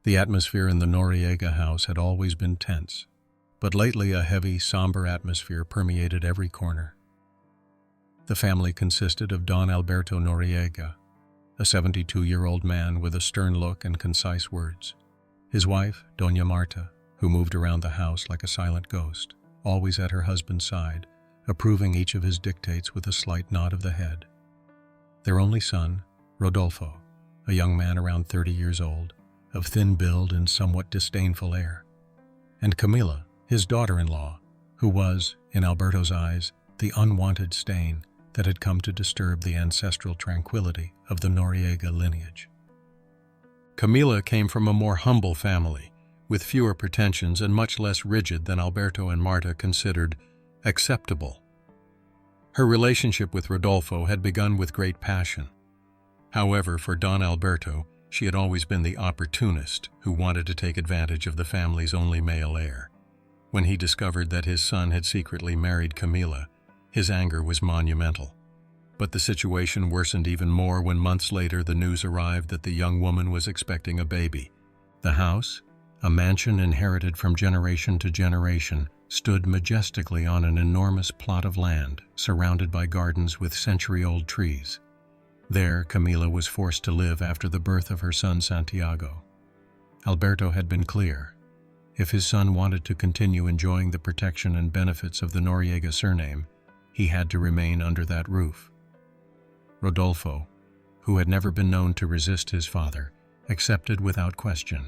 The atmosphere in the Noriega house had always been tense, but lately a heavy, somber atmosphere permeated every corner. The family consisted of Don Alberto Noriega, a 72-year-old man with a stern look and concise words. His wife, Doña Marta, who moved around the house like a silent ghost, always at her husband's side, approving each of his dictates with a slight nod of the head. Their only son, Rodolfo, a young man around 30 years old, of thin build and somewhat disdainful air, and Camila, his daughter-in-law, who was, in Alberto's eyes, the unwanted stain that had come to disturb the ancestral tranquility of the Noriega lineage. Camila came from a more humble family, with fewer pretensions and much less rigid than Alberto and Marta considered acceptable. Her relationship with Rodolfo had begun with great passion. However, for Don Alberto, she had always been the opportunist who wanted to take advantage of the family's only male heir. When he discovered that his son had secretly married Camila, his anger was monumental. But the situation worsened even more when months later the news arrived that the young woman was expecting a baby. The house, a mansion inherited from generation to generation, stood majestically on an enormous plot of land surrounded by gardens with century-old trees. There, Camila was forced to live after the birth of her son Santiago. Alberto had been clear. If his son wanted to continue enjoying the protection and benefits of the Noriega surname, he had to remain under that roof. Rodolfo, who had never been known to resist his father, accepted without question,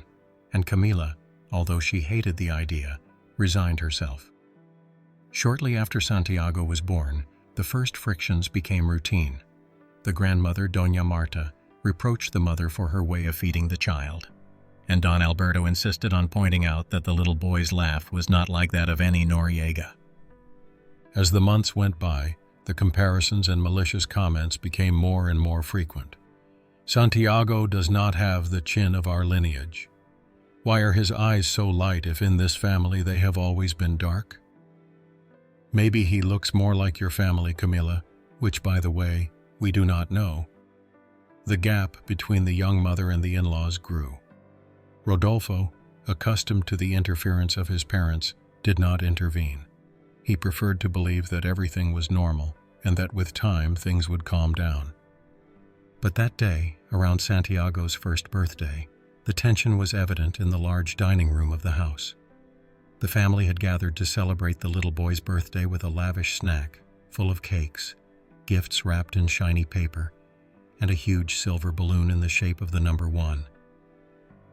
and Camila, although she hated the idea, resigned herself. Shortly after Santiago was born, the first frictions became routine. The grandmother, Doña Marta, reproached the mother for her way of feeding the child, and Don Alberto insisted on pointing out that the little boy's laugh was not like that of any Noriega. As the months went by, the comparisons and malicious comments became more and more frequent. Santiago does not have the chin of our lineage. Why are his eyes so light if in this family they have always been dark? Maybe he looks more like your family, Camila, which, by the way, we do not know. The gap between the young mother and the in-laws grew. Rodolfo, accustomed to the interference of his parents, did not intervene. He preferred to believe that everything was normal and that with time things would calm down. But that day, around Santiago's first birthday, the tension was evident in the large dining room of the house. The family had gathered to celebrate the little boy's birthday with a lavish snack, full of cakes, gifts wrapped in shiny paper, and a huge silver balloon in the shape of the number 1.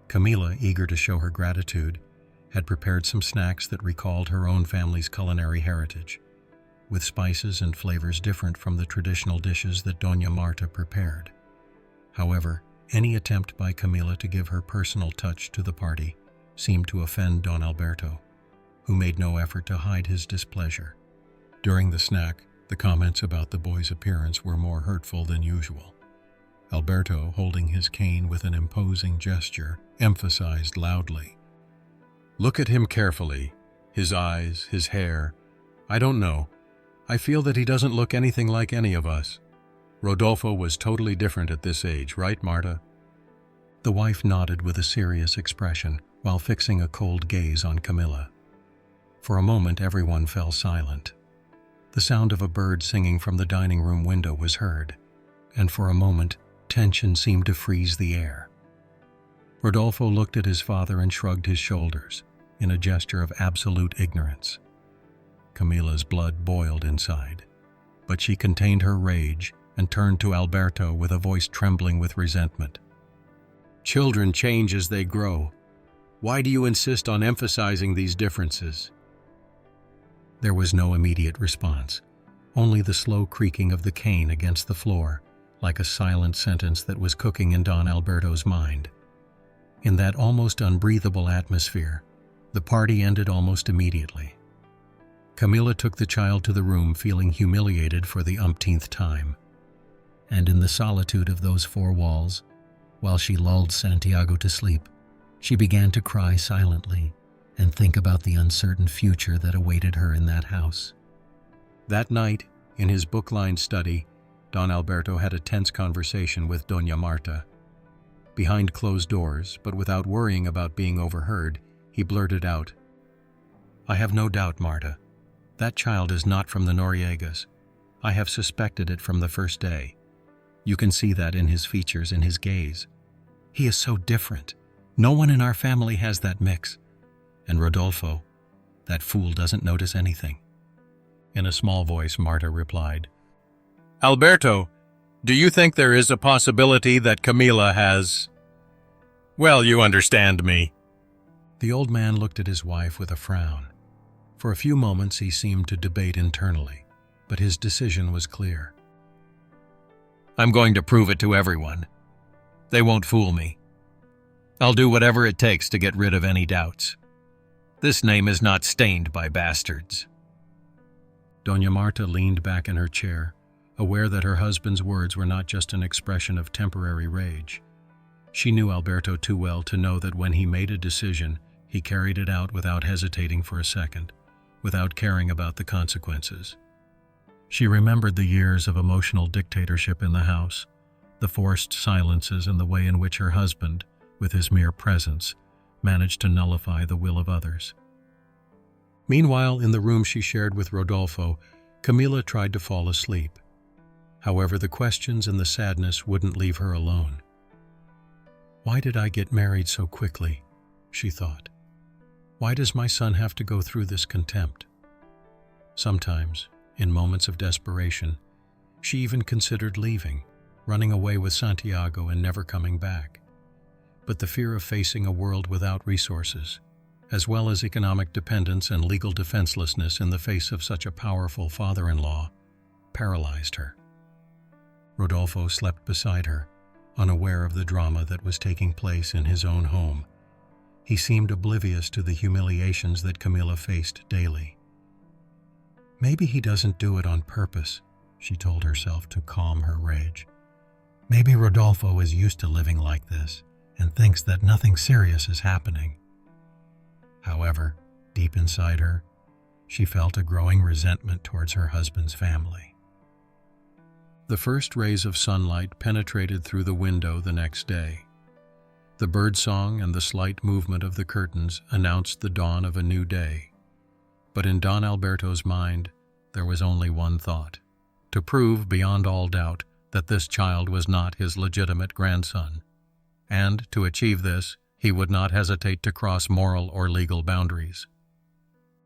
Camila, eager to show her gratitude, had prepared some snacks that recalled her own family's culinary heritage, with spices and flavors different from the traditional dishes that Doña Marta prepared. However, any attempt by Camila to give her personal touch to the party seemed to offend Don Alberto, who made no effort to hide his displeasure. During the snack, the comments about the boy's appearance were more hurtful than usual. Alberto, holding his cane with an imposing gesture, emphasized loudly, "Look at him carefully. His eyes, his hair. I don't know. I feel that he doesn't look anything like any of us. Rodolfo was totally different at this age, right, Marta?" The wife nodded with a serious expression while fixing a cold gaze on Camila. For a moment, everyone fell silent. The sound of a bird singing from the dining room window was heard, and for a moment, tension seemed to freeze the air. Rodolfo looked at his father and shrugged his shoulders in a gesture of absolute ignorance. Camila's blood boiled inside, but she contained her rage and turned to Alberto with a voice trembling with resentment. "Children change as they grow. Why do you insist on emphasizing these differences?" There was no immediate response, only the slow creaking of the cane against the floor, like a silent sentence that was cooking in Don Alberto's mind. In that almost unbreathable atmosphere, the party ended almost immediately. Camila took the child to the room feeling humiliated for the umpteenth time. And in the solitude of those four walls, while she lulled Santiago to sleep, she began to cry silently and think about the uncertain future that awaited her in that house. That night, in his book-lined study, Don Alberto had a tense conversation with Doña Marta. Behind closed doors, but without worrying about being overheard, he blurted out, "I have no doubt, Marta. That child is not from the Noriegas. I have suspected it from the first day. You can see that in his features, in his gaze. He is so different. No one in our family has that mix. And Rodolfo, that fool doesn't notice anything." In a small voice, Marta replied, "Alberto, do you think there is a possibility that Camila has... well, you understand me." The old man looked at his wife with a frown. For a few moments he seemed to debate internally, but his decision was clear. "I'm going to prove it to everyone. They won't fool me. I'll do whatever it takes to get rid of any doubts. This name is not stained by bastards." Doña Marta leaned back in her chair, aware that her husband's words were not just an expression of temporary rage. She knew Alberto too well to know that when he made a decision, he carried it out without hesitating for a second, without caring about the consequences. She remembered the years of emotional dictatorship in the house, the forced silences and the way in which her husband, with his mere presence, managed to nullify the will of others. Meanwhile, in the room she shared with Rodolfo, Camila tried to fall asleep. However, the questions and the sadness wouldn't leave her alone. "Why did I get married so quickly?" she thought. "Why does my son have to go through this contempt?" Sometimes, in moments of desperation, she even considered leaving, running away with Santiago and never coming back. But the fear of facing a world without resources, as well as economic dependence and legal defenselessness in the face of such a powerful father-in-law, paralyzed her. Rodolfo slept beside her, unaware of the drama that was taking place in his own home. He seemed oblivious to the humiliations that Camila faced daily. "Maybe he doesn't do it on purpose," she told herself to calm her rage. "Maybe Rodolfo is used to living like this and thinks that nothing serious is happening." However, deep inside her, she felt a growing resentment towards her husband's family. The first rays of sunlight penetrated through the window the next day. The birdsong and the slight movement of the curtains announced the dawn of a new day. But in Don Alberto's mind, there was only one thought: to prove beyond all doubt that this child was not his legitimate grandson. And to achieve this, he would not hesitate to cross moral or legal boundaries.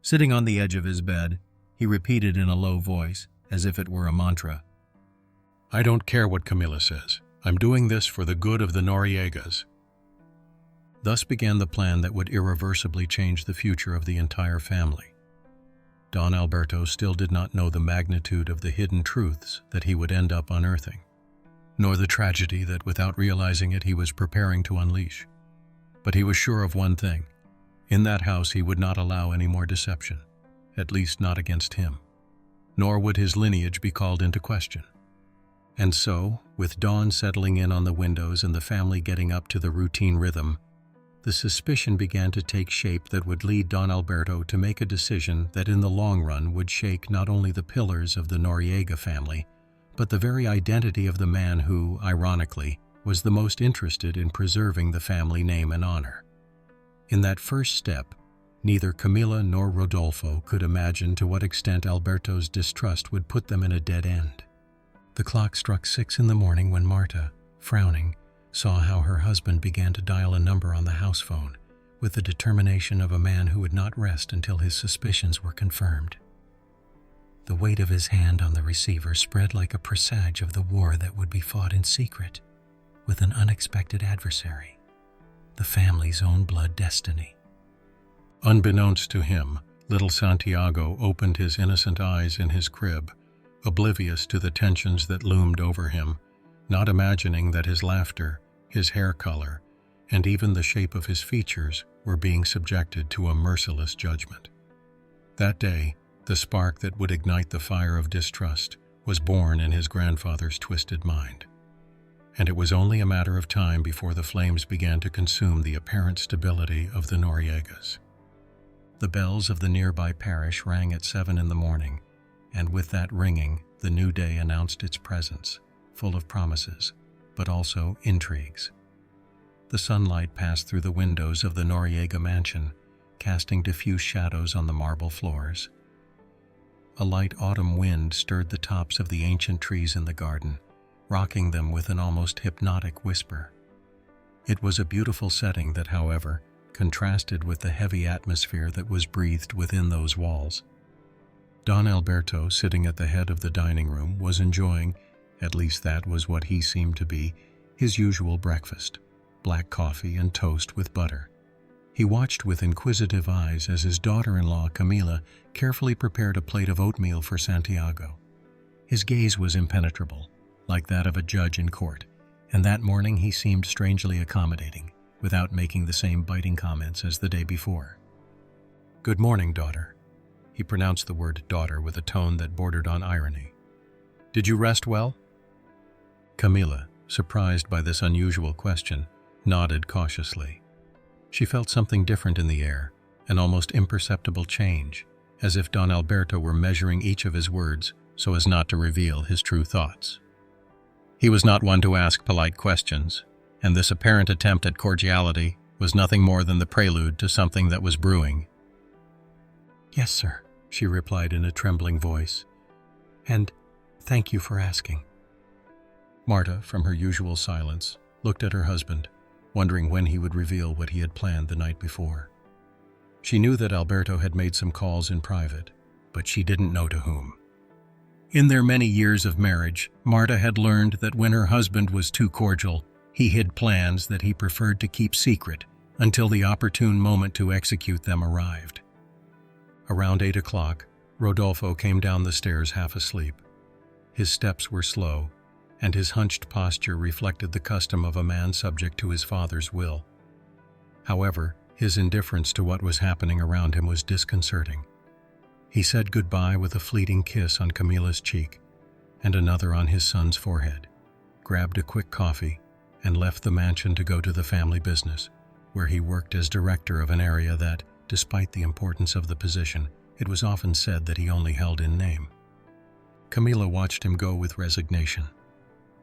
Sitting on the edge of his bed, he repeated in a low voice, as if it were a mantra, "I don't care what Camila says. I'm doing this for the good of the Noriegas." Thus began the plan that would irreversibly change the future of the entire family. Don Alberto still did not know the magnitude of the hidden truths that he would end up unearthing, nor the tragedy that, without realizing it, he was preparing to unleash. But he was sure of one thing: in that house he would not allow any more deception, at least not against him, nor would his lineage be called into question. And so, with dawn settling in on the windows and the family getting up to the routine rhythm, the suspicion began to take shape that would lead Don Alberto to make a decision that in the long run would shake not only the pillars of the Noriega family, but the very identity of the man who, ironically, was the most interested in preserving the family name and honor. In that first step, neither Camila nor Rodolfo could imagine to what extent Alberto's distrust would put them in a dead end. The clock struck 6 in the morning when Marta, frowning, saw how her husband began to dial a number on the house phone, with the determination of a man who would not rest until his suspicions were confirmed. The weight of his hand on the receiver spread like a presage of the war that would be fought in secret, with an unexpected adversary, the family's own blood destiny. Unbeknownst to him, little Santiago opened his innocent eyes in his crib, oblivious to the tensions that loomed over him, not imagining that his laughter, his hair color, and even the shape of his features were being subjected to a merciless judgment. That day, the spark that would ignite the fire of distrust was born in his grandfather's twisted mind. And it was only a matter of time before the flames began to consume the apparent stability of the Noriegas. The bells of the nearby parish rang at 7 in the morning, and with that ringing, the new day announced its presence, full of promises, but also intrigues. The sunlight passed through the windows of the Noriega mansion, casting diffuse shadows on the marble floors. A light autumn wind stirred the tops of the ancient trees in the garden, rocking them with an almost hypnotic whisper. It was a beautiful setting that, however, contrasted with the heavy atmosphere that was breathed within those walls. Don Alberto, sitting at the head of the dining room, was enjoying, at least that was what he seemed to be, his usual breakfast, black coffee and toast with butter. He watched with inquisitive eyes as his daughter-in-law, Camila, carefully prepared a plate of oatmeal for Santiago. His gaze was impenetrable, like that of a judge in court, and that morning he seemed strangely accommodating, without making the same biting comments as the day before. "Good morning, daughter." He pronounced the word daughter with a tone that bordered on irony. "Did you rest well?" Camila, surprised by this unusual question, nodded cautiously. She felt something different in the air, an almost imperceptible change, as if Don Alberto were measuring each of his words so as not to reveal his true thoughts. He was not one to ask polite questions, and this apparent attempt at cordiality was nothing more than the prelude to something that was brewing. "Yes, sir," she replied in a trembling voice, "and thank you for asking." Marta, from her usual silence, looked at her husband, wondering when he would reveal what he had planned the night before. She knew that Alberto had made some calls in private, but she didn't know to whom. In their many years of marriage, Marta had learned that when her husband was too cordial, he hid plans that he preferred to keep secret until the opportune moment to execute them arrived. Around 8 o'clock, Rodolfo came down the stairs half asleep. His steps were slow, and his hunched posture reflected the custom of a man subject to his father's will. However, his indifference to what was happening around him was disconcerting. He said goodbye with a fleeting kiss on Camila's cheek and another on his son's forehead, grabbed a quick coffee, and left the mansion to go to the family business, where he worked as director of an area that, despite the importance of the position, it was often said that he only held in name. Camila watched him go with resignation.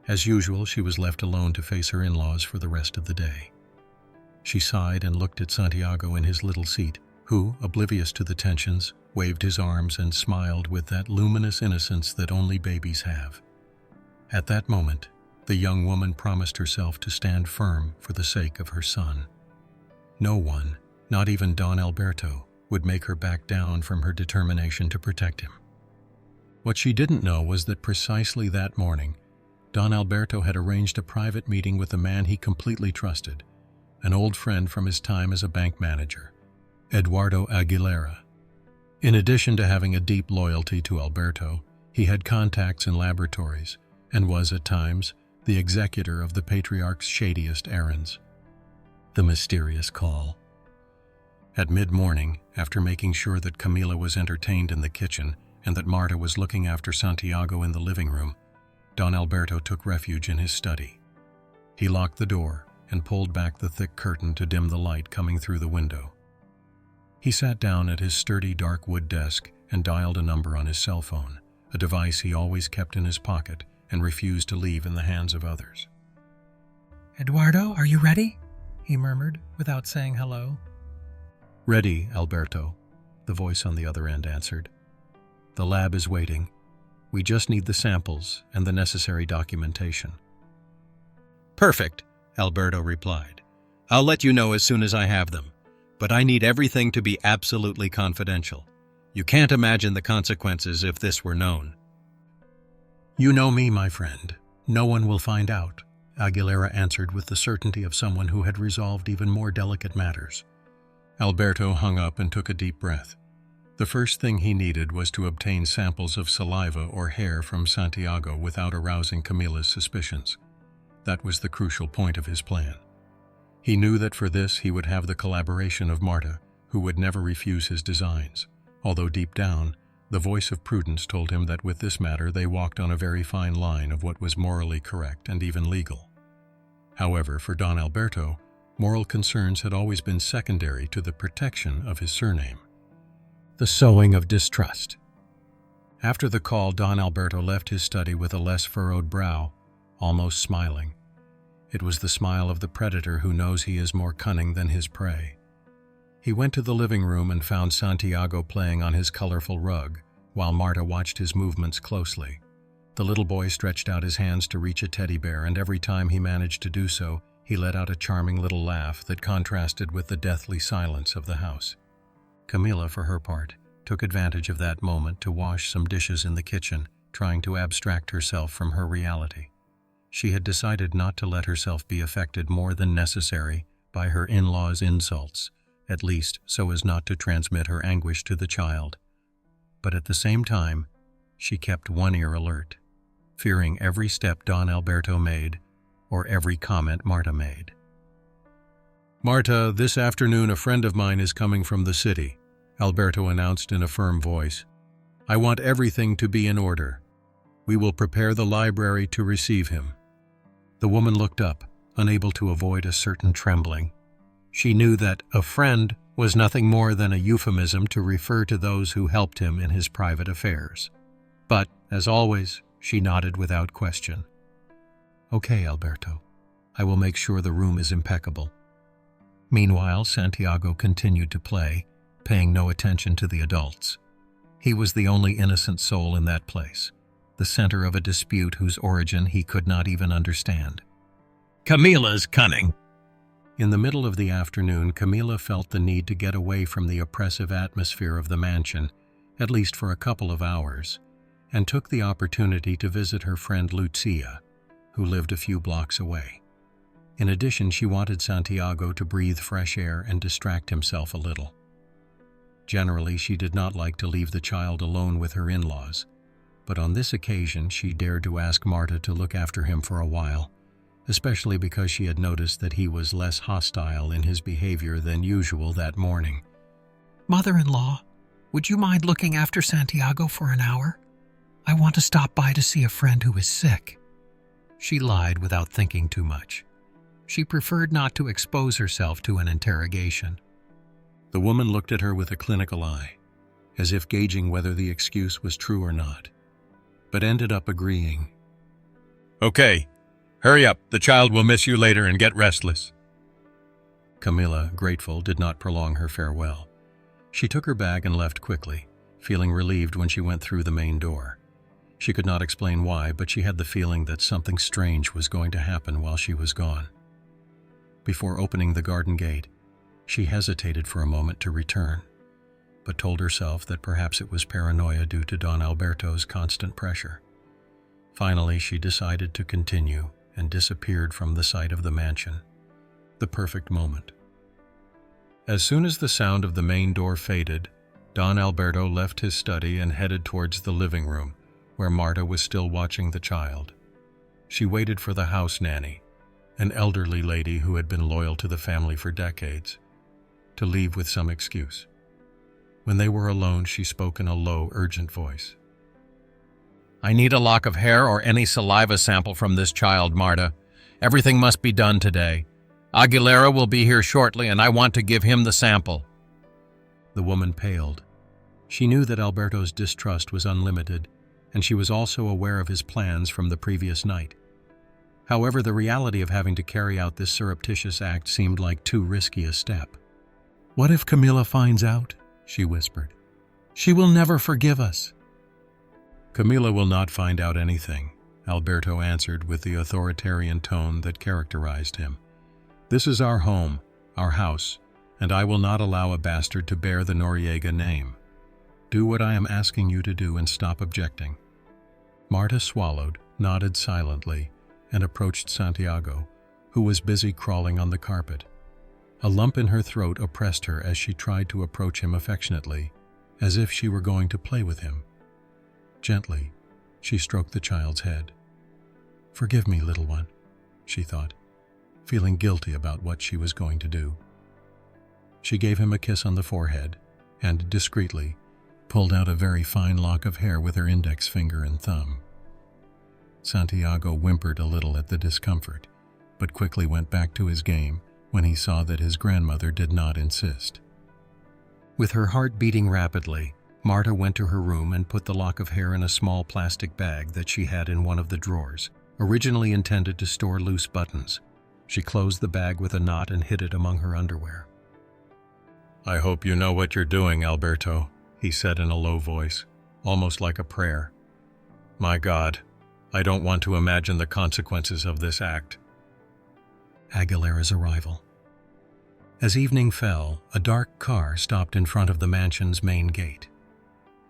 As usual, she was left alone to face her in-laws for the rest of the day. She sighed and looked at Santiago in his little seat, who, oblivious to the tensions, waved his arms and smiled with that luminous innocence that only babies have. At that moment, the young woman promised herself to stand firm for the sake of her son. No one, not even Don Alberto, would make her back down from her determination to protect him. What she didn't know was that precisely that morning, Don Alberto had arranged a private meeting with a man he completely trusted, an old friend from his time as a bank manager, Eduardo Aguilera. In addition to having a deep loyalty to Alberto, he had contacts in laboratories and was, at times, the executor of the patriarch's shadiest errands. The mysterious call. At mid-morning, after making sure that Camila was entertained in the kitchen and that Marta was looking after Santiago in the living room, Don Alberto took refuge in his study. He locked the door and pulled back the thick curtain to dim the light coming through the window. He sat down at his sturdy dark wood desk and dialed a number on his cell phone, a device he always kept in his pocket and refused to leave in the hands of others. "Eduardo, are you ready?" he murmured, without saying hello. "Ready, Alberto," the voice on the other end answered. "The lab is waiting. We just need the samples and the necessary documentation." "Perfect," Alberto replied. "I'll let you know as soon as I have them, but I need everything to be absolutely confidential. You can't imagine the consequences if this were known." "You know me, my friend. No one will find out," Aguilera answered with the certainty of someone who had resolved even more delicate matters. Alberto hung up and took a deep breath. The first thing he needed was to obtain samples of saliva or hair from Santiago without arousing Camila's suspicions. That was the crucial point of his plan. He knew that for this he would have the collaboration of Marta, who would never refuse his designs, although deep down, the voice of prudence told him that with this matter they walked on a very fine line of what was morally correct and even legal. However, for Don Alberto, moral concerns had always been secondary to the protection of his surname. The sowing of distrust. After the call, Don Alberto left his study with a less furrowed brow, almost smiling. It was the smile of the predator who knows he is more cunning than his prey. He went to the living room and found Santiago playing on his colorful rug, while Marta watched his movements closely. The little boy stretched out his hands to reach a teddy bear, and every time he managed to do so, he let out a charming little laugh that contrasted with the deathly silence of the house. Camilla, for her part, took advantage of that moment to wash some dishes in the kitchen, trying to abstract herself from her reality. She had decided not to let herself be affected more than necessary by her in-laws' insults, at least so as not to transmit her anguish to the child. But at the same time, she kept one ear alert, fearing every step Don Alberto made or every comment Marta made. "Marta, this afternoon a friend of mine is coming from the city," Alberto announced in a firm voice. "I want everything to be in order. We will prepare the library to receive him." The woman looked up, unable to avoid a certain trembling. She knew that a friend was nothing more than a euphemism to refer to those who helped him in his private affairs. But, as always, she nodded without question. "Okay, Alberto. I will make sure the room is impeccable." Meanwhile, Santiago continued to play, paying no attention to the adults. He was the only innocent soul in that place, the center of a dispute whose origin he could not even understand. "Camilla's cunning." In the middle of the afternoon, Camilla felt the need to get away from the oppressive atmosphere of the mansion, at least for a couple of hours, and took the opportunity to visit her friend Lucia, who lived a few blocks away. In addition, she wanted Santiago to breathe fresh air and distract himself a little. Generally, she did not like to leave the child alone with her in-laws, but on this occasion she dared to ask Marta to look after him for a while, especially because she had noticed that he was less hostile in his behavior than usual that morning. "Mother-in-law, would you mind looking after Santiago for an hour? I want to stop by to see a friend who is sick." She lied without thinking too much. She preferred not to expose herself to an interrogation. The woman looked at her with a clinical eye, as if gauging whether the excuse was true or not, but ended up agreeing. "Okay, hurry up. The child will miss you later and get restless." Camilla, grateful, did not prolong her farewell. She took her bag and left quickly, feeling relieved when she went through the main door. She could not explain why, but she had the feeling that something strange was going to happen while she was gone. Before opening the garden gate, she hesitated for a moment to return, but told herself that perhaps it was paranoia due to Don Alberto's constant pressure. Finally, she decided to continue and disappeared from the sight of the mansion. The perfect moment. As soon as the sound of the main door faded, Don Alberto left his study and headed towards the living room, where Marta was still watching the child. She waited for the house nanny, an elderly lady who had been loyal to the family for decades, to leave with some excuse. When they were alone, she spoke in a low, urgent voice. "I need a lock of hair or any saliva sample from this child, Marta. Everything must be done today. Aguilera will be here shortly, and I want to give him the sample." The woman paled. She knew that Alberto's distrust was unlimited, and she was also aware of his plans from the previous night. However, the reality of having to carry out this surreptitious act seemed like too risky a step. "What if Camilla finds out?" she whispered. "She will never forgive us." "Camilla will not find out anything," Alberto answered with the authoritarian tone that characterized him. "This is our home, our house, and I will not allow a bastard to bear the Noriega name. Do what I am asking you to do and stop objecting." Marta swallowed, nodded silently, and approached Santiago, who was busy crawling on the carpet. A lump in her throat oppressed her as she tried to approach him affectionately, as if she were going to play with him. Gently, she stroked the child's head. "Forgive me, little one," she thought, feeling guilty about what she was going to do. She gave him a kiss on the forehead and, discreetly, pulled out a very fine lock of hair with her index finger and thumb. Santiago whimpered a little at the discomfort, but quickly went back to his game when he saw that his grandmother did not insist. With her heart beating rapidly, Marta went to her room and put the lock of hair in a small plastic bag that she had in one of the drawers, originally intended to store loose buttons, She closed the bag with a knot and hid it among her underwear. "I hope you know what you're doing, Alberto," he said in a low voice, almost like a prayer. "My God, I don't want to imagine the consequences of this act." Aguilera's arrival. As evening fell, a dark car stopped in front of the mansion's main gate.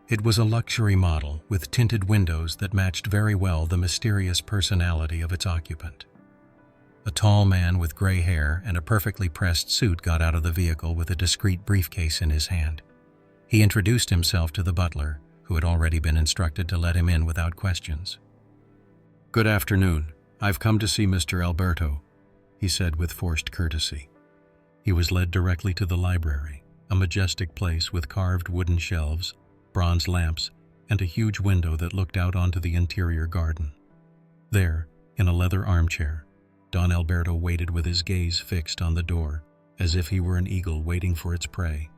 It was a luxury model with tinted windows that matched very well the mysterious personality of its occupant. A tall man with gray hair and a perfectly pressed suit got out of the vehicle with a discreet briefcase in his hand. He introduced himself to the butler, who had already been instructed to let him in without questions. "Good afternoon. I've come to see Mr. Alberto," he said with forced courtesy. He was led directly to the library, a majestic place with carved wooden shelves, bronze lamps, and a huge window that looked out onto the interior garden. There, in a leather armchair, Don Alberto waited with his gaze fixed on the door, as if he were an eagle waiting for its prey.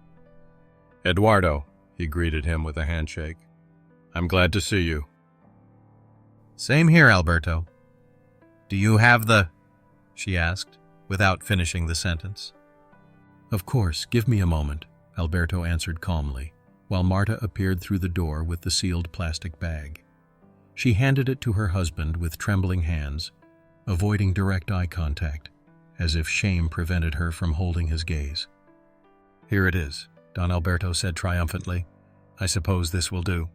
"Eduardo," he greeted him with a handshake. "I'm glad to see you." "Same here, Alberto. Do you have the—" she asked, without finishing the sentence. "Of course, give me a moment," Alberto answered calmly, while Marta appeared through the door with the sealed plastic bag. She handed it to her husband with trembling hands, avoiding direct eye contact, as if shame prevented her from holding his gaze. "Here it is," Don Alberto said triumphantly. "I suppose this will do."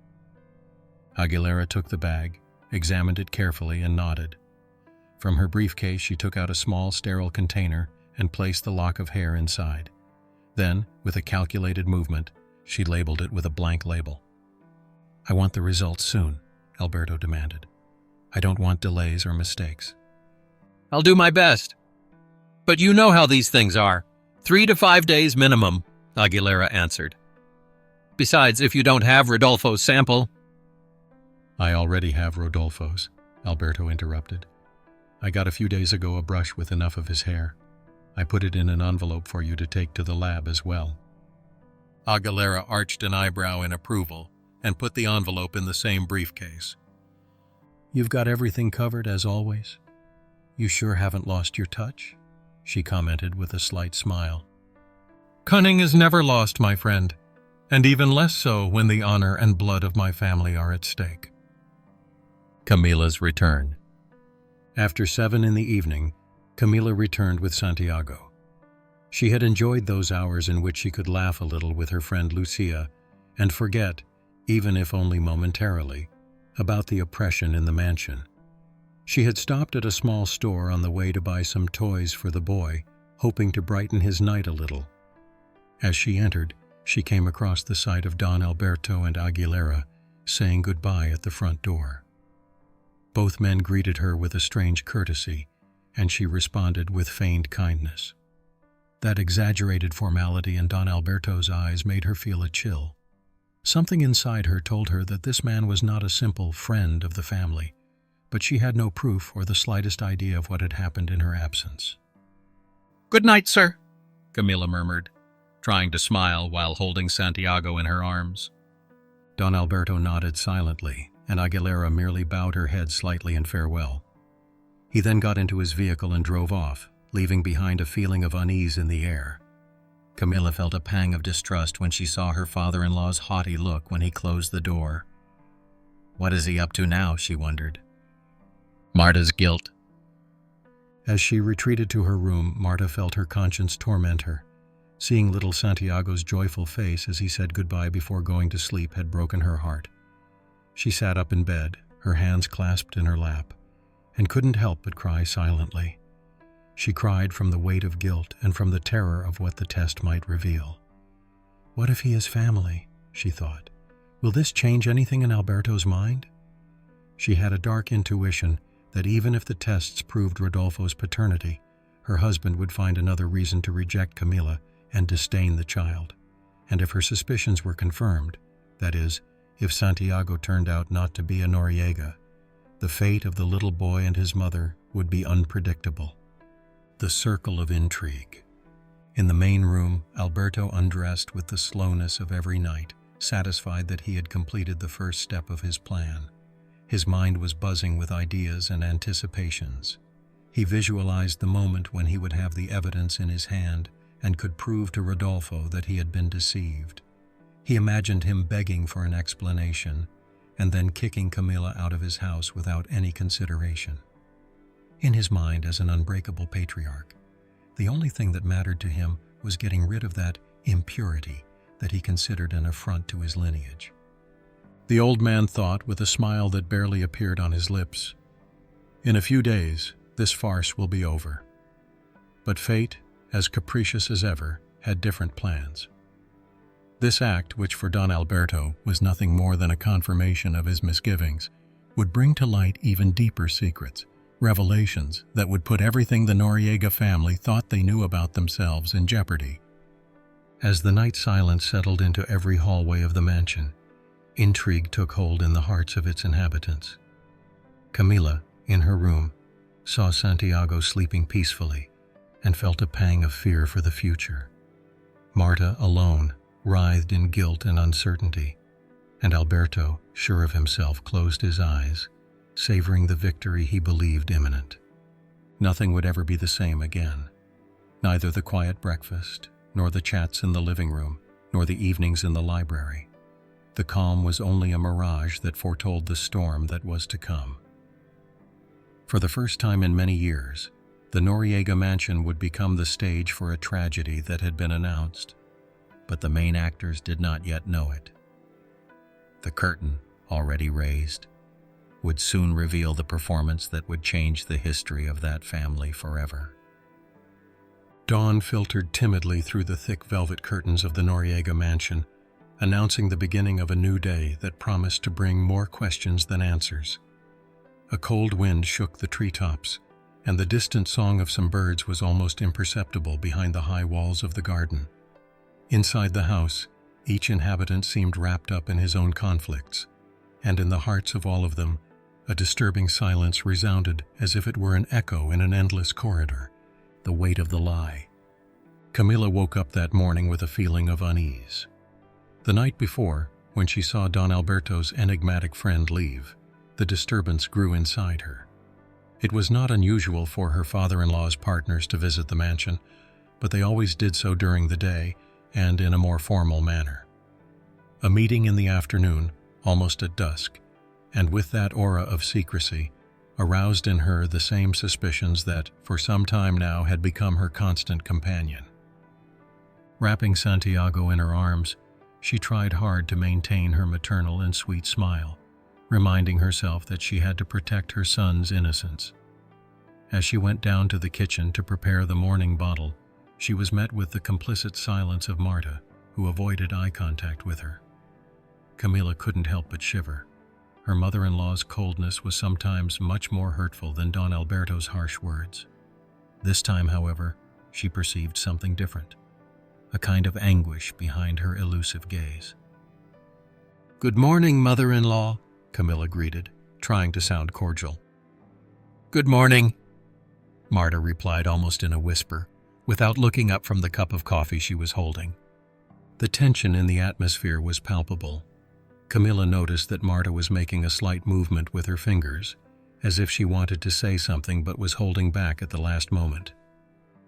Aguilera took the bag, examined it carefully, and nodded. From her briefcase she took out a small sterile container and placed the lock of hair inside. Then, with a calculated movement, she labeled it with a blank label. "I want the results soon," Alberto demanded. "I don't want delays or mistakes." "I'll do my best. But you know how these things are. 3 to 5 days minimum," Aguilera answered. "Besides, if you don't have Rodolfo's sample—" "I already have Rodolfo's," Alberto interrupted. "I got a few days ago a brush with enough of his hair. I put it in an envelope for you to take to the lab as well." Aguilera arched an eyebrow in approval and put the envelope in the same briefcase. "You've got everything covered as always. You sure haven't lost your touch," she commented with a slight smile. "Cunning is never lost, my friend, and even less so when the honor and blood of my family are at stake." Camila's return. After 7 in the evening, Camila returned with Santiago. She had enjoyed those hours in which she could laugh a little with her friend Lucia and forget, even if only momentarily, about the oppression in the mansion. She had stopped at a small store on the way to buy some toys for the boy, hoping to brighten his night a little. As she entered, she came across the sight of Don Alberto and Aguilera saying goodbye at the front door. Both men greeted her with a strange courtesy, and she responded with feigned kindness. That exaggerated formality in Don Alberto's eyes made her feel a chill. Something inside her told her that this man was not a simple friend of the family, but she had no proof or the slightest idea of what had happened in her absence. "Good night, sir," Camila murmured, trying to smile while holding Santiago in her arms. Don Alberto nodded silently, and Aguilera merely bowed her head slightly in farewell. He then got into his vehicle and drove off, leaving behind a feeling of unease in the air. Camila felt a pang of distrust when she saw her father-in-law's haughty look when he closed the door. What is he up to now, she wondered. Marta's guilt. As she retreated to her room, Marta felt her conscience torment her. Seeing little Santiago's joyful face as he said goodbye before going to sleep had broken her heart. She sat up in bed, her hands clasped in her lap, and couldn't help but cry silently. She cried from the weight of guilt and from the terror of what the test might reveal. What if he is family, she thought. Will this change anything in Alberto's mind? She had a dark intuition that even if the tests proved Rodolfo's paternity, her husband would find another reason to reject Camila and disdain the child. And if her suspicions were confirmed, that is, if Santiago turned out not to be a Noriega, the fate of the little boy and his mother would be unpredictable. The circle of intrigue. In the main room, Alberto undressed with the slowness of every night, satisfied that he had completed the first step of his plan. His mind was buzzing with ideas and anticipations. He visualized the moment when he would have the evidence in his hand and could prove to Rodolfo that he had been deceived. He imagined him begging for an explanation and then kicking Camilla out of his house without any consideration. In his mind, as an unbreakable patriarch, the only thing that mattered to him was getting rid of that impurity that he considered an affront to his lineage. The old man thought, with a smile that barely appeared on his lips, "In a few days, this farce will be over." But fate, as capricious as ever, had different plans. This act, which for Don Alberto was nothing more than a confirmation of his misgivings, would bring to light even deeper secrets, revelations that would put everything the Noriega family thought they knew about themselves in jeopardy. As the night silence settled into every hallway of the mansion, intrigue took hold in the hearts of its inhabitants. Camilla, in her room, saw Santiago sleeping peacefully and felt a pang of fear for the future. Marta, alone, writhed in guilt and uncertainty, and Alberto, sure of himself, closed his eyes, savoring the victory he believed imminent. Nothing would ever be the same again. Neither the quiet breakfast, nor the chats in the living room, nor the evenings in the library. The calm was only a mirage that foretold the storm that was to come. For the first time in many years, the Noriega mansion would become the stage for a tragedy that had been announced, but the main actors did not yet know it. The curtain, already raised, would soon reveal the performance that would change the history of that family forever. Dawn filtered timidly through the thick velvet curtains of the Noriega mansion, announcing the beginning of a new day that promised to bring more questions than answers. A cold wind shook the treetops, and the distant song of some birds was almost imperceptible behind the high walls of the garden. Inside the house, each inhabitant seemed wrapped up in his own conflicts, and in the hearts of all of them, a disturbing silence resounded as if it were an echo in an endless corridor, the weight of the lie. Camilla woke up that morning with a feeling of unease. The night before, when she saw Don Alberto's enigmatic friend leave, the disturbance grew inside her. It was not unusual for her father-in-law's partners to visit the mansion, but they always did so during the day and in a more formal manner. A meeting in the afternoon, almost at dusk, and with that aura of secrecy, aroused in her the same suspicions that, for some time now, had become her constant companion. Wrapping Santiago in her arms, she tried hard to maintain her maternal and sweet smile, reminding herself that she had to protect her son's innocence. As she went down to the kitchen to prepare the morning bottle, she was met with the complicit silence of Marta, who avoided eye contact with her. Camilla couldn't help but shiver. Her mother-in-law's coldness was sometimes much more hurtful than Don Alberto's harsh words. This time, however, she perceived something different, a kind of anguish behind her elusive gaze. "Good morning, mother-in-law," Camilla greeted, trying to sound cordial. "Good morning," Marta replied almost in a whisper, without looking up from the cup of coffee she was holding. The tension in the atmosphere was palpable. Camilla noticed that Marta was making a slight movement with her fingers, as if she wanted to say something but was holding back at the last moment.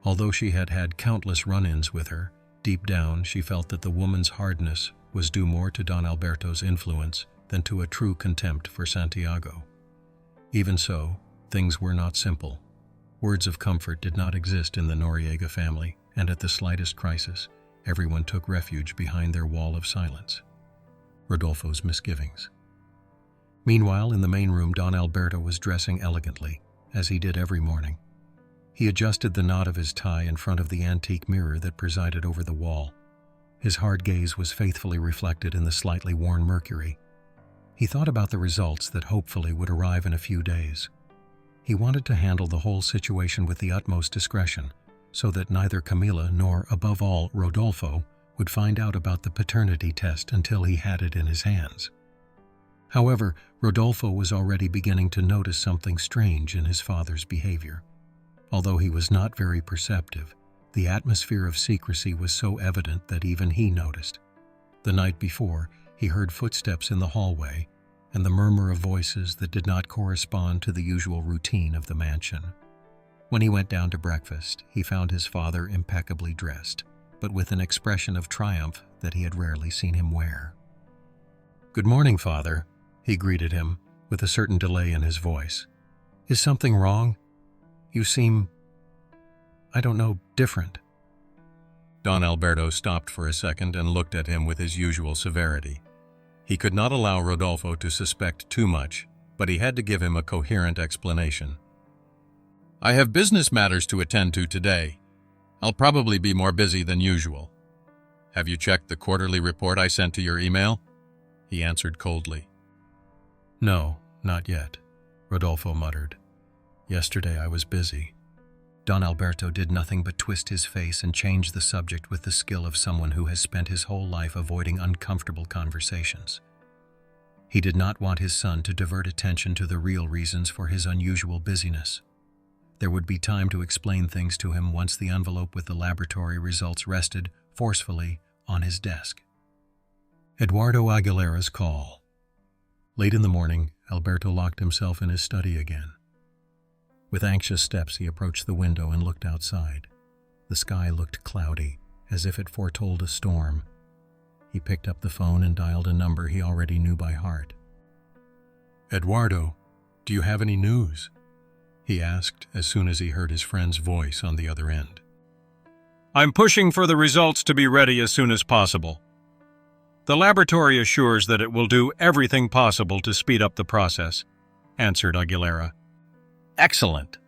Although she had had countless run-ins with her, deep down she felt that the woman's hardness was due more to Don Alberto's influence than to a true contempt for Santiago. Even so, things were not simple. Words of comfort did not exist in the Noriega family, and at the slightest crisis, everyone took refuge behind their wall of silence. Rodolfo's misgivings. Meanwhile, in the main room, Don Alberto was dressing elegantly, as he did every morning. He adjusted the knot of his tie in front of the antique mirror that presided over the wall. His hard gaze was faithfully reflected in the slightly worn mercury. He thought about the results that hopefully would arrive in a few days. He wanted to handle the whole situation with the utmost discretion, so that neither Camilla nor, above all, Rodolfo would find out about the paternity test until he had it in his hands. However, Rodolfo was already beginning to notice something strange in his father's behavior. Although he was not very perceptive, the atmosphere of secrecy was so evident that even he noticed. The night before, he heard footsteps in the hallway and the murmur of voices that did not correspond to the usual routine of the mansion. When he went down to breakfast, he found his father impeccably dressed, but with an expression of triumph that he had rarely seen him wear. "Good morning, Father," he greeted him, with a certain delay in his voice. "Is something wrong? You seem, I don't know, different." Don Alberto stopped for a second and looked at him with his usual severity. He could not allow Rodolfo to suspect too much, but he had to give him a coherent explanation. "I have business matters to attend to today. I'll probably be more busy than usual. Have you checked the quarterly report I sent to your email?" he answered coldly. "No, not yet," Rodolfo muttered. "Yesterday I was busy." Don Alberto did nothing but twist his face and change the subject with the skill of someone who has spent his whole life avoiding uncomfortable conversations. He did not want his son to divert attention to the real reasons for his unusual busyness. There would be time to explain things to him once the envelope with the laboratory results rested forcefully on his desk. Eduardo Aguilera's call. Late in the morning, Alberto locked himself in his study again. With anxious steps, he approached the window and looked outside. The sky looked cloudy, as if it foretold a storm. He picked up the phone and dialed a number he already knew by heart. "Eduardo, do you have any news?" he asked as soon as he heard his friend's voice on the other end. "I'm pushing for the results to be ready as soon as possible. The laboratory assures that it will do everything possible to speed up the process," answered Aguilera. Excellent.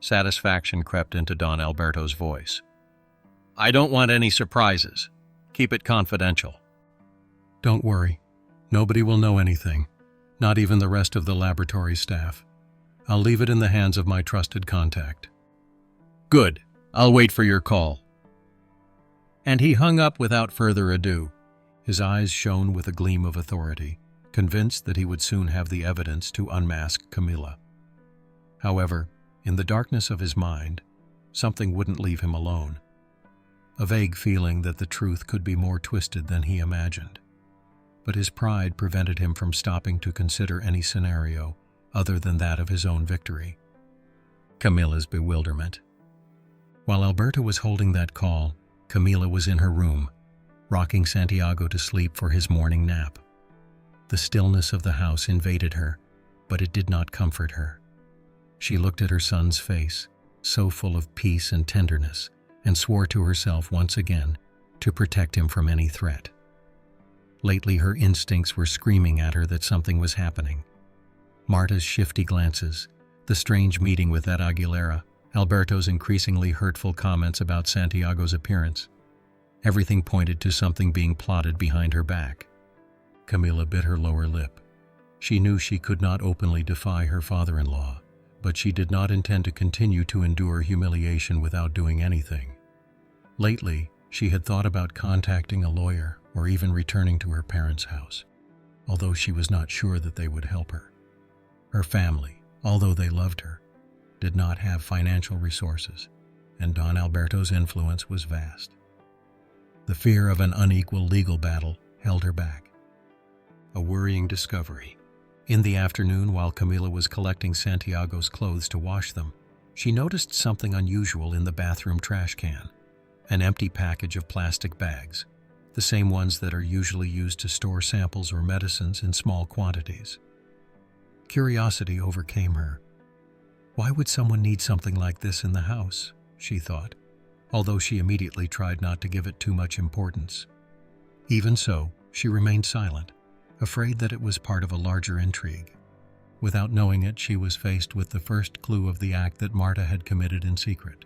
Satisfaction crept into Don Alberto's voice. "I don't want any surprises. Keep it confidential." "Don't worry. Nobody will know anything, not even the rest of the laboratory staff. I'll leave it in the hands of my trusted contact." "Good. I'll wait for your call." And he hung up without further ado. His eyes shone with a gleam of authority, convinced that he would soon have the evidence to unmask Camila. However, in the darkness of his mind, something wouldn't leave him alone. A vague feeling that the truth could be more twisted than he imagined. But his pride prevented him from stopping to consider any scenario other than that of his own victory. Camila's bewilderment. While Alberto was holding that call, Camila was in her room, rocking Santiago to sleep for his morning nap. The stillness of the house invaded her, but it did not comfort her. She looked at her son's face, so full of peace and tenderness, and swore to herself once again to protect him from any threat. Lately, her instincts were screaming at her that something was happening. Marta's shifty glances, the strange meeting with that Aguilera, Alberto's increasingly hurtful comments about Santiago's appearance. Everything pointed to something being plotted behind her back. Camila bit her lower lip. She knew she could not openly defy her father-in-law, but she did not intend to continue to endure humiliation without doing anything. Lately, she had thought about contacting a lawyer or even returning to her parents' house, although she was not sure that they would help her. Her family, although they loved her, did not have financial resources, and Don Alberto's influence was vast. The fear of an unequal legal battle held her back. A worrying discovery. In the afternoon, while Camila was collecting Santiago's clothes to wash them, she noticed something unusual in the bathroom trash can. An empty package of plastic bags, the same ones that are usually used to store samples or medicines in small quantities. Curiosity overcame her. Why would someone need something like this in the house, she thought, although she immediately tried not to give it too much importance. Even so, she remained silent, afraid that it was part of a larger intrigue. Without knowing it, she was faced with the first clue of the act that Marta had committed in secret.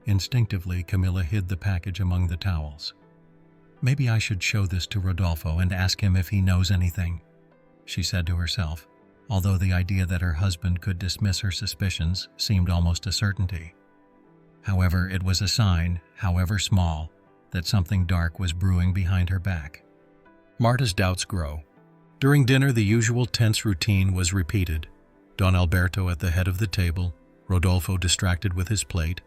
Instinctively, Camila hid the package among the towels. "Maybe I should show this to Rodolfo and ask him if he knows anything," she said to herself, although the idea that her husband could dismiss her suspicions seemed almost a certainty. However, it was a sign, however small, that something dark was brewing behind her back. Marta's doubts grow. During dinner, the usual tense routine was repeated. Don Alberto at the head of the table, Rodolfo distracted with his plate,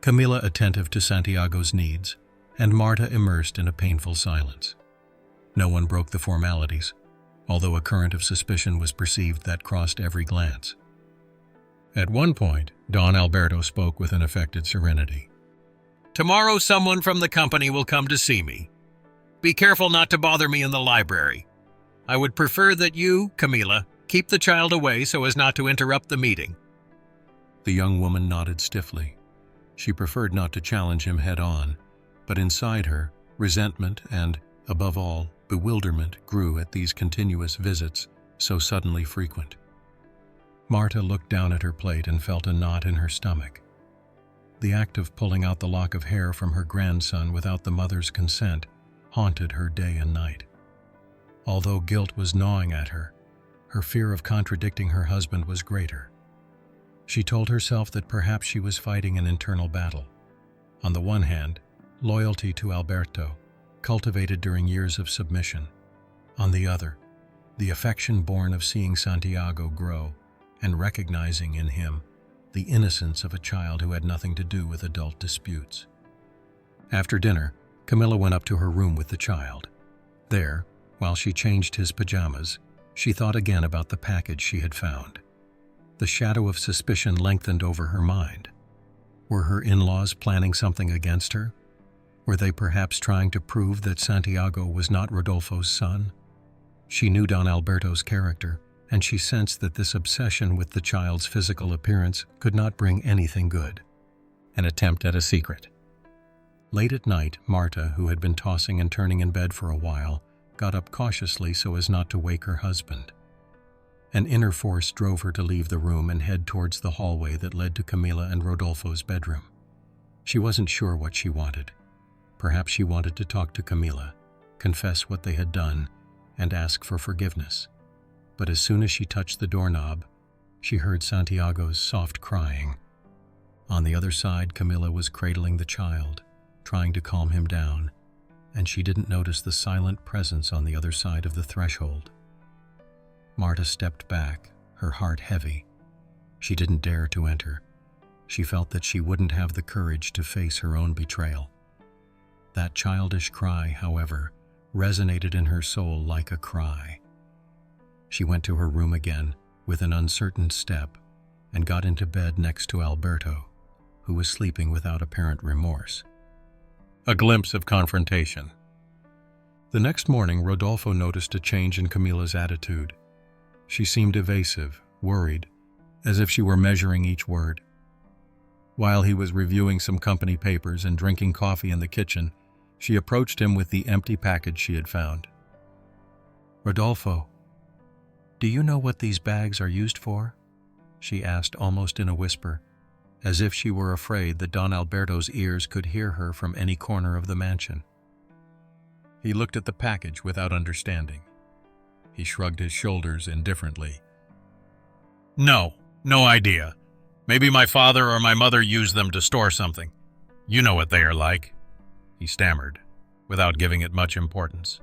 Camila attentive to Santiago's needs, and Marta immersed in a painful silence. No one broke the formalities, although a current of suspicion was perceived that crossed every glance. At one point, Don Alberto spoke with an affected serenity. Tomorrow someone from the company will come to see me. Be careful not to bother me in the library. I would prefer that you, Camila, keep the child away so as not to interrupt the meeting. The young woman nodded stiffly. She preferred not to challenge him head-on, but inside her, resentment and, above all, bewilderment grew at these continuous visits, so suddenly frequent. Marta looked down at her plate and felt a knot in her stomach. The act of pulling out the lock of hair from her grandson without the mother's consent haunted her day and night. Although guilt was gnawing at her, her fear of contradicting her husband was greater. She told herself that perhaps she was fighting an internal battle. On the one hand, loyalty to Alberto, cultivated during years of submission. On the other, the affection born of seeing Santiago grow and recognizing in him the innocence of a child who had nothing to do with adult disputes. After dinner, Camilla went up to her room with the child. There, while she changed his pajamas, she thought again about the package she had found. The shadow of suspicion lengthened over her mind. Were her in-laws planning something against her? Were they perhaps trying to prove that Santiago was not Rodolfo's son? She knew Don Alberto's character, and she sensed that this obsession with the child's physical appearance could not bring anything good. An attempt at a secret. Late at night, Marta, who had been tossing and turning in bed for a while, got up cautiously so as not to wake her husband. An inner force drove her to leave the room and head towards the hallway that led to Camila and Rodolfo's bedroom. She wasn't sure what she wanted. Perhaps she wanted to talk to Camila, confess what they had done, and ask for forgiveness. But as soon as she touched the doorknob, she heard Santiago's soft crying. On the other side, Camila was cradling the child, trying to calm him down, and she didn't notice the silent presence on the other side of the threshold. Marta stepped back, her heart heavy. She didn't dare to enter. She felt that she wouldn't have the courage to face her own betrayal. That childish cry, however, resonated in her soul like a cry. She went to her room again with an uncertain step and got into bed next to Alberto, who was sleeping without apparent remorse. A glimpse of confrontation. The next morning, Rodolfo noticed a change in Camila's attitude. She seemed evasive, worried, as if she were measuring each word. While he was reviewing some company papers and drinking coffee in the kitchen, she approached him with the empty package she had found. "Rodolfo, do you know what these bags are used for?" she asked almost in a whisper, as if she were afraid that Don Alberto's ears could hear her from any corner of the mansion. He looked at the package without understanding. He shrugged his shoulders indifferently. No idea. Maybe my father or my mother used them to store something. You know what they are like," he stammered, without giving it much importance.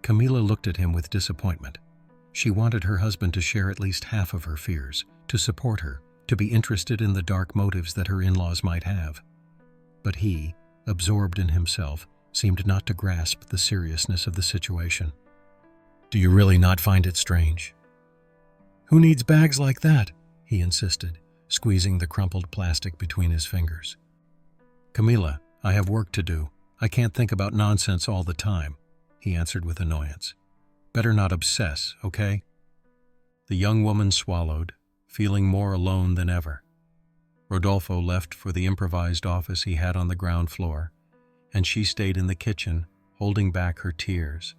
Camila looked at him with disappointment. She wanted her husband to share at least half of her fears, to support her, to be interested in the dark motives that her in-laws might have. But he, absorbed in himself, seemed not to grasp the seriousness of the situation. "Do you really not find it strange?" "Who needs bags like that?" he insisted, squeezing the crumpled plastic between his fingers. "Camila, I have work to do. I can't think about nonsense all the time," he answered with annoyance. "Better not obsess, okay?" The young woman swallowed, feeling more alone than ever. Rodolfo left for the improvised office he had on the ground floor, and she stayed in the kitchen, holding back her tears.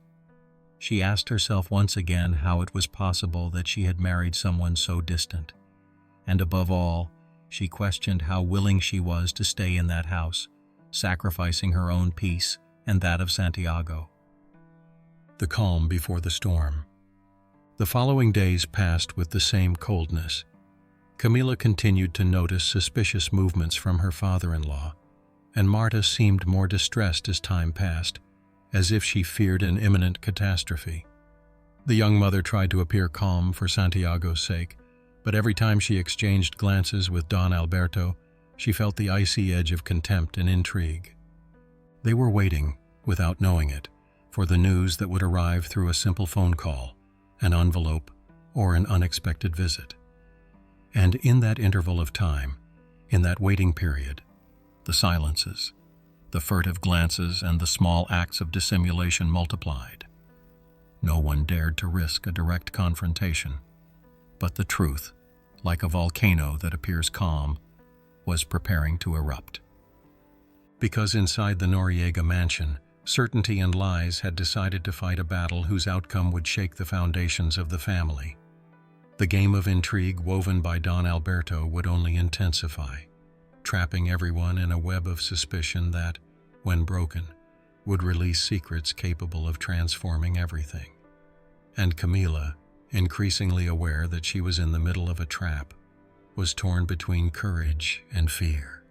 She asked herself once again how it was possible that she had married someone so distant. And above all, she questioned how willing she was to stay in that house, sacrificing her own peace and that of Santiago. The calm before the storm. The following days passed with the same coldness. Camila continued to notice suspicious movements from her father-in-law, and Marta seemed more distressed as time passed, as if she feared an imminent catastrophe. The young mother tried to appear calm for Santiago's sake, but every time she exchanged glances with Don Alberto, she felt the icy edge of contempt and intrigue. They were waiting, without knowing it, for the news that would arrive through a simple phone call, an envelope, or an unexpected visit. And in that interval of time, in that waiting period, the silences, the furtive glances, and the small acts of dissimulation multiplied. No one dared to risk a direct confrontation, but the truth, like a volcano that appears calm, was preparing to erupt. Because inside the Noriega mansion, certainty and lies had decided to fight a battle whose outcome would shake the foundations of the family. The game of intrigue woven by Don Alberto would only intensify, trapping everyone in a web of suspicion that, when broken, would release secrets capable of transforming everything. And Camila, increasingly aware that she was in the middle of a trap, was torn between courage and fear,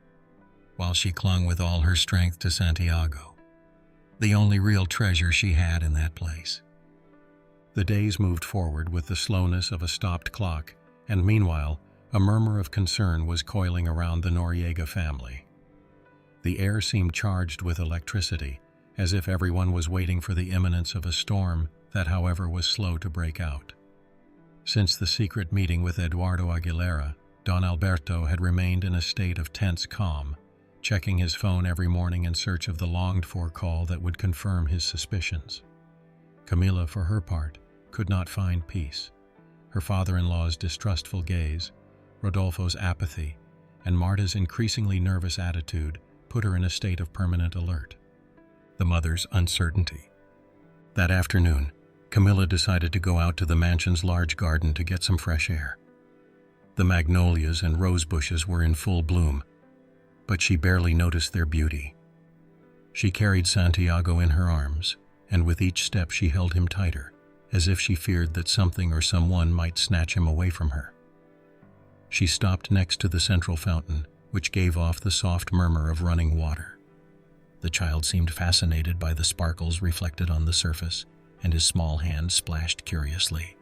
while she clung with all her strength to Santiago, the only real treasure she had in that place. The days moved forward with the slowness of a stopped clock, and meanwhile, a murmur of concern was coiling around the Noriega family. The air seemed charged with electricity, as if everyone was waiting for the imminence of a storm that, however, was slow to break out. Since the secret meeting with Eduardo Aguilera, Don Alberto had remained in a state of tense calm, checking his phone every morning in search of the longed-for call that would confirm his suspicions. Camila, for her part, could not find peace. Her father-in-law's distrustful gaze, Rodolfo's apathy, and Marta's increasingly nervous attitude put her in a state of permanent alert. The mother's uncertainty. That afternoon, Camila decided to go out to the mansion's large garden to get some fresh air. The magnolias and rose bushes were in full bloom, but she barely noticed their beauty. She carried Santiago in her arms, and with each step she held him tighter, as if she feared that something or someone might snatch him away from her. She stopped next to the central fountain, which gave off the soft murmur of running water. The child seemed fascinated by the sparkles reflected on the surface, and his small hand splashed curiously.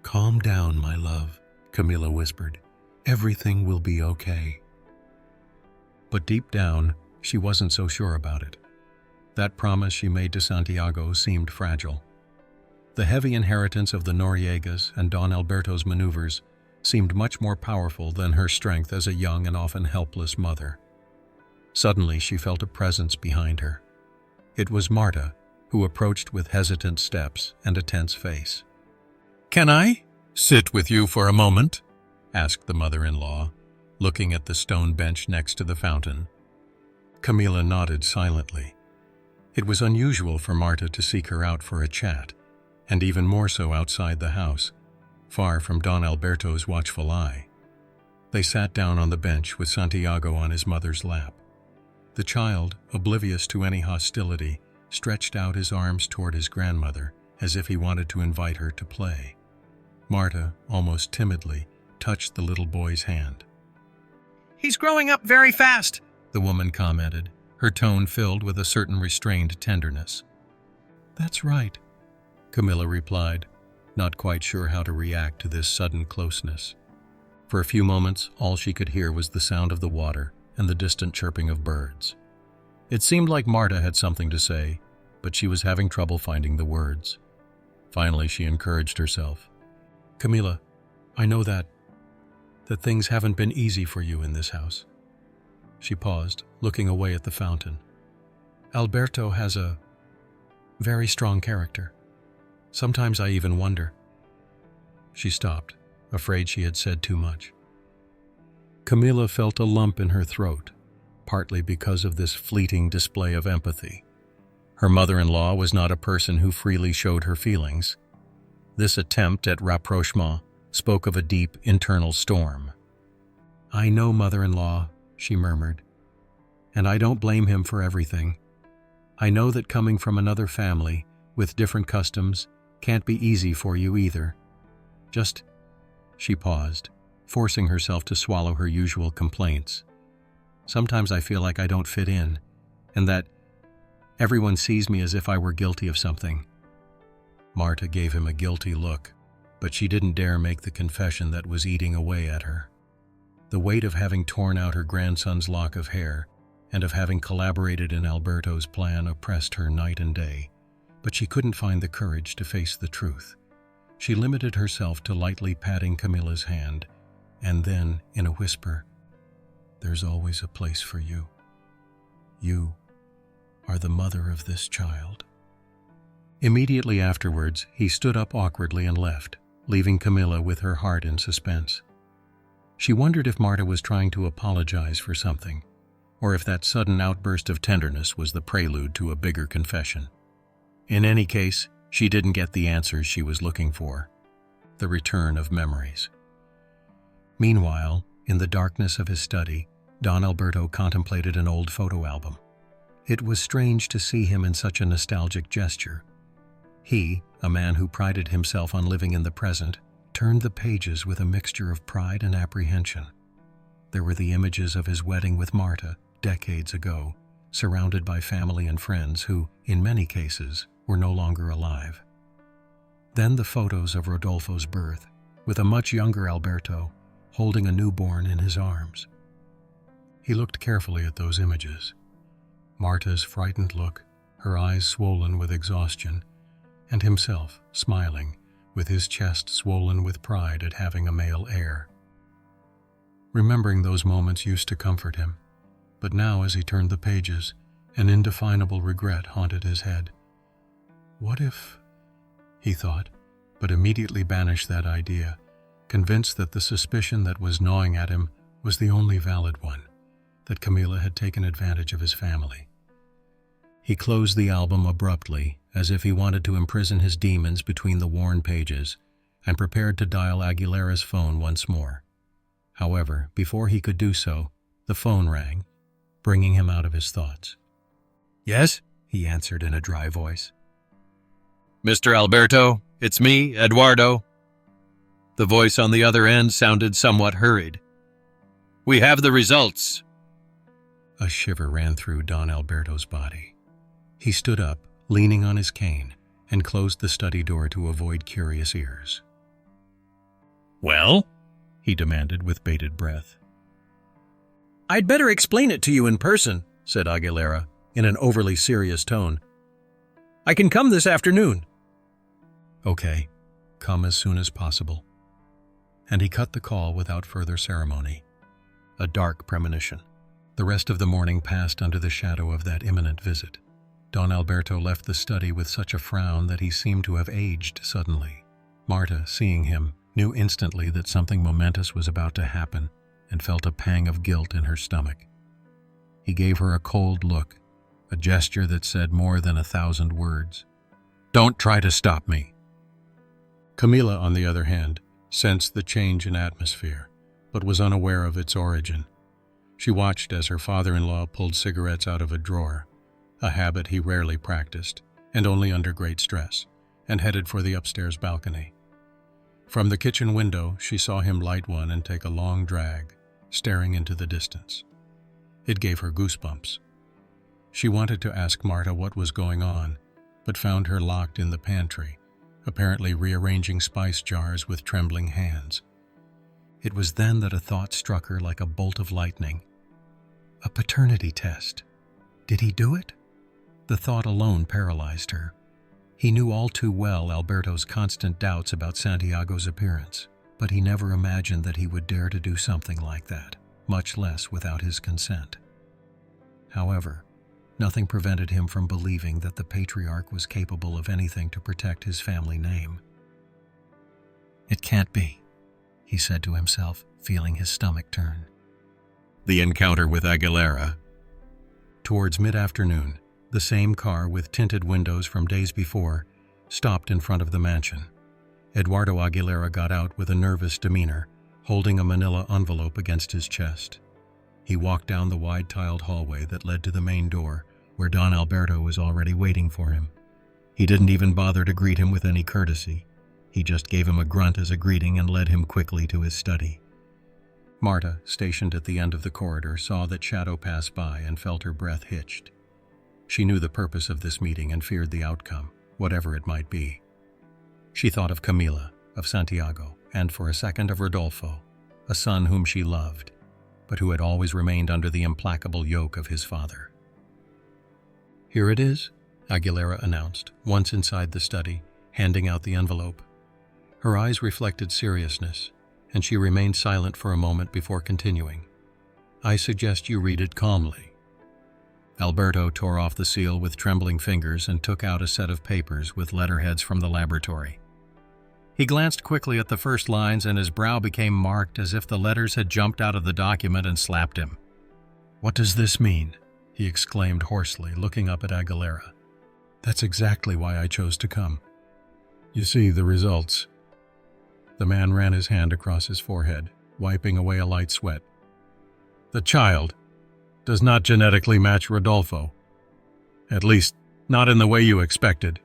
"Calm down, my love," Camila whispered. "Everything will be okay." But deep down, she wasn't so sure about it. That promise she made to Santiago seemed fragile. The heavy inheritance of the Noriegas and Don Alberto's maneuvers seemed much more powerful than her strength as a young and often helpless mother. Suddenly, she felt a presence behind her. It was Marta, who approached with hesitant steps and a tense face. "Can I sit with you for a moment?" asked the mother-in-law, looking at the stone bench next to the fountain. Camila nodded silently. It was unusual for Marta to seek her out for a chat, and even more so outside the house, far from Don Alberto's watchful eye. They sat down on the bench with Santiago on his mother's lap. The child, oblivious to any hostility, stretched out his arms toward his grandmother, as if he wanted to invite her to play. Marta, almost timidly, touched the little boy's hand. "He's growing up very fast," the woman commented, her tone filled with a certain restrained tenderness. "That's right," Camila replied, not quite sure how to react to this sudden closeness. For a few moments, all she could hear was the sound of the water and the distant chirping of birds. It seemed like Marta had something to say, but she was having trouble finding the words. Finally, she encouraged herself. "Camila, I know that things haven't been easy for you in this house." She paused, looking away at the fountain. "Alberto has a very strong character. Sometimes I even wonder." She stopped, afraid she had said too much. Camila felt a lump in her throat, partly because of this fleeting display of empathy. Her mother-in-law was not a person who freely showed her feelings. This attempt at rapprochement spoke of a deep internal storm. "I know, mother-in-law," she murmured, "and I don't blame him for everything. I know that coming from another family, with different customs, can't be easy for you either. Just..." She paused, forcing herself to swallow her usual complaints. "Sometimes I feel like I don't fit in, and that everyone sees me as if I were guilty of something." Marta gave him a guilty look, but she didn't dare make the confession that was eating away at her. The weight of having torn out her grandson's lock of hair and of having collaborated in Alberto's plan oppressed her night and day, but she couldn't find the courage to face the truth. She limited herself to lightly patting Camila's hand, and then, in a whisper, "There's always a place for you. You are the mother of this child." Immediately afterwards, he stood up awkwardly and left, leaving Camilla with her heart in suspense. She wondered if Marta was trying to apologize for something, or if that sudden outburst of tenderness was the prelude to a bigger confession. In any case, she didn't get the answers she was looking for: the return of memories. Meanwhile, in the darkness of his study, Don Alberto contemplated an old photo album. It was strange to see him in such a nostalgic gesture. He, a man who prided himself on living in the present, turned the pages with a mixture of pride and apprehension. There were the images of his wedding with Marta, decades ago, surrounded by family and friends who, in many cases, were no longer alive. Then the photos of Rodolfo's birth, with a much younger Alberto holding a newborn in his arms. He looked carefully at those images. Marta's frightened look, her eyes swollen with exhaustion, and himself smiling, with his chest swollen with pride at having a male heir. Remembering those moments used to comfort him, but now as he turned the pages, an indefinable regret haunted his head. What if, he thought, but immediately banished that idea, convinced that the suspicion that was gnawing at him was the only valid one, that Camilla had taken advantage of his family. He closed the album abruptly, as if he wanted to imprison his demons between the worn pages, and prepared to dial Aguilera's phone once more. However, before he could do so, the phone rang, bringing him out of his thoughts. "Yes?" he answered in a dry voice. "Mr. Alberto, it's me, Eduardo." The voice on the other end sounded somewhat hurried. "We have the results." A shiver ran through Don Alberto's body. He stood up, leaning on his cane, and closed the study door to avoid curious ears. "Well?" he demanded with bated breath. "I'd better explain it to you in person," said Aguilera, in an overly serious tone. "I can come this afternoon." "Okay, come as soon as possible." And he cut the call without further ceremony. A dark premonition. The rest of the morning passed under the shadow of that imminent visit. Don Alberto left the study with such a frown that he seemed to have aged suddenly. Marta, seeing him, knew instantly that something momentous was about to happen and felt a pang of guilt in her stomach. He gave her a cold look, a gesture that said more than 1,000 words. "Don't try to stop me." Camilla, on the other hand, sensed the change in atmosphere, but was unaware of its origin. She watched as her father-in-law pulled cigarettes out of a drawer, a habit he rarely practiced, and only under great stress, and headed for the upstairs balcony. From the kitchen window, she saw him light one and take a long drag, staring into the distance. It gave her goosebumps. She wanted to ask Marta what was going on, but found her locked in the pantry, apparently rearranging spice jars with trembling hands. It was then that a thought struck her like a bolt of lightning. A paternity test. Did he do it? The thought alone paralyzed her. He knew all too well Alberto's constant doubts about Santiago's appearance, but he never imagined that he would dare to do something like that, much less without his consent. However, nothing prevented him from believing that the patriarch was capable of anything to protect his family name. "It can't be," he said to himself, feeling his stomach turn. The encounter with Aguilera. Towards mid-afternoon, the same car with tinted windows from days before stopped in front of the mansion. Eduardo Aguilera got out with a nervous demeanor, holding a manila envelope against his chest. He walked down the wide tiled hallway that led to the main door, where Don Alberto was already waiting for him. He didn't even bother to greet him with any courtesy. He just gave him a grunt as a greeting and led him quickly to his study. Marta, stationed at the end of the corridor, saw that shadow pass by and felt her breath hitched. She knew the purpose of this meeting and feared the outcome, whatever it might be. She thought of Camila, of Santiago, and for a second of Rodolfo, a son whom she loved, but who had always remained under the implacable yoke of his father. "Here it is," Aguilera announced, once inside the study, handing out the envelope. Her eyes reflected seriousness, and she remained silent for a moment before continuing. "I suggest you read it calmly." Alberto tore off the seal with trembling fingers and took out a set of papers with letterheads from the laboratory. He glanced quickly at the first lines, and his brow became marked as if the letters had jumped out of the document and slapped him. "What does this mean?" he exclaimed hoarsely, looking up at Aguilera. "That's exactly why I chose to come. You see, the results." The man ran his hand across his forehead, wiping away a light sweat. "The child does not genetically match Rodolfo. At least, not in the way you expected."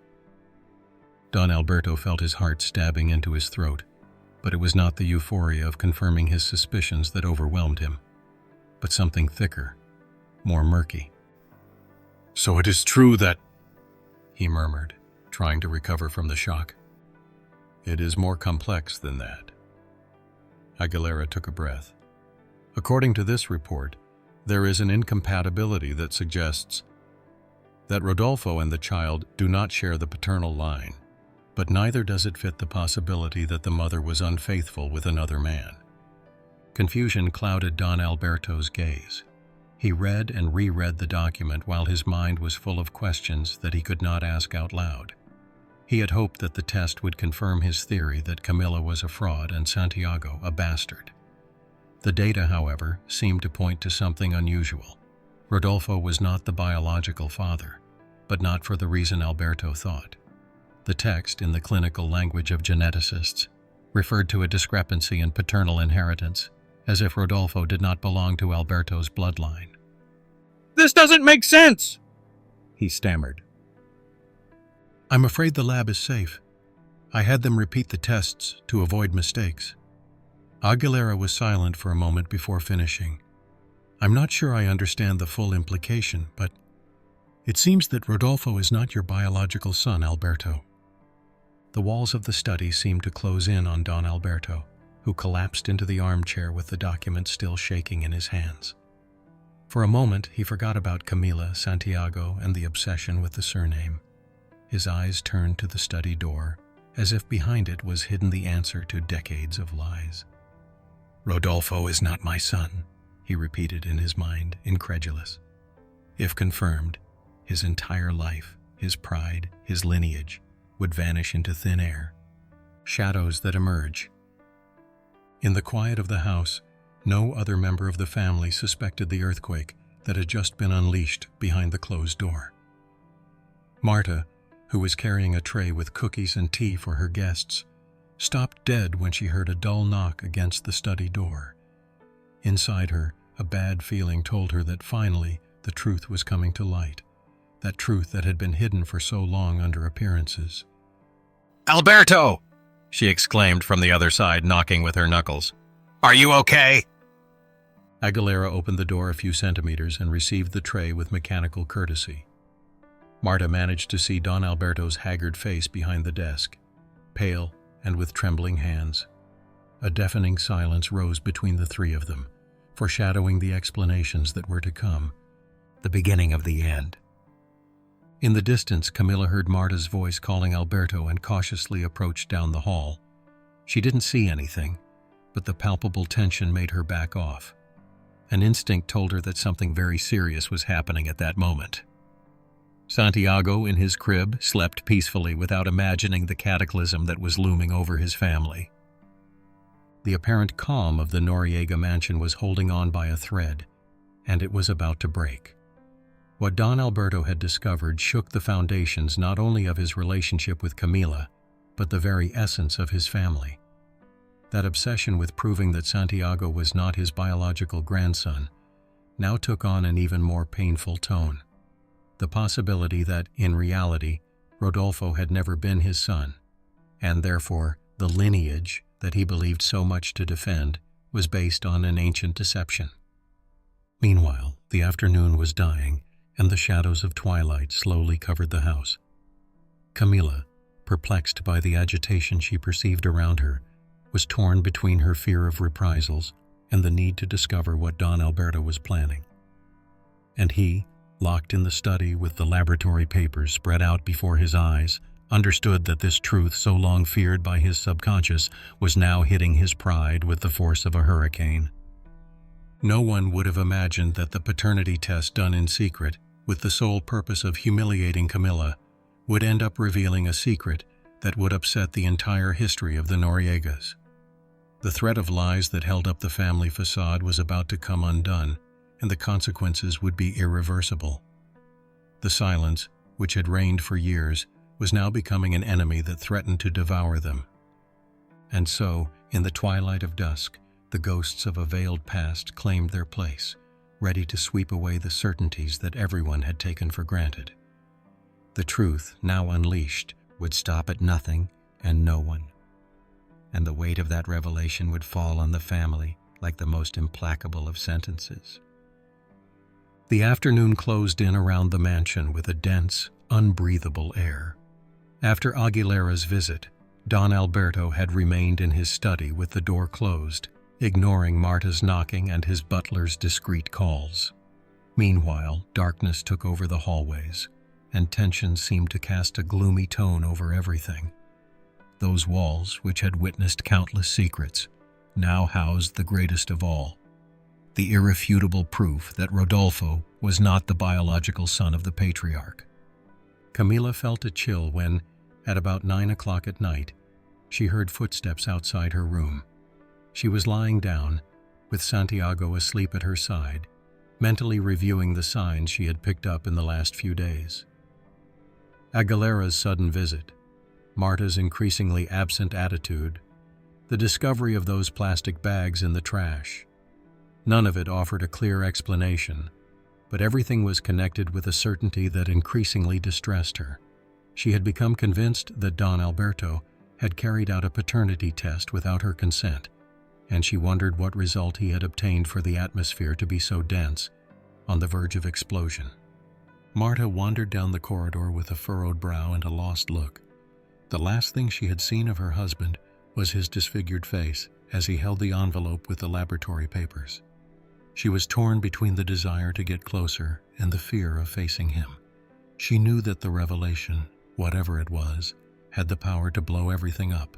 Don Alberto felt his heart stabbing into his throat, but it was not the euphoria of confirming his suspicions that overwhelmed him, but something thicker, more murky. "So it is true that—" he murmured, trying to recover from the shock. "It is more complex than that." Aguilera took a breath. "According to this report, there is an incompatibility that suggests that Rodolfo and the child do not share the paternal line, but neither does it fit the possibility that the mother was unfaithful with another man." Confusion clouded Don Alberto's gaze. He read and reread the document while his mind was full of questions that he could not ask out loud. He had hoped that the test would confirm his theory that Camila was a fraud and Santiago a bastard. The data, however, seemed to point to something unusual. Rodolfo was not the biological father, but not for the reason Alberto thought. The text, in the clinical language of geneticists, referred to a discrepancy in paternal inheritance, as if Rodolfo did not belong to Alberto's bloodline. "This doesn't make sense!" he stammered. "I'm afraid the lab is safe. I had them repeat the tests to avoid mistakes." Aguilera was silent for a moment before finishing. "I'm not sure I understand the full implication, but it seems that Rodolfo is not your biological son, Alberto." The walls of the study seemed to close in on Don Alberto, who collapsed into the armchair with the document still shaking in his hands. For a moment, he forgot about Camila, Santiago, and the obsession with the surname. His eyes turned to the study door, as if behind it was hidden the answer to decades of lies. "Rodolfo is not my son," he repeated in his mind, incredulous. If confirmed, his entire life, his pride, his lineage, would vanish into thin air, shadows that emerge. In the quiet of the house, no other member of the family suspected the earthquake that had just been unleashed behind the closed door. Marta, who was carrying a tray with cookies and tea for her guests, stopped dead when she heard a dull knock against the study door. Inside her, a bad feeling told her that finally the truth was coming to light, that truth that had been hidden for so long under appearances. "Alberto!" she exclaimed from the other side, knocking with her knuckles. "Are you okay?" Aguilera opened the door a few centimeters and received the tray with mechanical courtesy. Marta managed to see Don Alberto's haggard face behind the desk, pale and with trembling hands. A deafening silence rose between the three of them, foreshadowing the explanations that were to come, the beginning of the end. In the distance, Camila heard Marta's voice calling Alberto and cautiously approached down the hall. She didn't see anything, but the palpable tension made her back off. An instinct told her that something very serious was happening at that moment. Santiago, in his crib, slept peacefully without imagining the cataclysm that was looming over his family. The apparent calm of the Noriega mansion was holding on by a thread, and it was about to break. What Don Alberto had discovered shook the foundations not only of his relationship with Camila, but the very essence of his family. That obsession with proving that Santiago was not his biological grandson now took on an even more painful tone. The possibility that, in reality, Rodolfo had never been his son, and therefore the lineage that he believed so much to defend was based on an ancient deception. Meanwhile, the afternoon was dying, and the shadows of twilight slowly covered the house. Camila, perplexed by the agitation she perceived around her, was torn between her fear of reprisals and the need to discover what Don Alberto was planning. And he, locked in the study with the laboratory papers spread out before his eyes, understood that this truth so long feared by his subconscious was now hitting his pride with the force of a hurricane. No one would have imagined that the paternity test done in secret, with the sole purpose of humiliating Camilla, would end up revealing a secret that would upset the entire history of the Noriegas. The thread of lies that held up the family facade was about to come undone, and the consequences would be irreversible. The silence, which had reigned for years, was now becoming an enemy that threatened to devour them. And so, in the twilight of dusk, the ghosts of a veiled past claimed their place, ready to sweep away the certainties that everyone had taken for granted. The truth, now unleashed, would stop at nothing and no one. And the weight of that revelation would fall on the family like the most implacable of sentences. The afternoon closed in around the mansion with a dense, unbreathable air. After Aguilera's visit, Don Alberto had remained in his study with the door closed, ignoring Marta's knocking and his butler's discreet calls. Meanwhile, darkness took over the hallways, and tension seemed to cast a gloomy tone over everything. Those walls, which had witnessed countless secrets, now housed the greatest of all, the irrefutable proof that Rodolfo was not the biological son of the patriarch. Camilla felt a chill when, at about 9 o'clock at night, she heard footsteps outside her room. She was lying down, with Santiago asleep at her side, mentally reviewing the signs she had picked up in the last few days. Aguilera's sudden visit, Marta's increasingly absent attitude, the discovery of those plastic bags in the trash. None of it offered a clear explanation, but everything was connected with a certainty that increasingly distressed her. She had become convinced that Don Alberto had carried out a paternity test without her consent, and she wondered what result he had obtained for the atmosphere to be so dense, on the verge of explosion. Marta wandered down the corridor with a furrowed brow and a lost look. The last thing she had seen of her husband was his disfigured face as he held the envelope with the laboratory papers. She was torn between the desire to get closer and the fear of facing him. She knew that the revelation, whatever it was, had the power to blow everything up.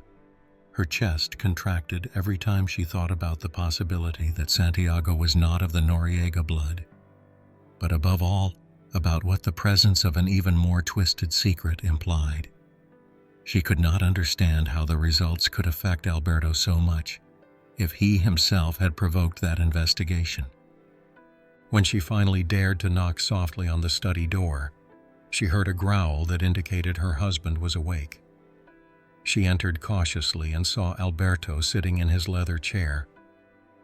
Her chest contracted every time she thought about the possibility that Santiago was not of the Noriega blood, but above all, about what the presence of an even more twisted secret implied. She could not understand how the results could affect Alberto so much, if he himself had provoked that investigation. When she finally dared to knock softly on the study door, she heard a growl that indicated her husband was awake. She entered cautiously and saw Alberto sitting in his leather chair,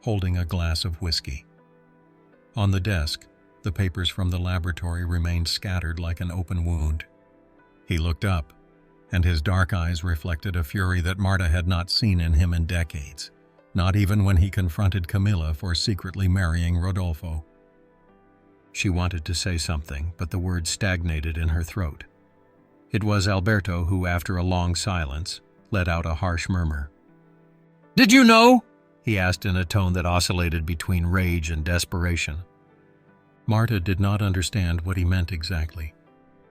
holding a glass of whiskey. On the desk, the papers from the laboratory remained scattered like an open wound. He looked up, and his dark eyes reflected a fury that Marta had not seen in him in decades, not even when he confronted Camilla for secretly marrying Rodolfo. She wanted to say something, but the words stagnated in her throat. It was Alberto who, after a long silence, let out a harsh murmur. "Did you know?" he asked in a tone that oscillated between rage and desperation. Marta did not understand what he meant exactly.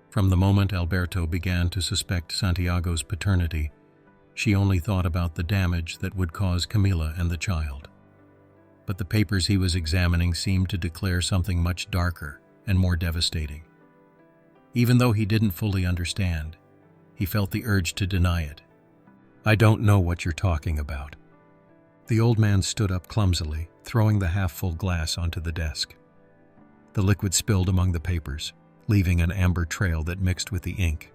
From the moment Alberto began to suspect Santiago's paternity, she only thought about the damage that would cause Camilla and the child. But the papers he was examining seemed to declare something much darker and more devastating. Even though he didn't fully understand, he felt the urge to deny it. "I don't know what you're talking about." The old man stood up clumsily, throwing the half-full glass onto the desk. The liquid spilled among the papers, leaving an amber trail that mixed with the ink.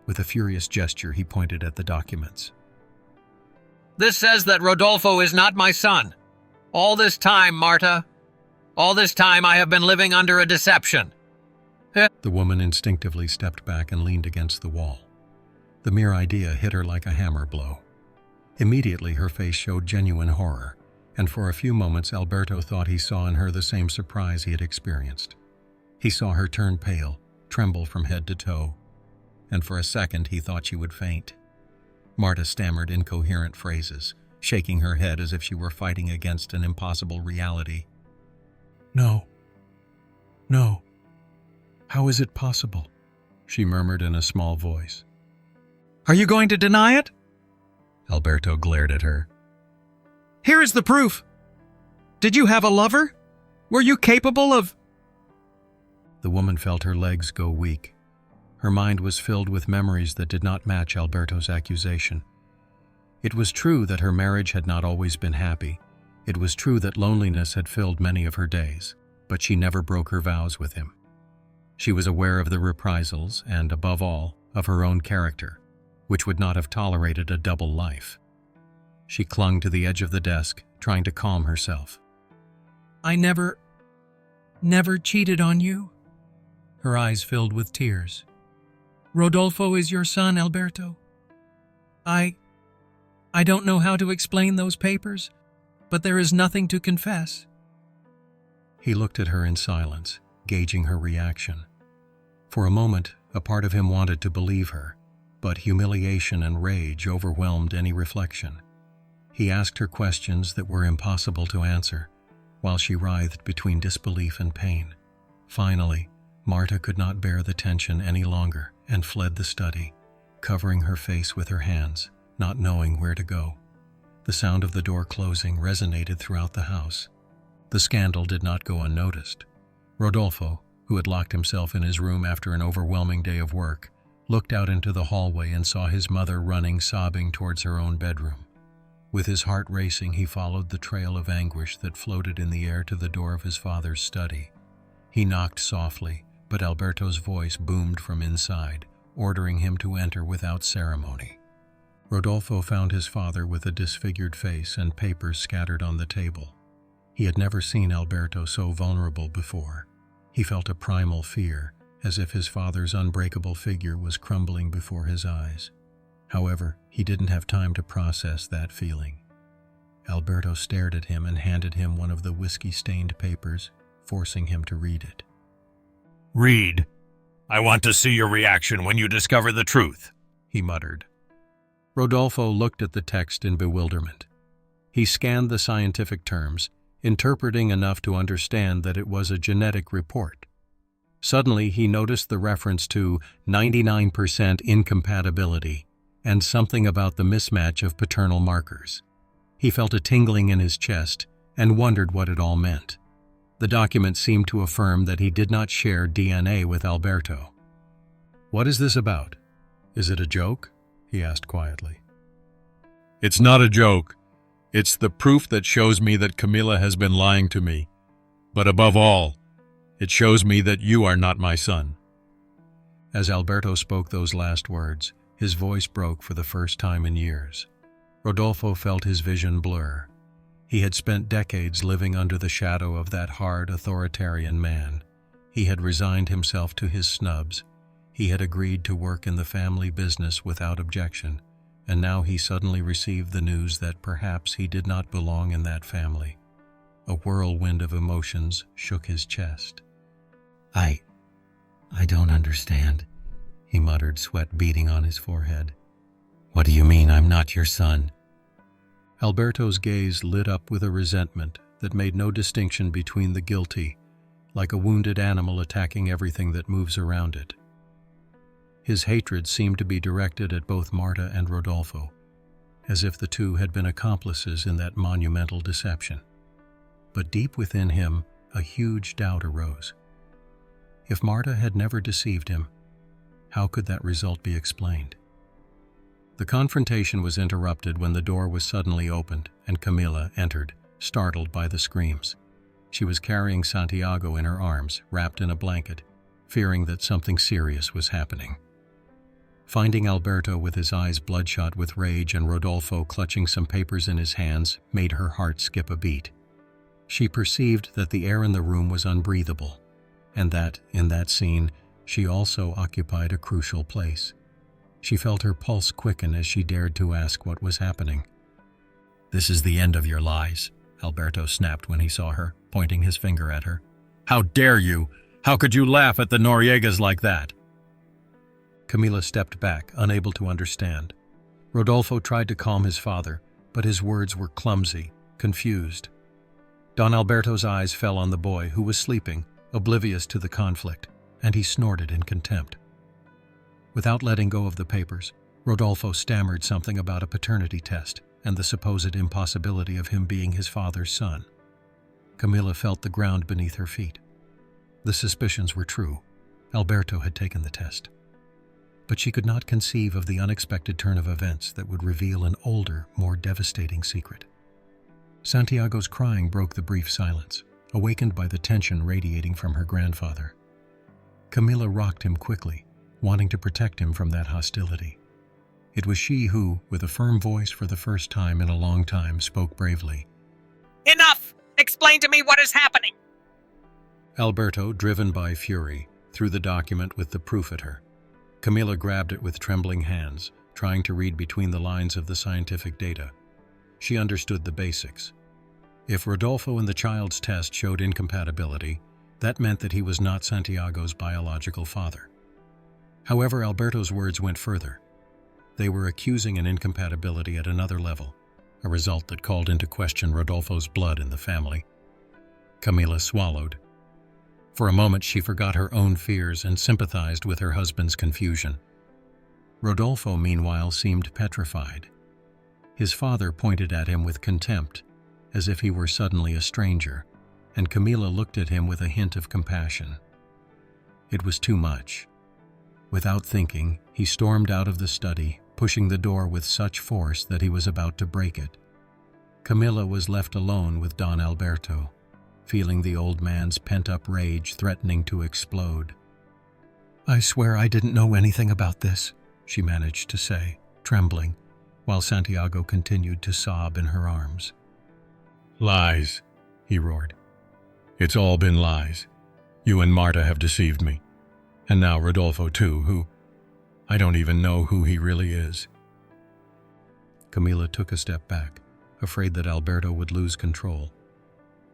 With a furious gesture, he pointed at the documents. "This says that Rodolfo is not my son. All this time, Marta. All this time I have been living under a deception." The woman instinctively stepped back and leaned against the wall. The mere idea hit her like a hammer blow. Immediately her face showed genuine horror, and for a few moments Alberto thought he saw in her the same surprise he had experienced. He saw her turn pale, tremble from head to toe, and for a second he thought she would faint. Marta stammered incoherent phrases, shaking her head as if she were fighting against an impossible reality. "No. No. How is it possible?" she murmured in a small voice. Are you going to deny it? Alberto glared at her. Here is the proof. Did you have a lover? Were you capable of... The woman felt her legs go weak. Her mind was filled with memories that did not match Alberto's accusation. It was true that her marriage had not always been happy. It was true that loneliness had filled many of her days, but she never broke her vows with him. She was aware of the reprisals and, above all, of her own character, which would not have tolerated a double life. She clung to the edge of the desk, trying to calm herself. I never cheated on you. Her eyes filled with tears. Rodolfo is your son, Alberto. I don't know how to explain those papers, but there is nothing to confess. He looked at her in silence, gauging her reaction. For a moment, a part of him wanted to believe her, but humiliation and rage overwhelmed any reflection. He asked her questions that were impossible to answer, while she writhed between disbelief and pain. Finally, Marta could not bear the tension any longer and fled the study, covering her face with her hands, not knowing where to go. The sound of the door closing resonated throughout the house. The scandal did not go unnoticed. Rodolfo, who had locked himself in his room after an overwhelming day of work, looked out into the hallway and saw his mother running, sobbing towards her own bedroom. With his heart racing, he followed the trail of anguish that floated in the air to the door of his father's study. He knocked softly, but Alberto's voice boomed from inside, ordering him to enter without ceremony. Rodolfo found his father with a disfigured face and papers scattered on the table. He had never seen Alberto so vulnerable before. He felt a primal fear, as if his father's unbreakable figure was crumbling before his eyes. However, he didn't have time to process that feeling. Alberto stared at him and handed him one of the whiskey-stained papers, forcing him to read it. Read. I want to see your reaction when you discover the truth, he muttered. Rodolfo looked at the text in bewilderment. He scanned the scientific terms, interpreting enough to understand that it was a genetic report. Suddenly, he noticed the reference to 99% incompatibility and something about the mismatch of paternal markers. He felt a tingling in his chest and wondered what it all meant. The document seemed to affirm that he did not share DNA with Alberto. "What is this about? Is it a joke?" he asked quietly. It's not a joke. It's the proof that shows me that Camilla has been lying to me. But above all, it shows me that you are not my son. As Alberto spoke those last words, his voice broke for the first time in years. Rodolfo felt his vision blur. He had spent decades living under the shadow of that hard, authoritarian man. He had resigned himself to his snubs. He had agreed to work in the family business without objection, and now he suddenly received the news that perhaps he did not belong in that family. A whirlwind of emotions shook his chest. I don't understand," he muttered, sweat beading on his forehead. "What do you mean I'm not your son?" Alberto's gaze lit up with a resentment that made no distinction between the guilty, like a wounded animal attacking everything that moves around it. His hatred seemed to be directed at both Marta and Rodolfo, as if the two had been accomplices in that monumental deception. But deep within him, a huge doubt arose. If Marta had never deceived him, how could that result be explained? The confrontation was interrupted when the door was suddenly opened and Camilla entered, startled by the screams. She was carrying Santiago in her arms, wrapped in a blanket, fearing that something serious was happening. Finding Alberto with his eyes bloodshot with rage and Rodolfo clutching some papers in his hands made her heart skip a beat. She perceived that the air in the room was unbreathable, and that, in that scene, she also occupied a crucial place. She felt her pulse quicken as she dared to ask what was happening. "This is the end of your lies," Alberto snapped when he saw her, pointing his finger at her. "How dare you? How could you laugh at the Noriegas like that?" Camilla stepped back, unable to understand. Rodolfo tried to calm his father, but his words were clumsy, confused. Don Alberto's eyes fell on the boy, who was sleeping, oblivious to the conflict, and he snorted in contempt. Without letting go of the papers, Rodolfo stammered something about a paternity test and the supposed impossibility of him being his father's son. Camilla felt the ground beneath her feet. The suspicions were true. Alberto had taken the test. But she could not conceive of the unexpected turn of events that would reveal an older, more devastating secret. Santiago's crying broke the brief silence, awakened by the tension radiating from her grandfather. Camilla rocked him quickly, wanting to protect him from that hostility. It was she who, with a firm voice for the first time in a long time, spoke bravely. Enough! Explain to me what is happening! Alberto, driven by fury, threw the document with the proof at her. Camilla grabbed it with trembling hands, trying to read between the lines of the scientific data. She understood the basics. If Rodolfo and the child's test showed incompatibility, that meant that he was not Santiago's biological father. However, Alberto's words went further. They were accusing an incompatibility at another level, a result that called into question Rodolfo's blood in the family. Camilla swallowed. For a moment she forgot her own fears and sympathized with her husband's confusion. Rodolfo, meanwhile, seemed petrified. His father pointed at him with contempt, as if he were suddenly a stranger, and Camilla looked at him with a hint of compassion. It was too much. Without thinking, he stormed out of the study, pushing the door with such force that he was about to break it. Camilla was left alone with Don Alberto, feeling the old man's pent-up rage threatening to explode. "I swear I didn't know anything about this," she managed to say, trembling, while Santiago continued to sob in her arms. Lies, he roared. It's all been lies. You and Marta have deceived me. And now Rodolfo too, who... I don't even know who he really is. Camilla took a step back, afraid that Alberto would lose control.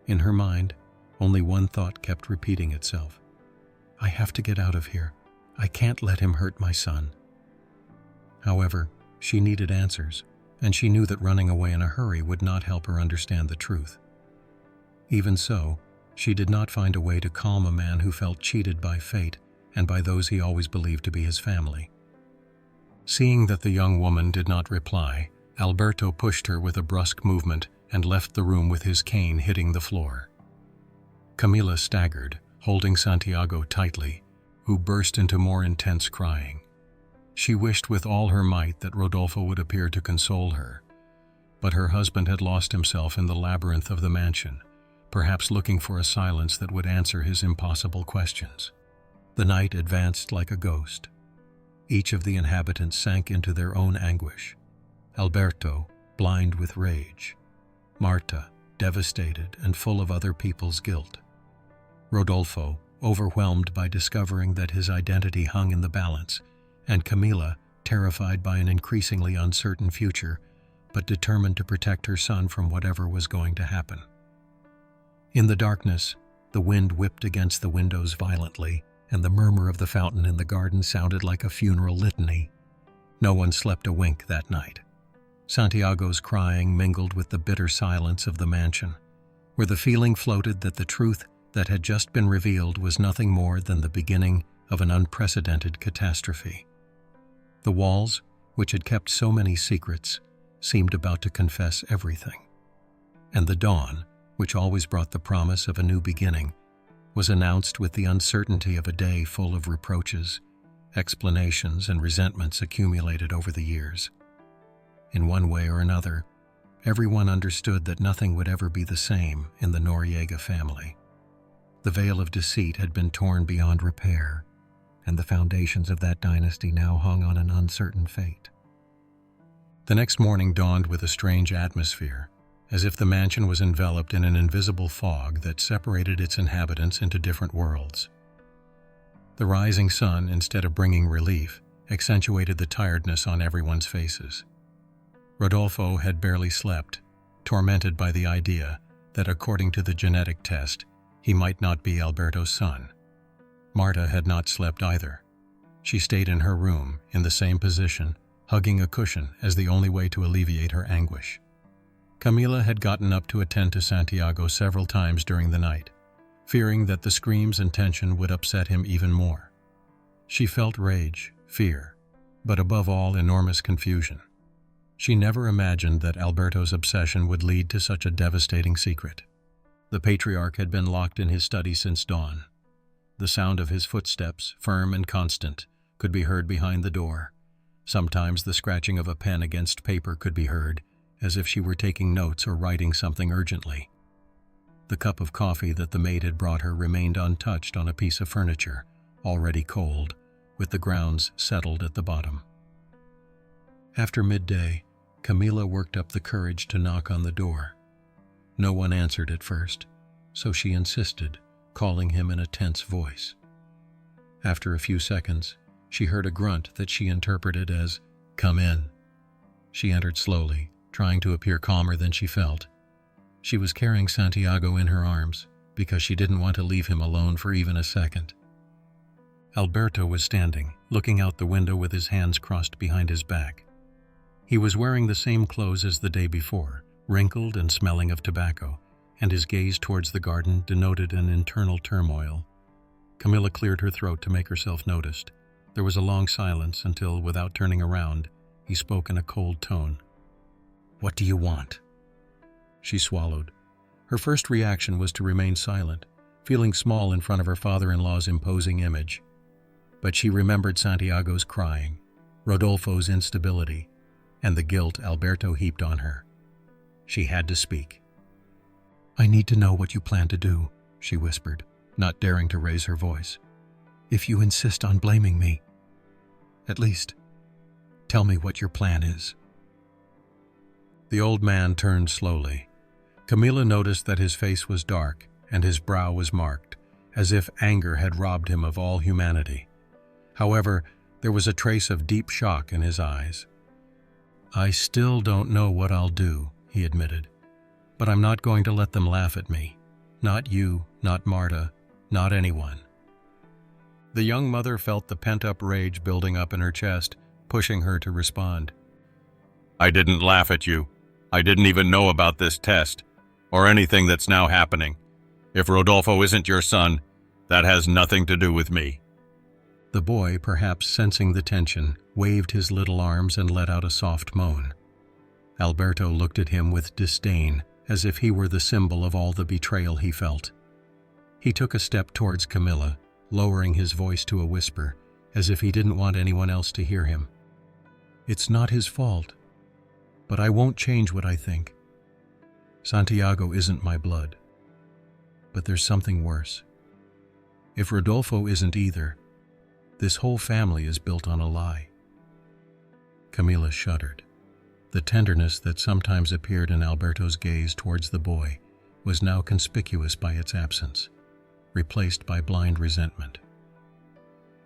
In her mind, only one thought kept repeating itself. I have to get out of here. I can't let him hurt my son. However, she needed answers, and she knew that running away in a hurry would not help her understand the truth. Even so, she did not find a way to calm a man who felt cheated by fate and by those he always believed to be his family. Seeing that the young woman did not reply, Alberto pushed her with a brusque movement and left the room with his cane hitting the floor. Camilla staggered, holding Santiago tightly, who burst into more intense crying. She wished with all her might that Rodolfo would appear to console her, but her husband had lost himself in the labyrinth of the mansion, perhaps looking for a silence that would answer his impossible questions. The night advanced like a ghost. Each of the inhabitants sank into their own anguish. Alberto, blind with rage. Marta, devastated and full of other people's guilt. Rodolfo, overwhelmed by discovering that his identity hung in the balance, and Camilla, terrified by an increasingly uncertain future, but determined to protect her son from whatever was going to happen. In the darkness, the wind whipped against the windows violently, and the murmur of the fountain in the garden sounded like a funeral litany. No one slept a wink that night. Santiago's crying mingled with the bitter silence of the mansion, where the feeling floated that the truth that had just been revealed was nothing more than the beginning of an unprecedented catastrophe. The walls, which had kept so many secrets, seemed about to confess everything. And the dawn, which always brought the promise of a new beginning, was announced with the uncertainty of a day full of reproaches, explanations, and resentments accumulated over the years. In one way or another, everyone understood that nothing would ever be the same in the Noriega family. The veil of deceit had been torn beyond repair, and the foundations of that dynasty now hung on an uncertain fate. The next morning dawned with a strange atmosphere, as if the mansion was enveloped in an invisible fog that separated its inhabitants into different worlds. The rising sun, instead of bringing relief, accentuated the tiredness on everyone's faces. Rodolfo had barely slept, tormented by the idea that, according to the genetic test, he might not be Alberto's son. Marta had not slept either. She stayed in her room, in the same position, hugging a cushion as the only way to alleviate her anguish. Camilla had gotten up to attend to Santiago several times during the night, fearing that the screams and tension would upset him even more. She felt rage, fear, but above all, enormous confusion. She never imagined that Alberto's obsession would lead to such a devastating secret. The patriarch had been locked in his study since dawn. The sound of his footsteps, firm and constant, could be heard behind the door. Sometimes the scratching of a pen against paper could be heard, as if she were taking notes or writing something urgently. The cup of coffee that the maid had brought her remained untouched on a piece of furniture, already cold, with the grounds settled at the bottom. After midday, Camilla worked up the courage to knock on the door. No one answered at first, so she insisted, calling him in a tense voice. After a few seconds, she heard a grunt that she interpreted as, "Come in." She entered slowly, trying to appear calmer than she felt. She was carrying Santiago in her arms because she didn't want to leave him alone for even a second. Alberto was standing, looking out the window with his hands crossed behind his back. He was wearing the same clothes as the day before, wrinkled and smelling of tobacco, and his gaze towards the garden denoted an internal turmoil. Camilla cleared her throat to make herself noticed. There was a long silence until, without turning around, he spoke in a cold tone. "What do you want?" She swallowed. Her first reaction was to remain silent, feeling small in front of her father-in-law's imposing image. But she remembered Santiago's crying, Rodolfo's instability, and the guilt Alberto heaped on her. She had to speak. "I need to know what you plan to do," she whispered, not daring to raise her voice. "If you insist on blaming me, at least tell me what your plan is." The old man turned slowly. Camilla noticed that his face was dark and his brow was marked, as if anger had robbed him of all humanity. However, there was a trace of deep shock in his eyes. "I still don't know what I'll do," he admitted. "But I'm not going to let them laugh at me. Not you, not Marta, not anyone." The young mother felt the pent-up rage building up in her chest, pushing her to respond. I didn't laugh at you. I didn't even know about this test, or anything that's now happening. If Rodolfo isn't your son, that has nothing to do with me." The boy, perhaps sensing the tension, waved his little arms and let out a soft moan. Alberto looked at him with disdain, as if he were the symbol of all the betrayal he felt. He took a step towards Camilla, lowering his voice to a whisper, as if he didn't want anyone else to hear him. "It's not his fault, but I won't change what I think. Santiago isn't my blood. But there's something worse. If Rodolfo isn't either, this whole family is built on a lie." Camilla shuddered. The tenderness that sometimes appeared in Alberto's gaze towards the boy was now conspicuous by its absence, replaced by blind resentment.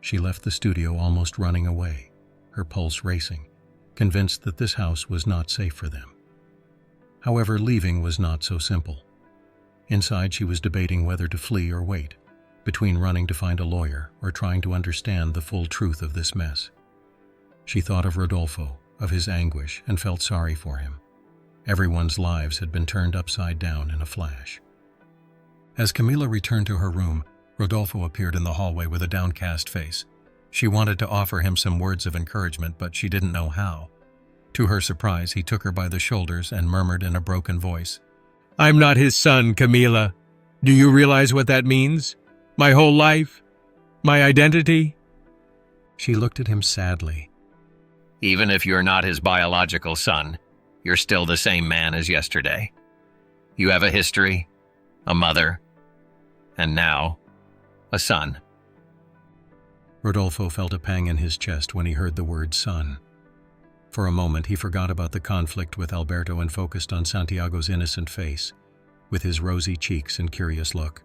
She left the studio almost running away, her pulse racing, convinced that this house was not safe for them. However, leaving was not so simple. Inside, she was debating whether to flee or wait, between running to find a lawyer or trying to understand the full truth of this mess. She thought of Rodolfo, of his anguish, and felt sorry for him. Everyone's lives had been turned upside down in a flash. As Camilla returned to her room, Rodolfo appeared in the hallway with a downcast face. She wanted to offer him some words of encouragement, but she didn't know how. To her surprise, he took her by the shoulders and murmured in a broken voice, "I'm not his son, Camilla. Do you realize what that means? My whole life? My identity?" She looked at him sadly. Even if you're not his biological son, you're still the same man as yesterday. You have a history, a mother, and now, a son. Rodolfo felt a pang in his chest when he heard the word son. For a moment, he forgot about the conflict with Alberto and focused on Santiago's innocent face, with his rosy cheeks and curious look.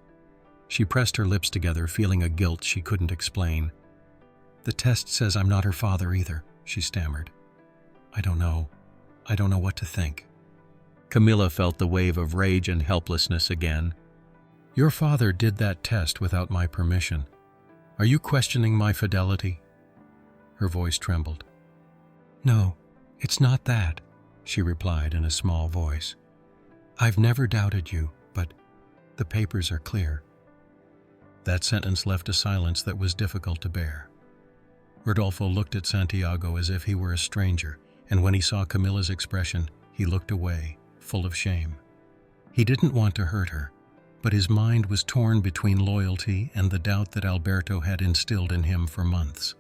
She pressed her lips together, feeling a guilt she couldn't explain. "The test says I'm not her father either," she stammered. I don't know what to think." Camilla felt the wave of rage and helplessness again. "Your father did that test without my permission. Are you questioning my fidelity?" Her voice trembled. "No, it's not that," she replied in a small voice. "I've never doubted you, but the papers are clear." That sentence left a silence that was difficult to bear. Rodolfo looked at Santiago as if he were a stranger, and when he saw Camilla's expression, he looked away, full of shame. He didn't want to hurt her, but his mind was torn between loyalty and the doubt that Alberto had instilled in him for months.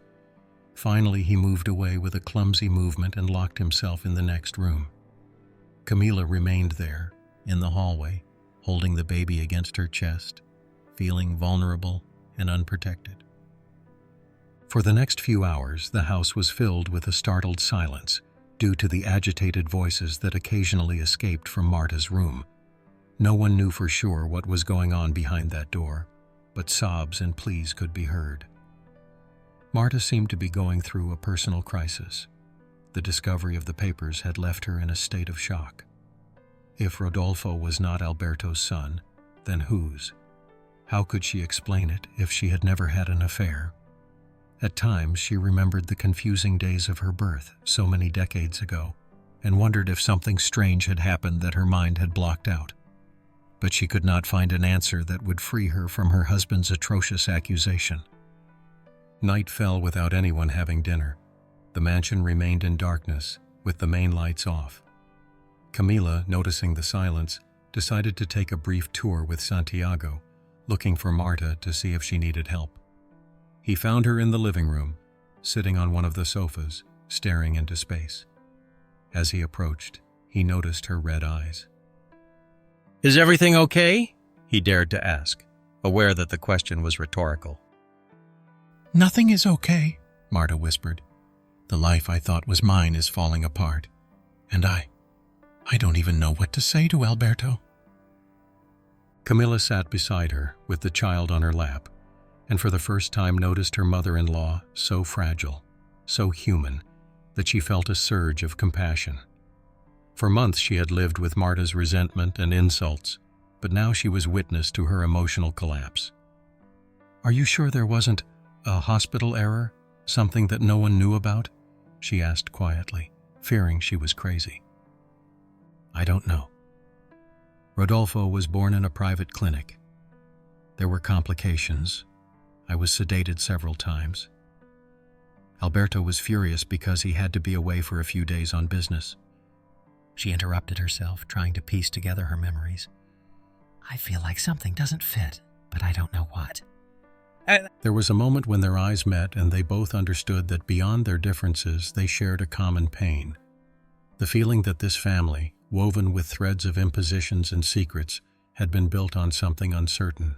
Finally, he moved away with a clumsy movement and locked himself in the next room. Camilla remained there, in the hallway, holding the baby against her chest, feeling vulnerable and unprotected. For the next few hours, the house was filled with a startled silence due to the agitated voices that occasionally escaped from Marta's room. No one knew for sure what was going on behind that door, but sobs and pleas could be heard. Marta seemed to be going through a personal crisis. The discovery of the papers had left her in a state of shock. If Rodolfo was not Alberto's son, then whose? How could she explain it if she had never had an affair? At times, she remembered the confusing days of her birth so many decades ago and wondered if something strange had happened that her mind had blocked out. But she could not find an answer that would free her from her husband's atrocious accusation. Night fell without anyone having dinner. The mansion remained in darkness, with the main lights off. Camila, noticing the silence, decided to take a brief tour with Santiago, looking for Marta to see if she needed help. He found her in the living room, sitting on one of the sofas, staring into space. As he approached, he noticed her red eyes. "Is everything okay?" he dared to ask, aware that the question was rhetorical. "Nothing is okay," Marta whispered. "The life I thought was mine is falling apart, and I don't even know what to say to Alberto." Camilla sat beside her, with the child on her lap, and for the first time noticed her mother-in-law so fragile, so human, that she felt a surge of compassion. For months she had lived with Marta's resentment and insults, but now she was witness to her emotional collapse. "Are you sure there wasn't a hospital error, something that no one knew about?" she asked quietly, fearing she was crazy. "I don't know. Rodolfo was born in a private clinic. There were complications. I was sedated several times. Alberto was furious because he had to be away for a few days on business." She interrupted herself, trying to piece together her memories. "I feel like something doesn't fit, but I don't know what." There was a moment when their eyes met and they both understood that beyond their differences they shared a common pain. The feeling that this family, woven with threads of impositions and secrets, had been built on something uncertain.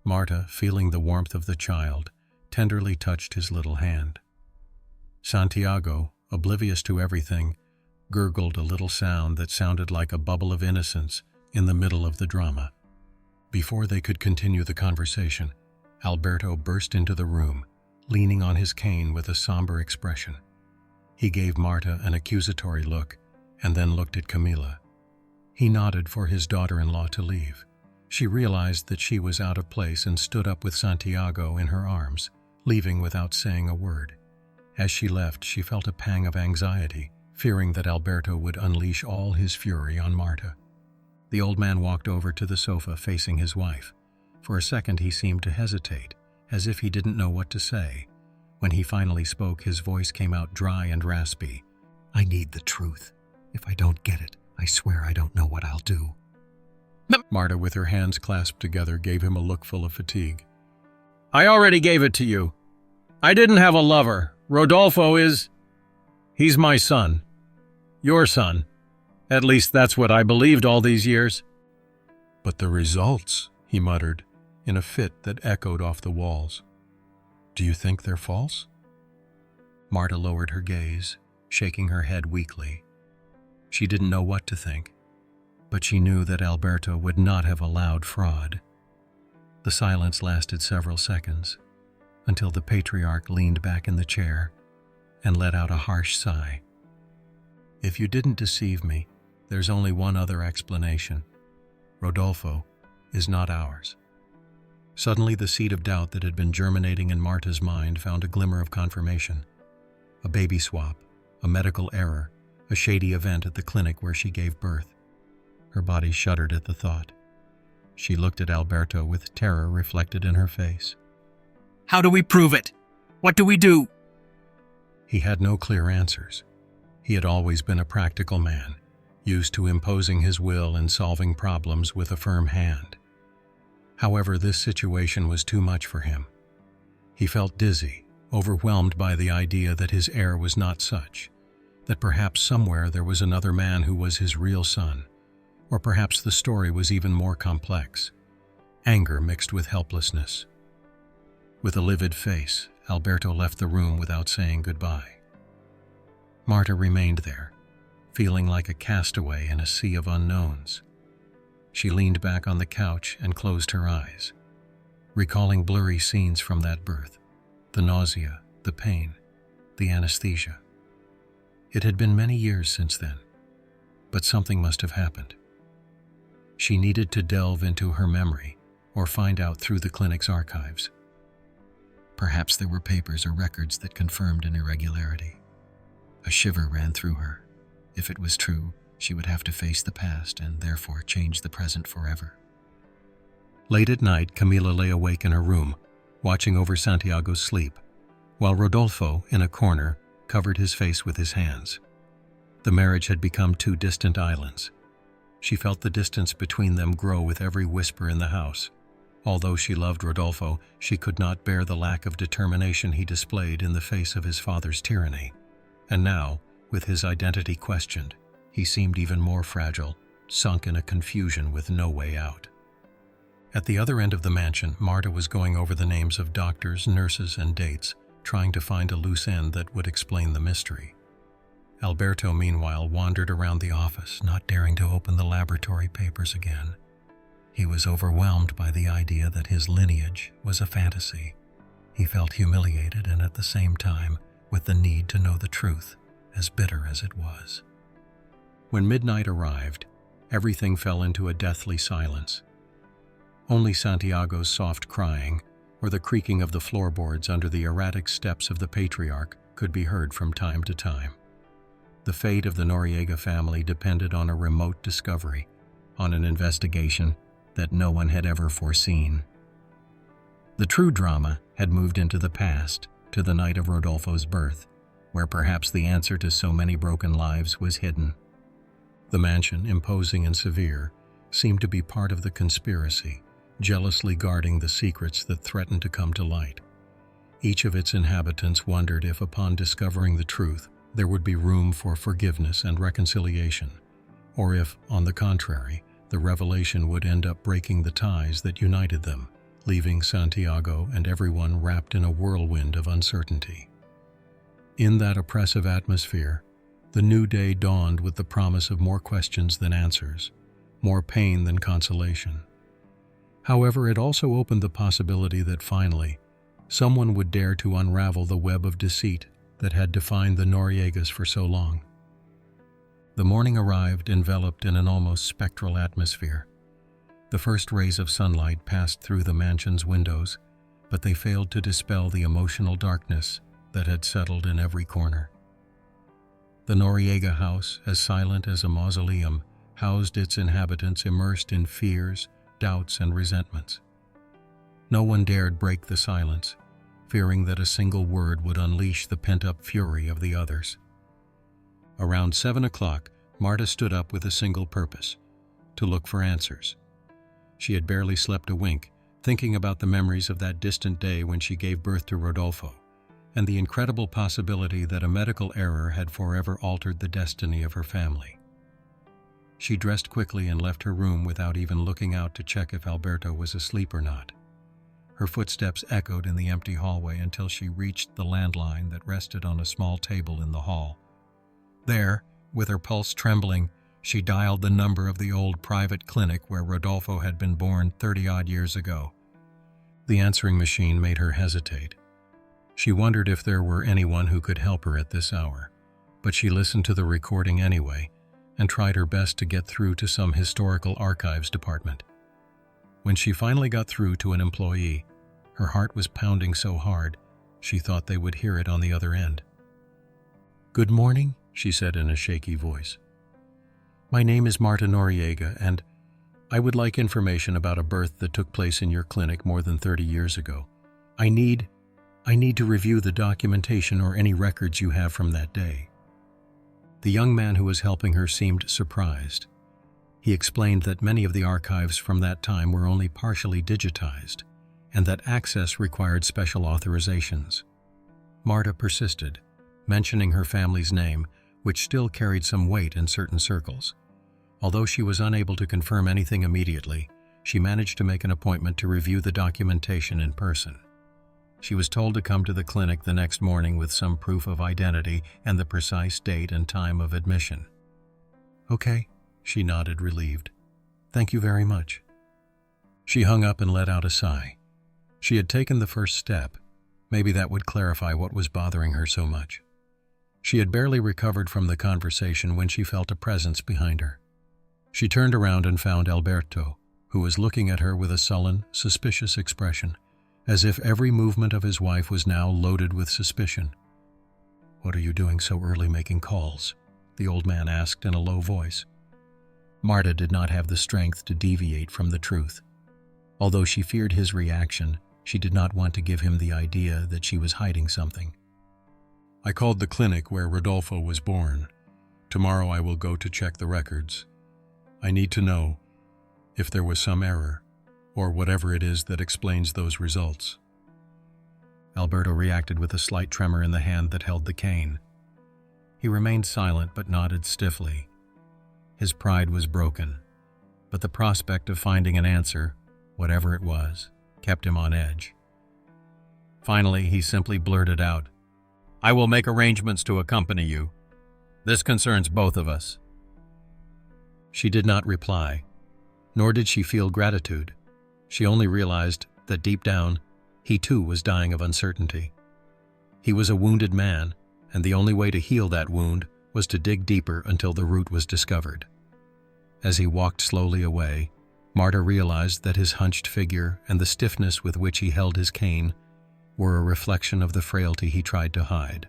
Marta, feeling the warmth of the child, tenderly touched his little hand. Santiago, oblivious to everything, gurgled a little sound that sounded like a bubble of innocence in the middle of the drama. Before they could continue the conversation, Alberto burst into the room, leaning on his cane with a somber expression. He gave Marta an accusatory look and then looked at Camila. He nodded for his daughter-in-law to leave. She realized that she was out of place and stood up with Santiago in her arms, leaving without saying a word. As she left, she felt a pang of anxiety, fearing that Alberto would unleash all his fury on Marta. The old man walked over to the sofa facing his wife. For a second he seemed to hesitate, as if he didn't know what to say. When he finally spoke, his voice came out dry and raspy. "I need the truth. If I don't get it, I swear I don't know what I'll do." Marta, with her hands clasped together, gave him a look full of fatigue. "I already gave it to you. I didn't have a lover. Rodolfo he's my son. Your son. At least that's what I believed all these years." "But the results," he muttered, in a fit that echoed off the walls. "Do you think they're false?" Marta lowered her gaze, shaking her head weakly. She didn't know what to think, but she knew that Alberto would not have allowed fraud. The silence lasted several seconds, until the patriarch leaned back in the chair and let out a harsh sigh. "If you didn't deceive me, there's only one other explanation. Rodolfo is not ours." Suddenly, the seed of doubt that had been germinating in Marta's mind found a glimmer of confirmation. A baby swap, a medical error, a shady event at the clinic where she gave birth. Her body shuddered at the thought. She looked at Alberto with terror reflected in her face. "How do we prove it?" What do we do?" He had no clear answers. He had always been a practical man, used to imposing his will and solving problems with a firm hand. However, this situation was too much for him. He felt dizzy, overwhelmed by the idea that his heir was not such, that perhaps somewhere there was another man who was his real son, or perhaps the story was even more complex. Anger mixed with helplessness. With a livid face, Alberto left the room without saying goodbye. Marta remained there, feeling like a castaway in a sea of unknowns. She leaned back on the couch and closed her eyes, recalling blurry scenes from that birth, the nausea, the pain, the anesthesia. It had been many years since then, but something must have happened. She needed to delve into her memory or find out through the clinic's archives. Perhaps there were papers or records that confirmed an irregularity. A shiver ran through her. If it was true, she would have to face the past and therefore change the present forever. Late at night, Camila lay awake in her room, watching over Santiago's sleep, while Rodolfo, in a corner, covered his face with his hands. The marriage had become two distant islands. She felt the distance between them grow with every whisper in the house. Although she loved Rodolfo, she could not bear the lack of determination he displayed in the face of his father's tyranny. And now, with his identity questioned, he seemed even more fragile, sunk in a confusion with no way out. At the other end of the mansion, Marta was going over the names of doctors, nurses, and dates, trying to find a loose end that would explain the mystery. Alberto, meanwhile, wandered around the office, not daring to open the laboratory papers again. He was overwhelmed by the idea that his lineage was a fantasy. He felt humiliated and at the same time with the need to know the truth, as bitter as it was. When midnight arrived, everything fell into a deathly silence. Only Santiago's soft crying or the creaking of the floorboards under the erratic steps of the patriarch could be heard from time to time. The fate of the Noriega family depended on a remote discovery, on an investigation that no one had ever foreseen. The true drama had moved into the past, to the night of Rodolfo's birth, where perhaps the answer to so many broken lives was hidden. The mansion, imposing and severe, seemed to be part of the conspiracy, jealously guarding the secrets that threatened to come to light. Each of its inhabitants wondered if, upon discovering the truth, there would be room for forgiveness and reconciliation, or if, on the contrary, the revelation would end up breaking the ties that united them, leaving Santiago and everyone wrapped in a whirlwind of uncertainty. In that oppressive atmosphere, the new day dawned with the promise of more questions than answers, more pain than consolation. However, it also opened the possibility that finally, someone would dare to unravel the web of deceit that had defined the Noriegas for so long. The morning arrived enveloped in an almost spectral atmosphere. The first rays of sunlight passed through the mansion's windows, but they failed to dispel the emotional darkness that had settled in every corner. The Noriega house, as silent as a mausoleum, housed its inhabitants immersed in fears, doubts, and resentments. No one dared break the silence, fearing that a single word would unleash the pent-up fury of the others. Around 7 o'clock, Marta stood up with a single purpose: to look for answers. She had barely slept a wink, thinking about the memories of that distant day when she gave birth to Rodolfo, and the incredible possibility that a medical error had forever altered the destiny of her family. She dressed quickly and left her room without even looking out to check if Alberto was asleep or not. Her footsteps echoed in the empty hallway until she reached the landline that rested on a small table in the hall. There, with her pulse trembling, she dialed the number of the old private clinic where Rodolfo had been born 30-odd years ago. The answering machine made her hesitate. She wondered if there were anyone who could help her at this hour, but she listened to the recording anyway and tried her best to get through to some historical archives department. When she finally got through to an employee, her heart was pounding so hard she thought they would hear it on the other end. "Good morning," she said in a shaky voice. "My name is Marta Noriega, and I would like information about a birth that took place in your clinic more than 30 years ago. I need I need to review the documentation or any records you have from that day." The young man who was helping her seemed surprised. He explained that many of the archives from that time were only partially digitized, and that access required special authorizations. Marta persisted, mentioning her family's name, which still carried some weight in certain circles. Although she was unable to confirm anything immediately, she managed to make an appointment to review the documentation in person. She was told to come to the clinic the next morning with some proof of identity and the precise date and time of admission. "Okay," she nodded, relieved. "Thank you very much." She hung up and let out a sigh. She had taken the first step. Maybe that would clarify what was bothering her so much. She had barely recovered from the conversation when she felt a presence behind her. She turned around and found Alberto, who was looking at her with a sullen, suspicious expression, as if every movement of his wife was now loaded with suspicion. "What are you doing so early making calls?" the old man asked in a low voice. Marta did not have the strength to deviate from the truth. Although she feared his reaction, she did not want to give him the idea that she was hiding something. "I called the clinic where Rodolfo was born. Tomorrow I will go to check the records. I need to know if there was some error, or whatever it is that explains those results." Alberto reacted with a slight tremor in the hand that held the cane. He remained silent but nodded stiffly. His pride was broken, but the prospect of finding an answer, whatever it was, kept him on edge. Finally, he simply blurted out, "I will make arrangements to accompany you. This concerns both of us." She did not reply, nor did she feel gratitude. She only realized that deep down, he too was dying of uncertainty. He was a wounded man, and the only way to heal that wound was to dig deeper until the root was discovered. As he walked slowly away, Marta realized that his hunched figure and the stiffness with which he held his cane were a reflection of the frailty he tried to hide.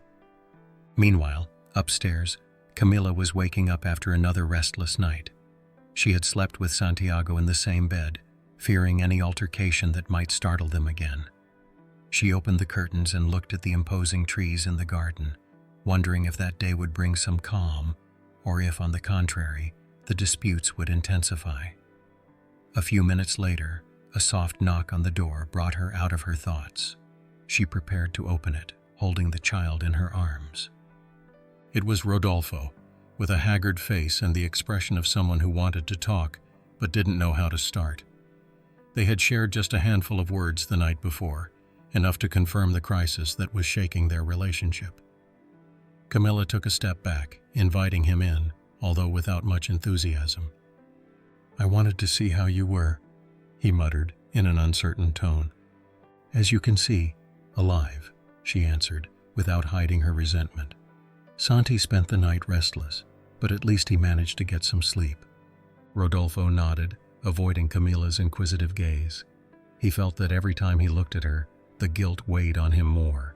Meanwhile, upstairs, Camila was waking up after another restless night. She had slept with Santiago in the same bed, fearing any altercation that might startle them again. She opened the curtains and looked at the imposing trees in the garden, wondering if that day would bring some calm, or if, on the contrary, the disputes would intensify. A few minutes later, a soft knock on the door brought her out of her thoughts. She prepared to open it, holding the child in her arms. It was Rodolfo, with a haggard face and the expression of someone who wanted to talk, but didn't know how to start. They had shared just a handful of words the night before, enough to confirm the crisis that was shaking their relationship. Camilla took a step back, inviting him in, although without much enthusiasm. "I wanted to see how you were," he muttered in an uncertain tone. "As you can see, alive," she answered, without hiding her resentment. "Santi spent the night restless, but at least he managed to get some sleep." Rodolfo nodded, avoiding Camilla's inquisitive gaze. He felt that every time he looked at her, the guilt weighed on him more.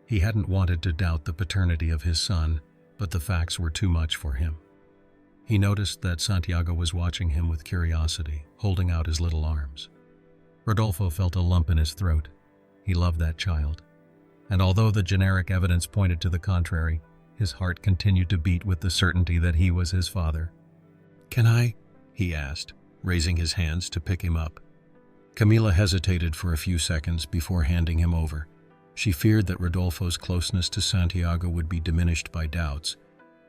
He hadn't wanted to doubt the paternity of his son, but the facts were too much for him. He noticed that Santiago was watching him with curiosity, holding out his little arms. Rodolfo felt a lump in his throat. He loved that child. And although the generic evidence pointed to the contrary, his heart continued to beat with the certainty that he was his father. "Can I?" he asked, raising his hands to pick him up. Camila hesitated for a few seconds before handing him over. She feared that Rodolfo's closeness to Santiago would be diminished by doubts,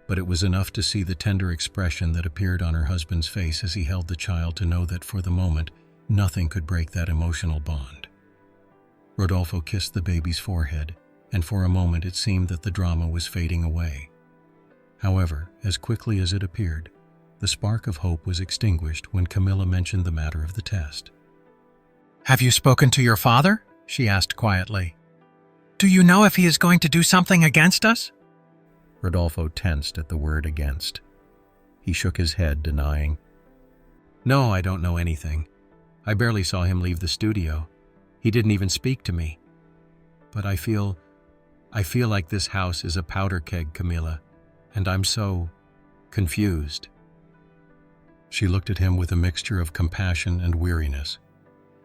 but it was enough to see the tender expression that appeared on her husband's face as he held the child to know that for the moment, nothing could break that emotional bond. Rodolfo kissed the baby's forehead, and for a moment it seemed that the drama was fading away. However, as quickly as it appeared, the spark of hope was extinguished when Camilla mentioned the matter of the test. "Have you spoken to your father?" she asked quietly. "Do you know if he is going to do something against us?" Rodolfo tensed at the word against. He shook his head, denying. "No, I don't know anything. I barely saw him leave the studio. He didn't even speak to me. But I feel like this house is a powder keg, Camilla, and I'm so confused." She looked at him with a mixture of compassion and weariness.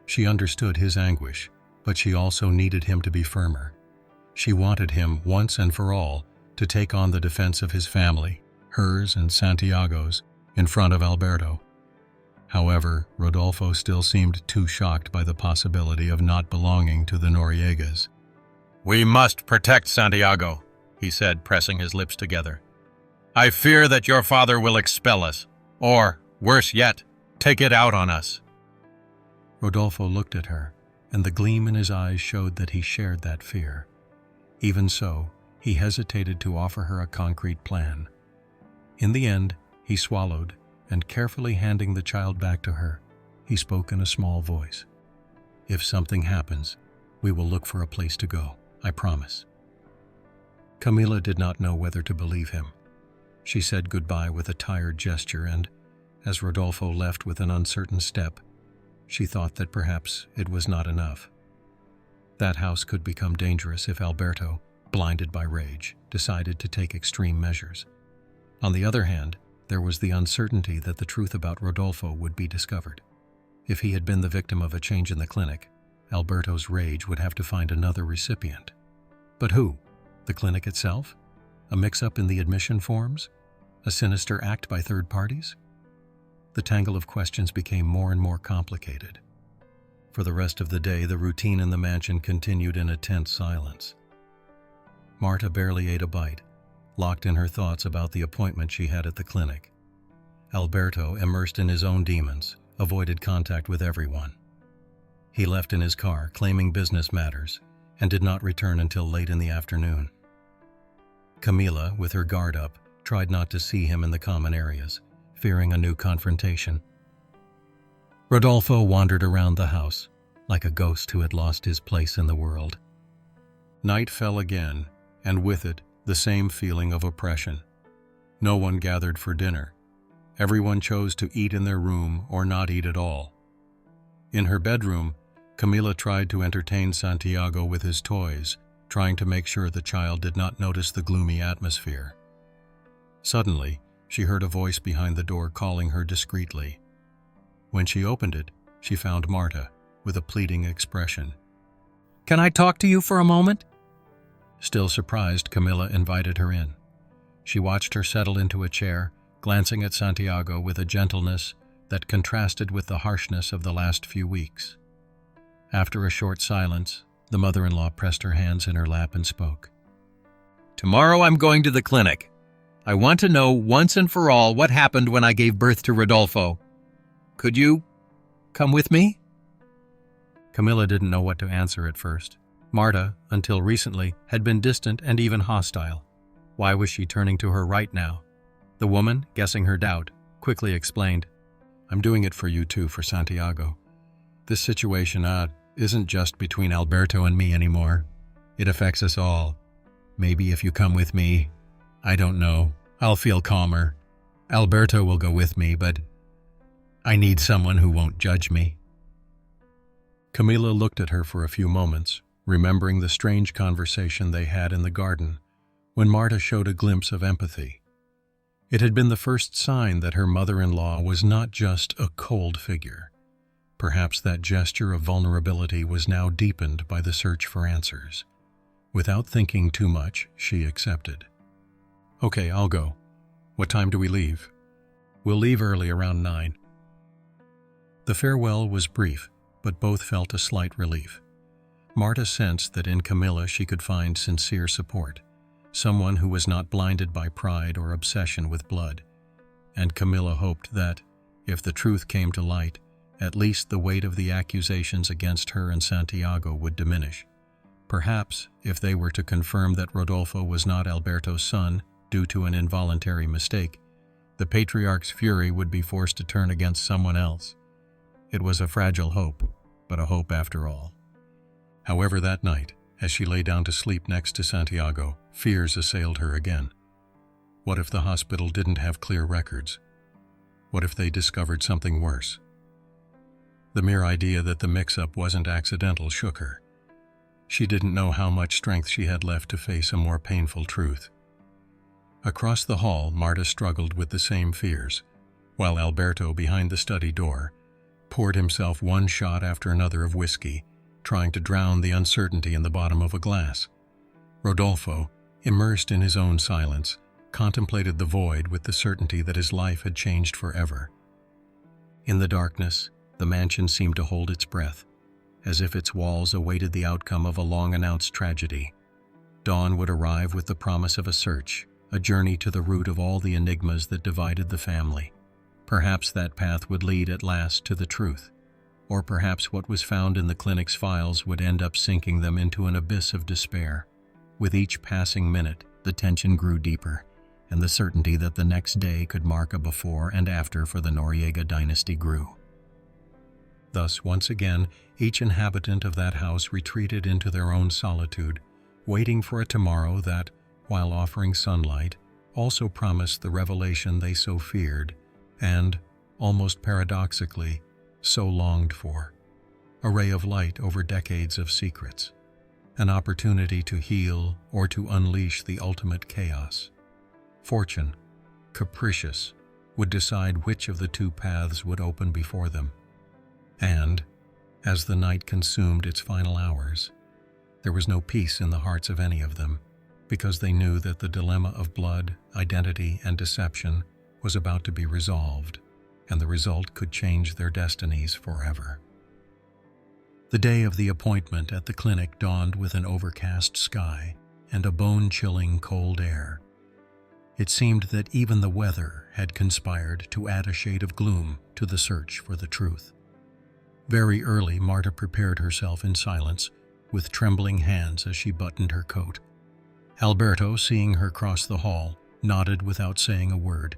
She understood his anguish, but she also needed him to be firmer, She wanted him, once and for all, to take on the defense of his family, hers and Santiago's, in front of Alberto. However, Rodolfo still seemed too shocked by the possibility of not belonging to the Noriegas. "We must protect Santiago," he said, pressing his lips together. "I fear that your father will expel us, or, worse yet, take it out on us." Rodolfo looked at her, and the gleam in his eyes showed that he shared that fear. Even so, he hesitated to offer her a concrete plan. In the end, he swallowed, and carefully handing the child back to her, he spoke in a small voice. "If something happens, we will look for a place to go, I promise." Camila did not know whether to believe him. She said goodbye with a tired gesture, and, as Rodolfo left with an uncertain step, she thought that perhaps it was not enough. That house could become dangerous if Alberto, blinded by rage, decided to take extreme measures. On the other hand, there was the uncertainty that the truth about Rodolfo would be discovered. If he had been the victim of a change in the clinic, Alberto's rage would have to find another recipient. But who? The clinic itself? A mix-up in the admission forms? A sinister act by third parties? The tangle of questions became more and more complicated. For the rest of the day, the routine in the mansion continued in a tense silence. Marta barely ate a bite, locked in her thoughts about the appointment she had at the clinic. Alberto, immersed in his own demons, avoided contact with everyone. He left in his car, claiming business matters, and did not return until late in the afternoon. Camila, with her guard up, tried not to see him in the common areas, fearing a new confrontation. Rodolfo wandered around the house, like a ghost who had lost his place in the world. Night fell again, and with it, the same feeling of oppression. No one gathered for dinner. Everyone chose to eat in their room or not eat at all. In her bedroom, Camila tried to entertain Santiago with his toys, trying to make sure the child did not notice the gloomy atmosphere. Suddenly, she heard a voice behind the door calling her discreetly. When she opened it, she found Marta, with a pleading expression. "Can I talk to you for a moment?" Still surprised, Camila invited her in. She watched her settle into a chair, glancing at Santiago with a gentleness that contrasted with the harshness of the last few weeks. After a short silence, the mother-in-law pressed her hands in her lap and spoke. "Tomorrow I'm going to the clinic. I want to know once and for all what happened when I gave birth to Rodolfo. Could you come with me?" Camila didn't know what to answer at first. Marta, until recently, had been distant and even hostile. Why was she turning to her right now? The woman, guessing her doubt, quickly explained, "I'm doing it for you too, for Santiago. This situation isn't just between Alberto and me anymore. It affects us all. Maybe if you come with me, I don't know, I'll feel calmer. Alberto will go with me, but I need someone who won't judge me." Camila looked at her for a few moments, remembering the strange conversation they had in the garden, when Marta showed a glimpse of empathy. It had been the first sign that her mother-in-law was not just a cold figure. Perhaps that gesture of vulnerability was now deepened by the search for answers. Without thinking too much, she accepted. "Okay, I'll go. What time do we leave?" "We'll leave early, around 9. The farewell was brief, but both felt a slight relief. Marta sensed that in Camila she could find sincere support, someone who was not blinded by pride or obsession with blood. And Camila hoped that, if the truth came to light, at least the weight of the accusations against her and Santiago would diminish. Perhaps, if they were to confirm that Rodolfo was not Alberto's son due to an involuntary mistake, the patriarch's fury would be forced to turn against someone else. It was a fragile hope, but a hope after all. However, that night, as she lay down to sleep next to Santiago, fears assailed her again. What if the hospital didn't have clear records? What if they discovered something worse? The mere idea that the mix-up wasn't accidental shook her. She didn't know how much strength she had left to face a more painful truth. Across the hall, Marta struggled with the same fears, while Alberto, behind the study door, poured himself one shot after another of whiskey, trying to drown the uncertainty in the bottom of a glass. Rodolfo, immersed in his own silence, contemplated the void with the certainty that his life had changed forever. In the darkness, the mansion seemed to hold its breath, as if its walls awaited the outcome of a long-announced tragedy. Dawn would arrive with the promise of a search, a journey to the root of all the enigmas that divided the family. Perhaps that path would lead at last to the truth, or perhaps what was found in the clinic's files would end up sinking them into an abyss of despair. With each passing minute, the tension grew deeper, and the certainty that the next day could mark a before and after for the Noriega dynasty grew. Thus, once again, each inhabitant of that house retreated into their own solitude, waiting for a tomorrow that, while offering sunlight, also promised the revelation they so feared and, almost paradoxically, so longed for. A ray of light over decades of secrets. An opportunity to heal or to unleash the ultimate chaos. Fortune, capricious, would decide which of the two paths would open before them. And, as the night consumed its final hours, there was no peace in the hearts of any of them, because they knew that the dilemma of blood, identity, and deception was about to be resolved, and the result could change their destinies forever. The day of the appointment at the clinic dawned with an overcast sky and a bone-chilling cold air. It seemed that even the weather had conspired to add a shade of gloom to the search for the truth. Very early, Marta prepared herself in silence, with trembling hands as she buttoned her coat. Alberto, seeing her cross the hall, nodded without saying a word.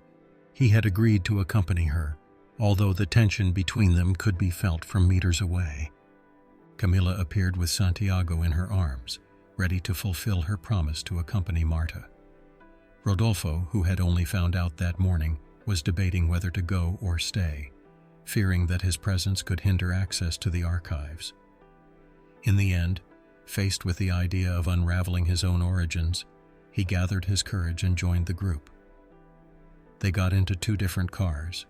He had agreed to accompany her, although the tension between them could be felt from meters away. Camila appeared with Santiago in her arms, ready to fulfill her promise to accompany Marta. Rodolfo, who had only found out that morning, was debating whether to go or stay, fearing that his presence could hinder access to the archives. In the end, faced with the idea of unraveling his own origins, he gathered his courage and joined the group. They got into two different cars,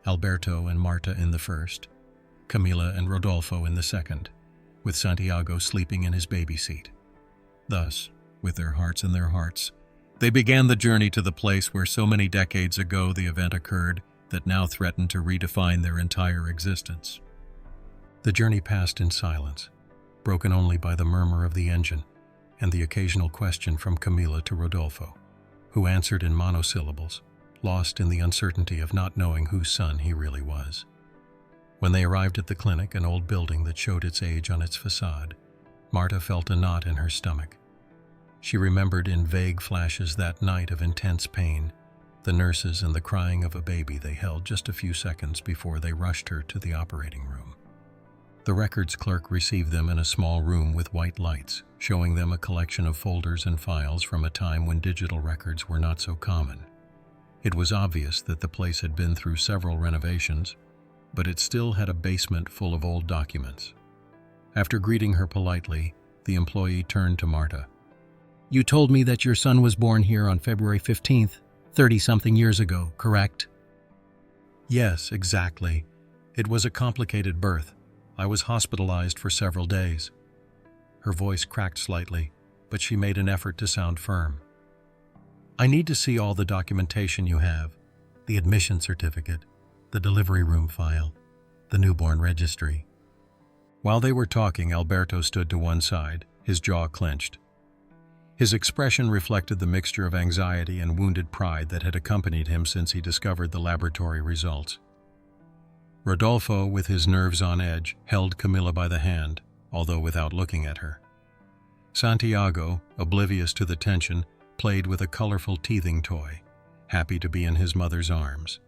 Alberto and Marta in the first, Camila and Rodolfo in the second, with Santiago sleeping in his baby seat. Thus, with their hearts in their hearts, they began the journey to the place where so many decades ago the event occurred that now threatened to redefine their entire existence. The journey passed in silence, broken only by the murmur of the engine and the occasional question from Camila to Rodolfo, who answered in monosyllables, lost in the uncertainty of not knowing whose son he really was. When they arrived at the clinic, an old building that showed its age on its facade, Marta felt a knot in her stomach. She remembered in vague flashes that night of intense pain, the nurses and the crying of a baby they held just a few seconds before they rushed her to the operating room. The records clerk received them in a small room with white lights, showing them a collection of folders and files from a time when digital records were not so common. It was obvious that the place had been through several renovations, but it still had a basement full of old documents. After greeting her politely, the employee turned to Marta. "You told me that your son was born here on February 15th, 30-something years ago, correct?" "Yes, exactly. It was a complicated birth. I was hospitalized for several days." Her voice cracked slightly, but she made an effort to sound firm. "I need to see all the documentation you have, the admission certificate, the delivery room file, the newborn registry." While they were talking, Alberto stood to one side, his jaw clenched. His expression reflected the mixture of anxiety and wounded pride that had accompanied him since he discovered the laboratory results. Rodolfo, with his nerves on edge, held Camila by the hand, although without looking at her. Santiago, oblivious to the tension, played with a colorful teething toy, happy to be in his mother's arms.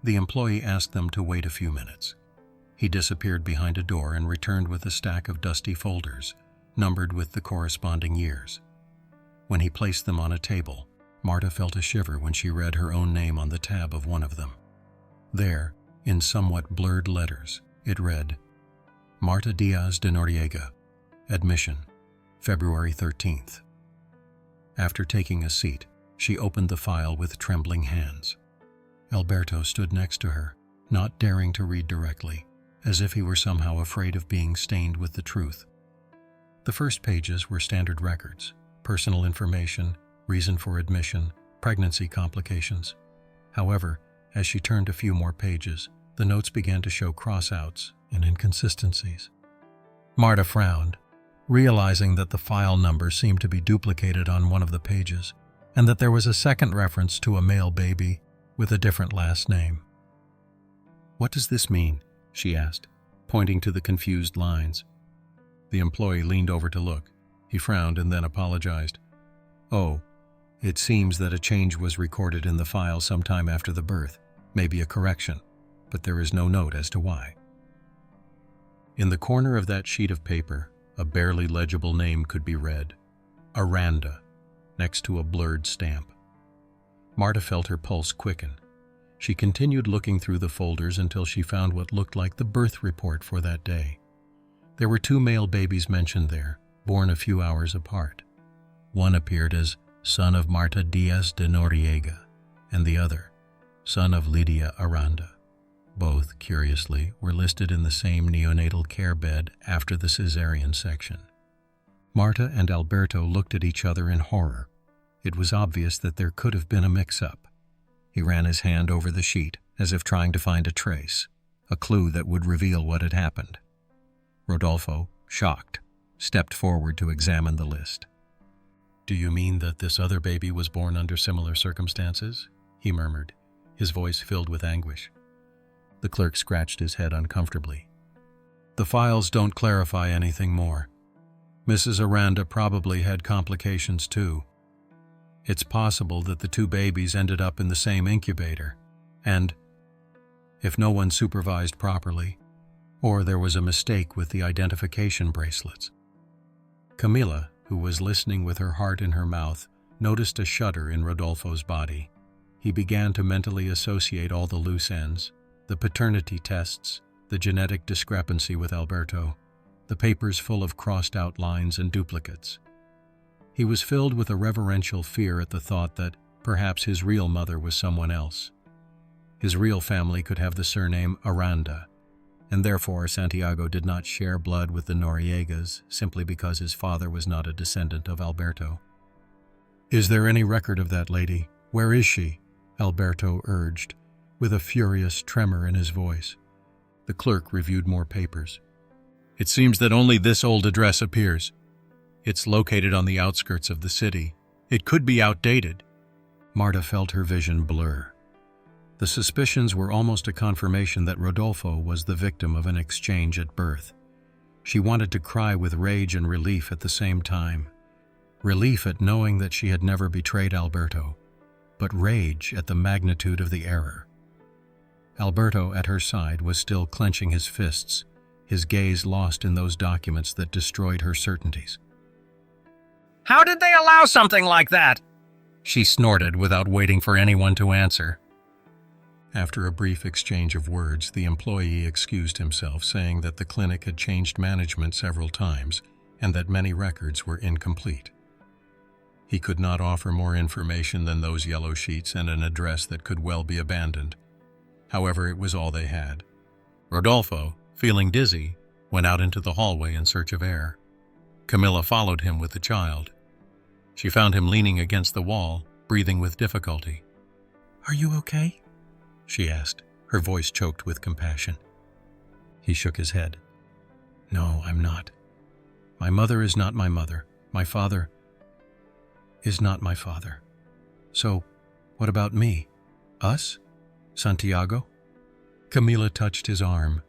The employee asked them to wait a few minutes. He disappeared behind a door and returned with a stack of dusty folders, numbered with the corresponding years. When he placed them on a table, Marta felt a shiver when she read her own name on the tab of one of them. There, in somewhat blurred letters, it read, "Marta Diaz de Noriega, admission, February 13th. After taking a seat, she opened the file with trembling hands. Alberto stood next to her, not daring to read directly, as if he were somehow afraid of being stained with the truth. The first pages were standard records, personal information, reason for admission, pregnancy complications. However, as she turned a few more pages, the notes began to show crossouts and inconsistencies. Marta frowned, realizing that the file number seemed to be duplicated on one of the pages, and that there was a second reference to a male baby with a different last name. "What does this mean?" she asked, pointing to the confused lines. The employee leaned over to look. He frowned and then apologized. "Oh, it seems that a change was recorded in the file sometime after the birth, maybe a correction, but there is no note as to why." In the corner of that sheet of paper, a barely legible name could be read, Aranda, next to a blurred stamp. Marta felt her pulse quicken. She continued looking through the folders until she found what looked like the birth report for that day. There were 2 male babies mentioned there, born a few hours apart. One appeared as son of Marta Diaz de Noriega, and the other, son of Lydia Aranda. Both, curiously, were listed in the same neonatal care bed after the cesarean section. Marta and Alberto looked at each other in horror. It was obvious that there could have been a mix-up. He ran his hand over the sheet, as if trying to find a trace, a clue that would reveal what had happened. Rodolfo, shocked, stepped forward to examine the list. "Do you mean that this other baby was born under similar circumstances?" he murmured, his voice filled with anguish. The clerk scratched his head uncomfortably. "The files don't clarify anything more. Mrs. Aranda probably had complications too. It's possible that the 2 babies ended up in the same incubator, and, if no one supervised properly, or there was a mistake with the identification bracelets." Camila, who was listening with her heart in her mouth, noticed a shudder in Rodolfo's body. He began to mentally associate all the loose ends, the paternity tests, the genetic discrepancy with Alberto, the papers full of crossed-out lines and duplicates. He was filled with a reverential fear at the thought that perhaps his real mother was someone else. His real family could have the surname Aranda, and therefore Santiago did not share blood with the Noriegas simply because his father was not a descendant of Alberto. "Is there any record of that lady? Where is she?" Alberto urged, with a furious tremor in his voice. The clerk reviewed more papers. "It seems that only this old address appears. It's located on the outskirts of the city. It could be outdated." Marta felt her vision blur. The suspicions were almost a confirmation that Rodolfo was the victim of an exchange at birth. She wanted to cry with rage and relief at the same time. Relief at knowing that she had never betrayed Alberto, but rage at the magnitude of the error. Alberto, at her side, was still clenching his fists, his gaze lost in those documents that destroyed her certainties. How did they allow something like that? She snorted without waiting for anyone to answer. After a brief exchange of words, the employee excused himself, saying that the clinic had changed management several times and that many records were incomplete. He could not offer more information than those yellow sheets and an address that could well be abandoned. However, it was all they had. Rodolfo, feeling dizzy, went out into the hallway in search of air. Camilla followed him with the child. She found him leaning against the wall, breathing with difficulty. "Are you okay?" she asked, her voice choked with compassion. He shook his head. "No, I'm not. My mother is not my mother. My father is not my father. So, what about me? Us? Santiago?" Camila touched his arm,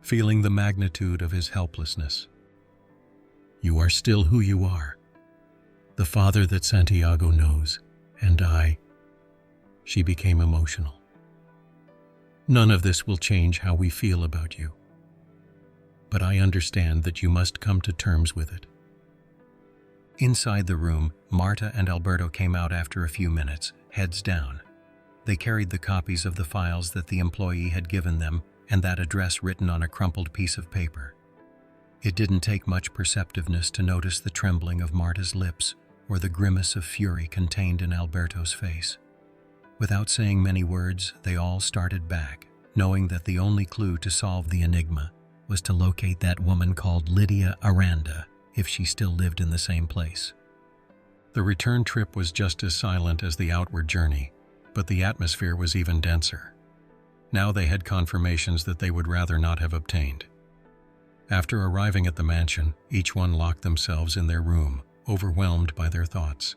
feeling the magnitude of his helplessness. "You are still who you are. The father that Santiago knows, and I." She became emotional. "None of this will change how we feel about you. But I understand that you must come to terms with it." Inside the room, Marta and Alberto came out after a few minutes, heads down. They carried the copies of the files that the employee had given them and that address written on a crumpled piece of paper. It didn't take much perceptiveness to notice the trembling of Marta's lips or the grimace of fury contained in Alberto's face. Without saying many words, they all started back, knowing that the only clue to solve the enigma was to locate that woman called Lydia Aranda if she still lived in the same place. The return trip was just as silent as the outward journey, but the atmosphere was even denser. Now they had confirmations that they would rather not have obtained. After arriving at the mansion, each one locked themselves in their room, overwhelmed by their thoughts.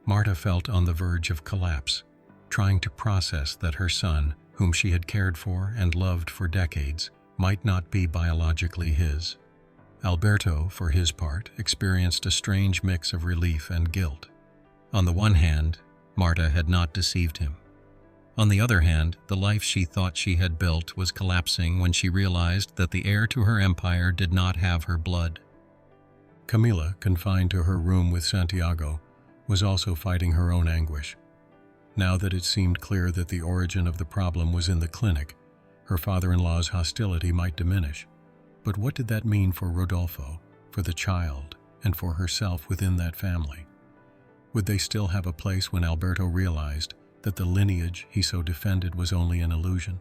Marta felt on the verge of collapse, trying to process that her son, whom she had cared for and loved for decades, might not be biologically his. Alberto, for his part, experienced a strange mix of relief and guilt. On the one hand, Marta had not deceived him. On the other hand, the life she thought she had built was collapsing when she realized that the heir to her empire did not have her blood. Camila, confined to her room with Santiago, was also fighting her own anguish. Now that it seemed clear that the origin of the problem was in the clinic, her father-in-law's hostility might diminish. But what did that mean for Rodolfo, for the child, and for herself within that family? Would they still have a place when Alberto realized that the lineage he so defended was only an illusion?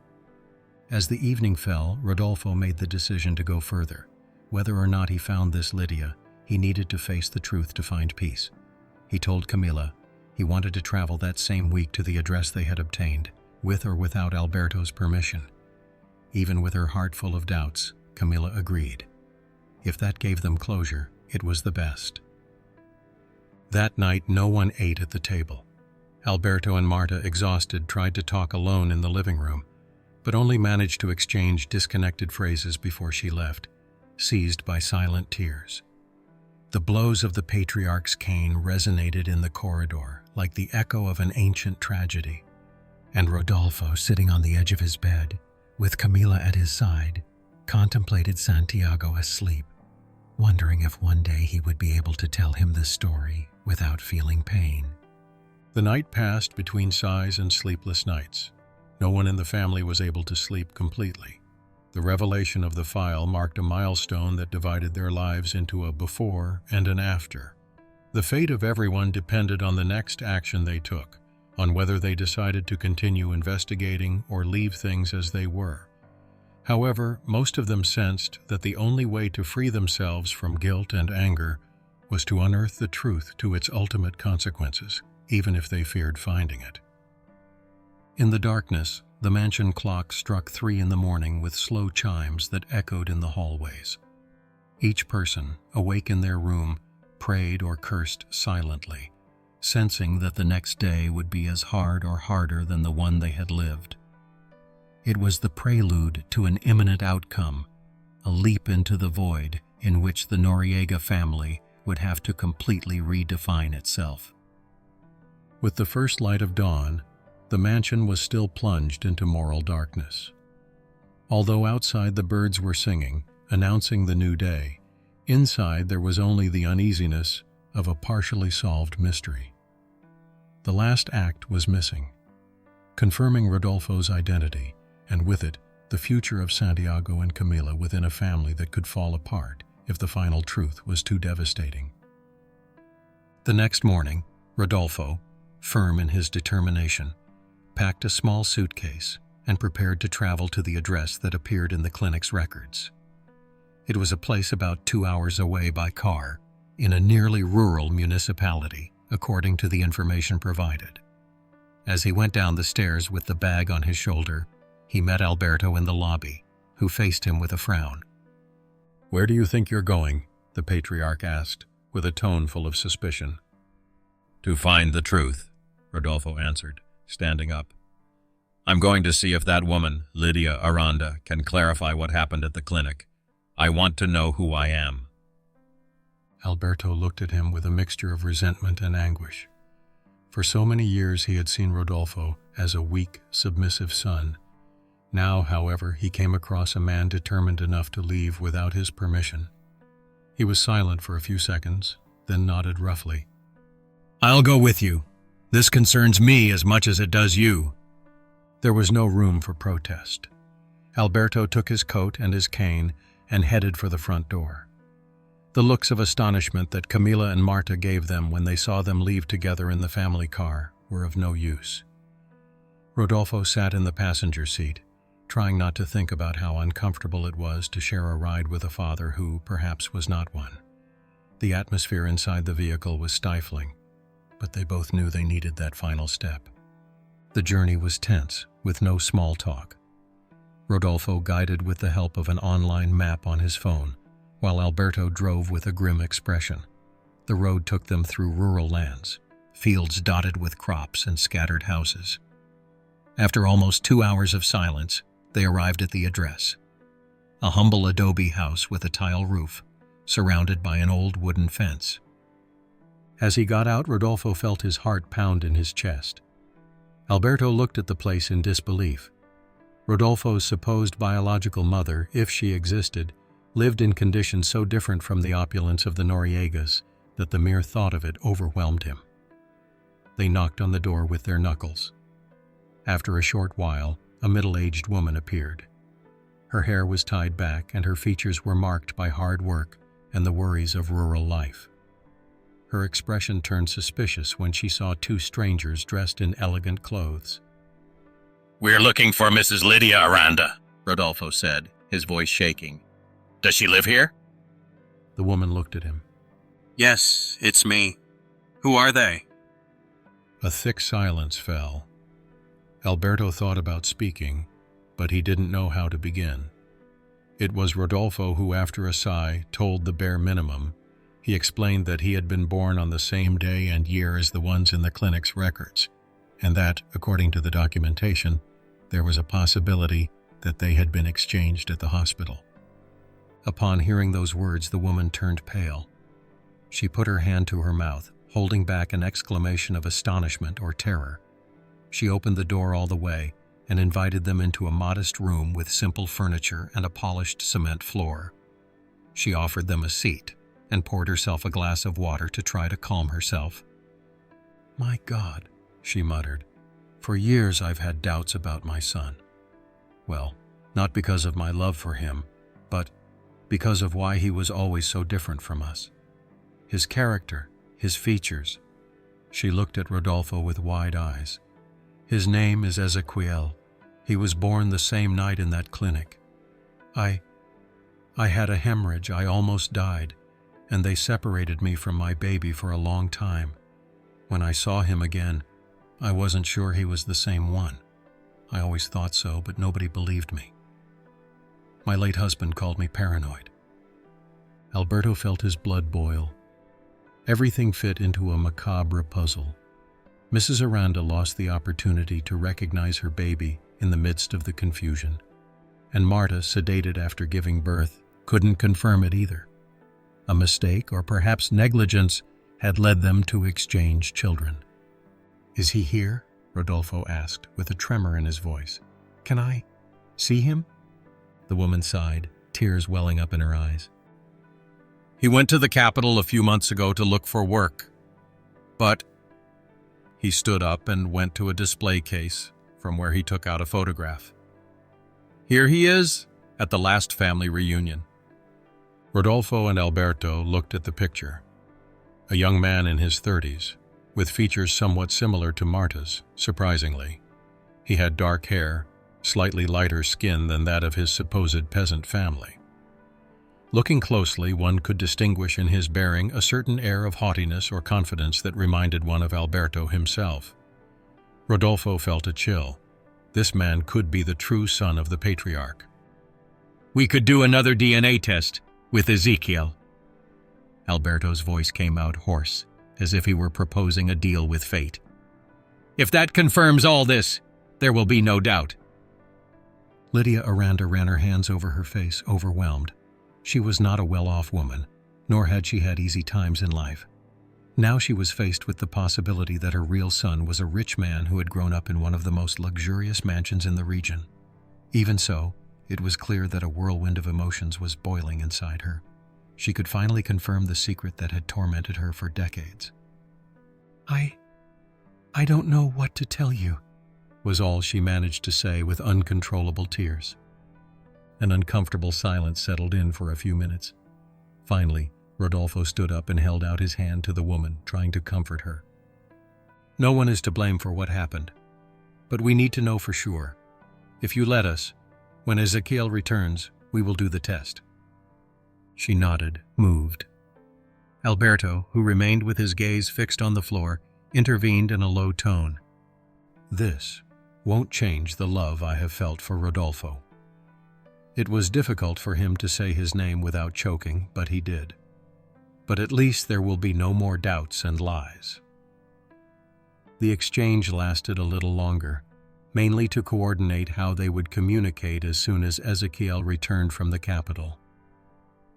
As the evening fell, Rodolfo made the decision to go further. Whether or not he found this Lydia, he needed to face the truth to find peace. He told Camila he wanted to travel that same week to the address they had obtained, with or without Alberto's permission. Even with her heart full of doubts, Camila agreed. If that gave them closure, it was the best. That night, no one ate at the table. Alberto and Marta, exhausted, tried to talk alone in the living room, but only managed to exchange disconnected phrases before she left, seized by silent tears. The blows of the patriarch's cane resonated in the corridor like the echo of an ancient tragedy. And Rodolfo, sitting on the edge of his bed, with Camila at his side, contemplated Santiago asleep, wondering if one day he would be able to tell him the story without feeling pain. The night passed between sighs and sleepless nights. No one in the family was able to sleep completely. The revelation of the file marked a milestone that divided their lives into a before and an after. The fate of everyone depended on the next action they took, on whether they decided to continue investigating or leave things as they were. However, most of them sensed that the only way to free themselves from guilt and anger was to unearth the truth to its ultimate consequences, even if they feared finding it. In the darkness, the mansion clock struck 3 a.m. with slow chimes that echoed in the hallways. Each person, awake in their room, prayed or cursed silently, sensing that the next day would be as hard or harder than the one they had lived. It was the prelude to an imminent outcome, a leap into the void in which the Noriega family would have to completely redefine itself. With the first light of dawn, the mansion was still plunged into moral darkness. Although outside the birds were singing, announcing the new day, inside there was only the uneasiness of a partially solved mystery. The last act was missing, confirming Rodolfo's identity, and with it, the future of Santiago and Camila within a family that could fall apart if the final truth was too devastating. The next morning, Rodolfo, firm in his determination, packed a small suitcase and prepared to travel to the address that appeared in the clinic's records. It was a place about 2 hours away by car, in a nearly rural municipality, according to the information provided. As he went down the stairs with the bag on his shoulder, he met Alberto in the lobby, who faced him with a frown. "Where do you think you're going?" the patriarch asked, with a tone full of suspicion. To find the truth, Rodolfo answered, standing up. I'm going to see if that woman, Lydia Aranda, can clarify what happened at the clinic. I want to know who I am. Alberto looked at him with a mixture of resentment and anguish. For so many years he had seen Rodolfo as a weak, submissive son. Now, however, he came across a man determined enough to leave without his permission. He was silent for a few seconds, then nodded roughly. I'll go with you. This concerns me as much as it does you. There was no room for protest. Alberto took his coat and his cane and headed for the front door. The looks of astonishment that Camila and Marta gave them when they saw them leave together in the family car were of no use. Rodolfo sat in the passenger seat, trying not to think about how uncomfortable it was to share a ride with a father who, perhaps, was not one. The atmosphere inside the vehicle was stifling, but they both knew they needed that final step. The journey was tense, with no small talk. Rodolfo guided with the help of an online map on his phone, while Alberto drove with a grim expression. The road took them through rural lands, fields dotted with crops and scattered houses. After almost 2 hours of silence, they arrived at the address. A humble adobe house with a tile roof, surrounded by an old wooden fence. As he got out, Rodolfo felt his heart pound in his chest. Alberto looked at the place in disbelief. Rodolfo's supposed biological mother, if she existed, lived in conditions so different from the opulence of the Noriegas that the mere thought of it overwhelmed him. They knocked on the door with their knuckles. After a short while, a middle-aged woman appeared. Her hair was tied back and her features were marked by hard work and the worries of rural life. Her expression turned suspicious when she saw 2 strangers dressed in elegant clothes. "We're looking for Mrs. Lydia Aranda," Rodolfo said, his voice shaking. "Does she live here?" The woman looked at him. "Yes, it's me. Who are they?" A thick silence fell. Alberto thought about speaking, but he didn't know how to begin. It was Rodolfo who, after a sigh, told the bare minimum. He explained that he had been born on the same day and year as the ones in the clinic's records, and that, according to the documentation, there was a possibility that they had been exchanged at the hospital. Upon hearing those words, the woman turned pale. She put her hand to her mouth, holding back an exclamation of astonishment or terror. She opened the door all the way and invited them into a modest room with simple furniture and a polished cement floor. She offered them a seat and poured herself a glass of water to try to calm herself. "My God," she muttered, "for years I've had doubts about my son. Well, not because of my love for him, but because of why he was always so different from us. His character, his features." She looked at Rodolfo with wide eyes. "His name is Ezequiel. He was born the same night in that clinic. I had a hemorrhage. I almost died, and they separated me from my baby for a long time. When I saw him again, I wasn't sure he was the same one. I always thought so, but nobody believed me. My late husband called me paranoid." Alberto felt his blood boil. Everything fit into a macabre puzzle. Mrs. Aranda lost the opportunity to recognize her baby in the midst of the confusion, and Marta, sedated after giving birth, couldn't confirm it either. A mistake, or perhaps negligence, had led them to exchange children. "Is he here?" Rodolfo asked, with a tremor in his voice. "Can I see him?" The woman sighed, tears welling up in her eyes. "He went to the capital a few months ago to look for work, but..." He stood up and went to a display case from where he took out a photograph. "Here he is, at the last family reunion." Rodolfo and Alberto looked at the picture. A young man in his 30s, with features somewhat similar to Marta's, surprisingly. He had dark hair, slightly lighter skin than that of his supposed peasant family. Looking closely, one could distinguish in his bearing a certain air of haughtiness or confidence that reminded one of Alberto himself. Rodolfo felt a chill. This man could be the true son of the patriarch. "We could do another DNA test with Ezequiel." Alberto's voice came out hoarse, as if he were proposing a deal with fate. "If that confirms all this, there will be no doubt." Lydia Aranda ran her hands over her face, overwhelmed. She was not a well-off woman, nor had she had easy times in life. Now she was faced with the possibility that her real son was a rich man who had grown up in one of the most luxurious mansions in the region. Even so, it was clear that a whirlwind of emotions was boiling inside her. She could finally confirm the secret that had tormented her for decades. I don't know what to tell you," was all she managed to say with uncontrollable tears. An uncomfortable silence settled in for a few minutes. Finally, Rodolfo stood up and held out his hand to the woman, trying to comfort her. "No one is to blame for what happened, but we need to know for sure. If you let us, when Ezequiel returns, we will do the test." She nodded, moved. Alberto, who remained with his gaze fixed on the floor, intervened in a low tone. "This won't change the love I have felt for Rodolfo." It was difficult for him to say his name without choking, but he did. "But at least there will be no more doubts and lies." The exchange lasted a little longer, mainly to coordinate how they would communicate as soon as Ezekiel returned from the capital.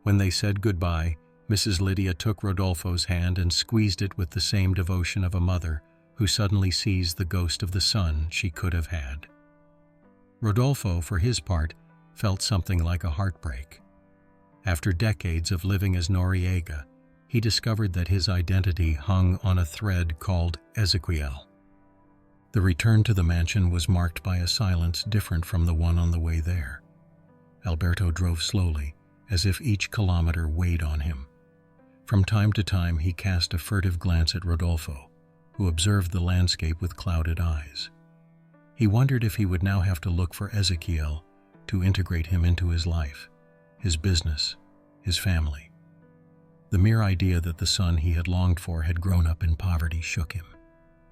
When they said goodbye, Mrs. Lydia took Rodolfo's hand and squeezed it with the same devotion of a mother who suddenly sees the ghost of the son she could have had. Rodolfo, for his part, felt something like a heartbreak. After decades of living as Noriega, he discovered that his identity hung on a thread called Ezequiel. The return to the mansion was marked by a silence different from the one on the way there. Alberto drove slowly, as if each kilometer weighed on him. From time to time he cast a furtive glance at Rodolfo, who observed the landscape with clouded eyes. He wondered if he would now have to look for Ezequiel to integrate him into his life, his business, his family. The mere idea that the son he had longed for had grown up in poverty shook him.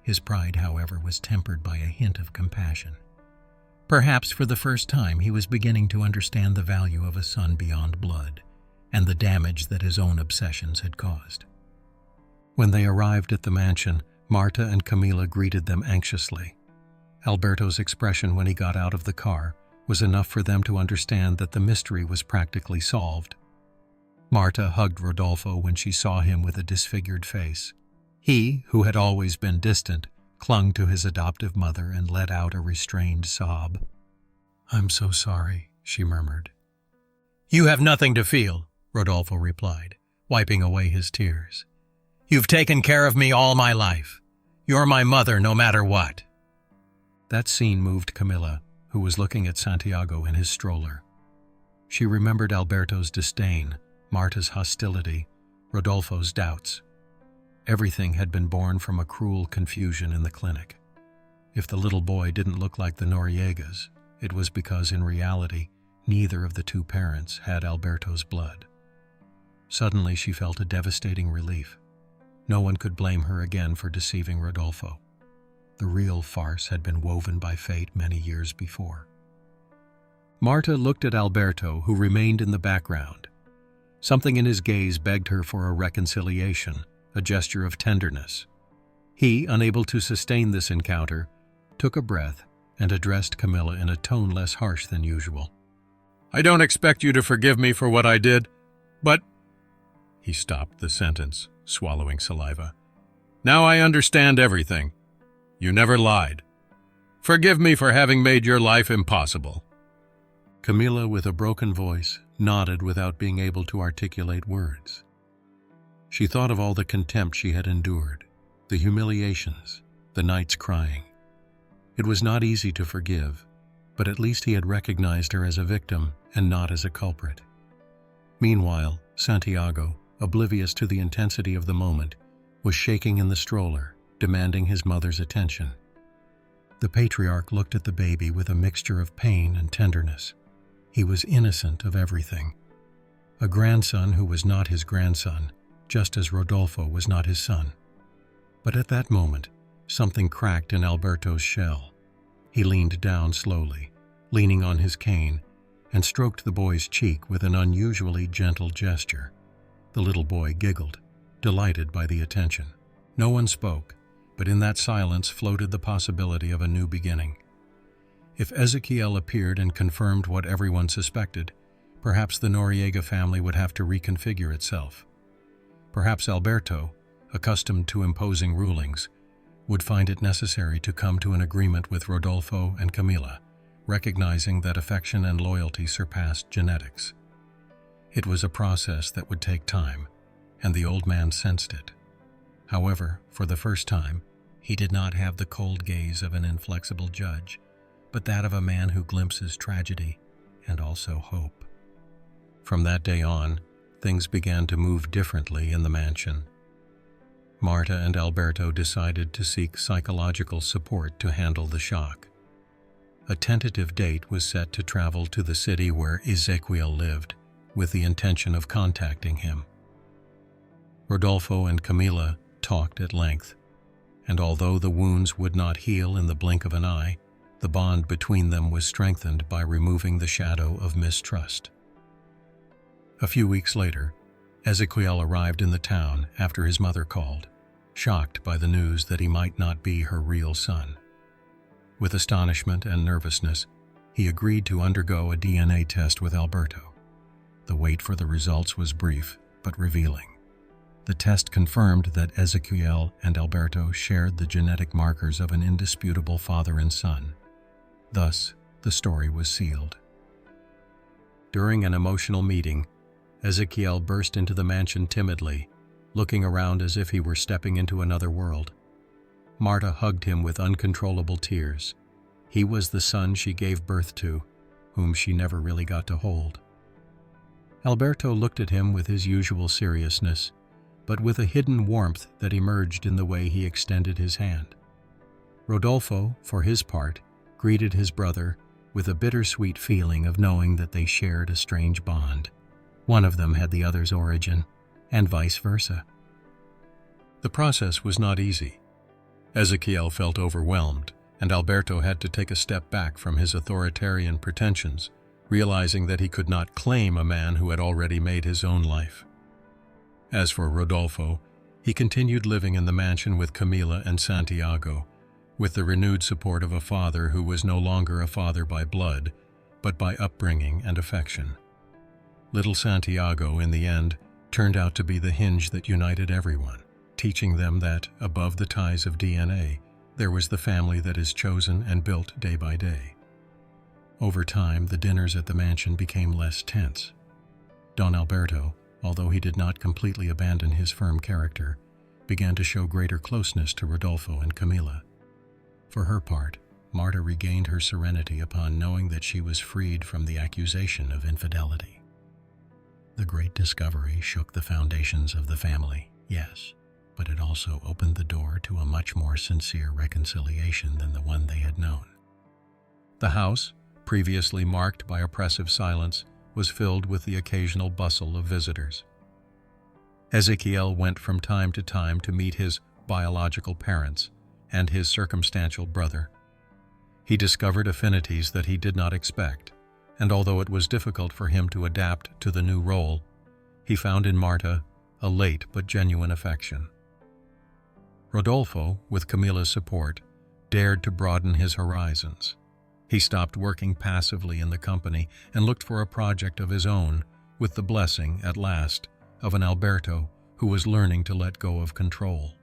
His pride, however, was tempered by a hint of compassion. Perhaps for the first time he was beginning to understand the value of a son beyond blood, and the damage that his own obsessions had caused. When they arrived at the mansion, Marta and Camila greeted them anxiously. Alberto's expression when he got out of the car was enough for them to understand that the mystery was practically solved. Marta hugged Rodolfo when she saw him with a disfigured face. He, who had always been distant, clung to his adoptive mother and let out a restrained sob. "I'm so sorry," she murmured. "You have nothing to feel," Rodolfo replied, wiping away his tears. "You've taken care of me all my life. You're my mother no matter what." That scene moved Camila, who was looking at Santiago in his stroller. She remembered Alberto's disdain, Marta's hostility, Rodolfo's doubts. Everything had been born from a cruel confusion in the clinic. If the little boy didn't look like the Noriegas, it was because in reality, neither of the two parents had Alberto's blood. Suddenly she felt a devastating relief. No one could blame her again for deceiving Rodolfo. The real farce had been woven by fate many years before. Marta looked at Alberto, who remained in the background. Something in his gaze begged her for a reconciliation, a gesture of tenderness. He, unable to sustain this encounter, took a breath and addressed Camila in a tone less harsh than usual. "I don't expect you to forgive me for what I did, but—" He stopped the sentence, swallowing saliva. "Now I understand everything. You never lied. Forgive me for having made your life impossible." Camila, with a broken voice, nodded without being able to articulate words. She thought of all the contempt she had endured, the humiliations, the nights crying. It was not easy to forgive, but at least he had recognized her as a victim and not as a culprit. Meanwhile, Santiago, oblivious to the intensity of the moment, was shaking in the stroller, demanding his mother's attention. The patriarch looked at the baby with a mixture of pain and tenderness. He was innocent of everything. A grandson who was not his grandson, just as Rodolfo was not his son. But at that moment, something cracked in Alberto's shell. He leaned down slowly, leaning on his cane, and stroked the boy's cheek with an unusually gentle gesture. The little boy giggled, delighted by the attention. No one spoke, but in that silence floated the possibility of a new beginning. If Ezequiel appeared and confirmed what everyone suspected, perhaps the Noriega family would have to reconfigure itself. Perhaps Alberto, accustomed to imposing rulings, would find it necessary to come to an agreement with Rodolfo and Camila, recognizing that affection and loyalty surpassed genetics. It was a process that would take time, and the old man sensed it. However, for the first time, he did not have the cold gaze of an inflexible judge, but that of a man who glimpses tragedy and also hope. From that day on, things began to move differently in the mansion. Marta and Alberto decided to seek psychological support to handle the shock. A tentative date was set to travel to the city where Ezequiel lived, with the intention of contacting him. Rodolfo and Camilla talked at length, and although the wounds would not heal in the blink of an eye, the bond between them was strengthened by removing the shadow of mistrust. A few weeks later, Ezequiel arrived in the town after his mother called, shocked by the news that he might not be her real son. With astonishment and nervousness, he agreed to undergo a DNA test with Alberto. The wait for the results was brief but revealing. The test confirmed that Ezequiel and Alberto shared the genetic markers of an indisputable father and son. Thus, the story was sealed. During an emotional meeting, Ezequiel burst into the mansion timidly, looking around as if he were stepping into another world. Marta hugged him with uncontrollable tears. He was the son she gave birth to, whom she never really got to hold. Alberto looked at him with his usual seriousness, but with a hidden warmth that emerged in the way he extended his hand. Rodolfo, for his part, greeted his brother with a bittersweet feeling of knowing that they shared a strange bond. One of them had the other's origin, and vice versa. The process was not easy. Ezequiel felt overwhelmed, and Alberto had to take a step back from his authoritarian pretensions, realizing that he could not claim a man who had already made his own life. As for Rodolfo, he continued living in the mansion with Camila and Santiago, with the renewed support of a father who was no longer a father by blood, but by upbringing and affection. Little Santiago, in the end, turned out to be the hinge that united everyone, teaching them that, above the ties of DNA, there was the family that is chosen and built day by day. Over time, the dinners at the mansion became less tense. Don Alberto, although he did not completely abandon his firm character, began to show greater closeness to Rodolfo and Camila. For her part, Marta regained her serenity upon knowing that she was freed from the accusation of infidelity. The great discovery shook the foundations of the family, yes, but it also opened the door to a much more sincere reconciliation than the one they had known. The house, previously marked by oppressive silence, was filled with the occasional bustle of visitors. Ezequiel went from time to time to meet his biological parents and his circumstantial brother. He discovered affinities that he did not expect, and although it was difficult for him to adapt to the new role, he found in Marta a late but genuine affection. Rodolfo, with Camila's support, dared to broaden his horizons. He stopped working passively in the company and looked for a project of his own, with the blessing, at last, of an Alberto who was learning to let go of control.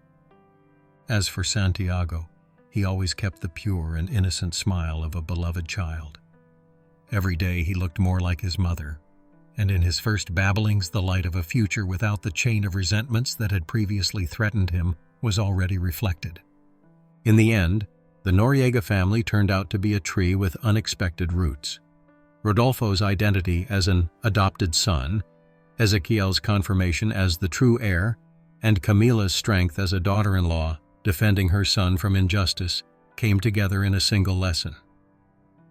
As for Santiago, he always kept the pure and innocent smile of a beloved child. Every day he looked more like his mother, and in his first babblings the light of a future without the chain of resentments that had previously threatened him was already reflected. In the end, the Noriega family turned out to be a tree with unexpected roots. Rodolfo's identity as an adopted son, Ezequiel's confirmation as the true heir, and Camila's strength as a daughter-in-law defending her son from injustice came together in a single lesson.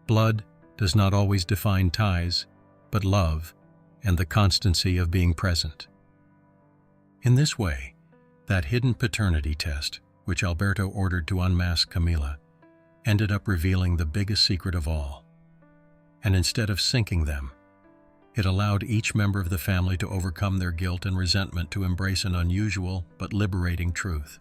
Blood does not always define ties, but love and the constancy of being present. In this way, that hidden paternity test, which Alberto ordered to unmask Camila, ended up revealing the biggest secret of all. And instead of sinking them, it allowed each member of the family to overcome their guilt and resentment to embrace an unusual but liberating truth.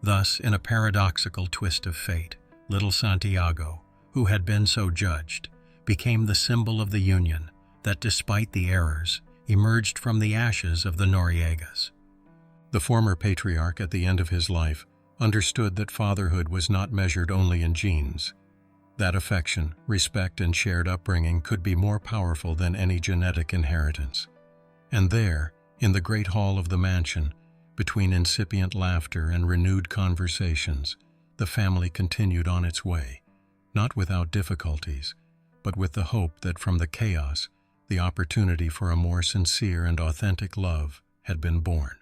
Thus, in a paradoxical twist of fate, little Santiago, who had been so judged, became the symbol of the union that, despite the errors, emerged from the ashes of the Noriegas. The former patriarch, at the end of his life, understood that fatherhood was not measured only in genes. That affection, respect, and shared upbringing could be more powerful than any genetic inheritance. And there, in the great hall of the mansion, between incipient laughter and renewed conversations, the family continued on its way, not without difficulties, but with the hope that from the chaos, the opportunity for a more sincere and authentic love had been born.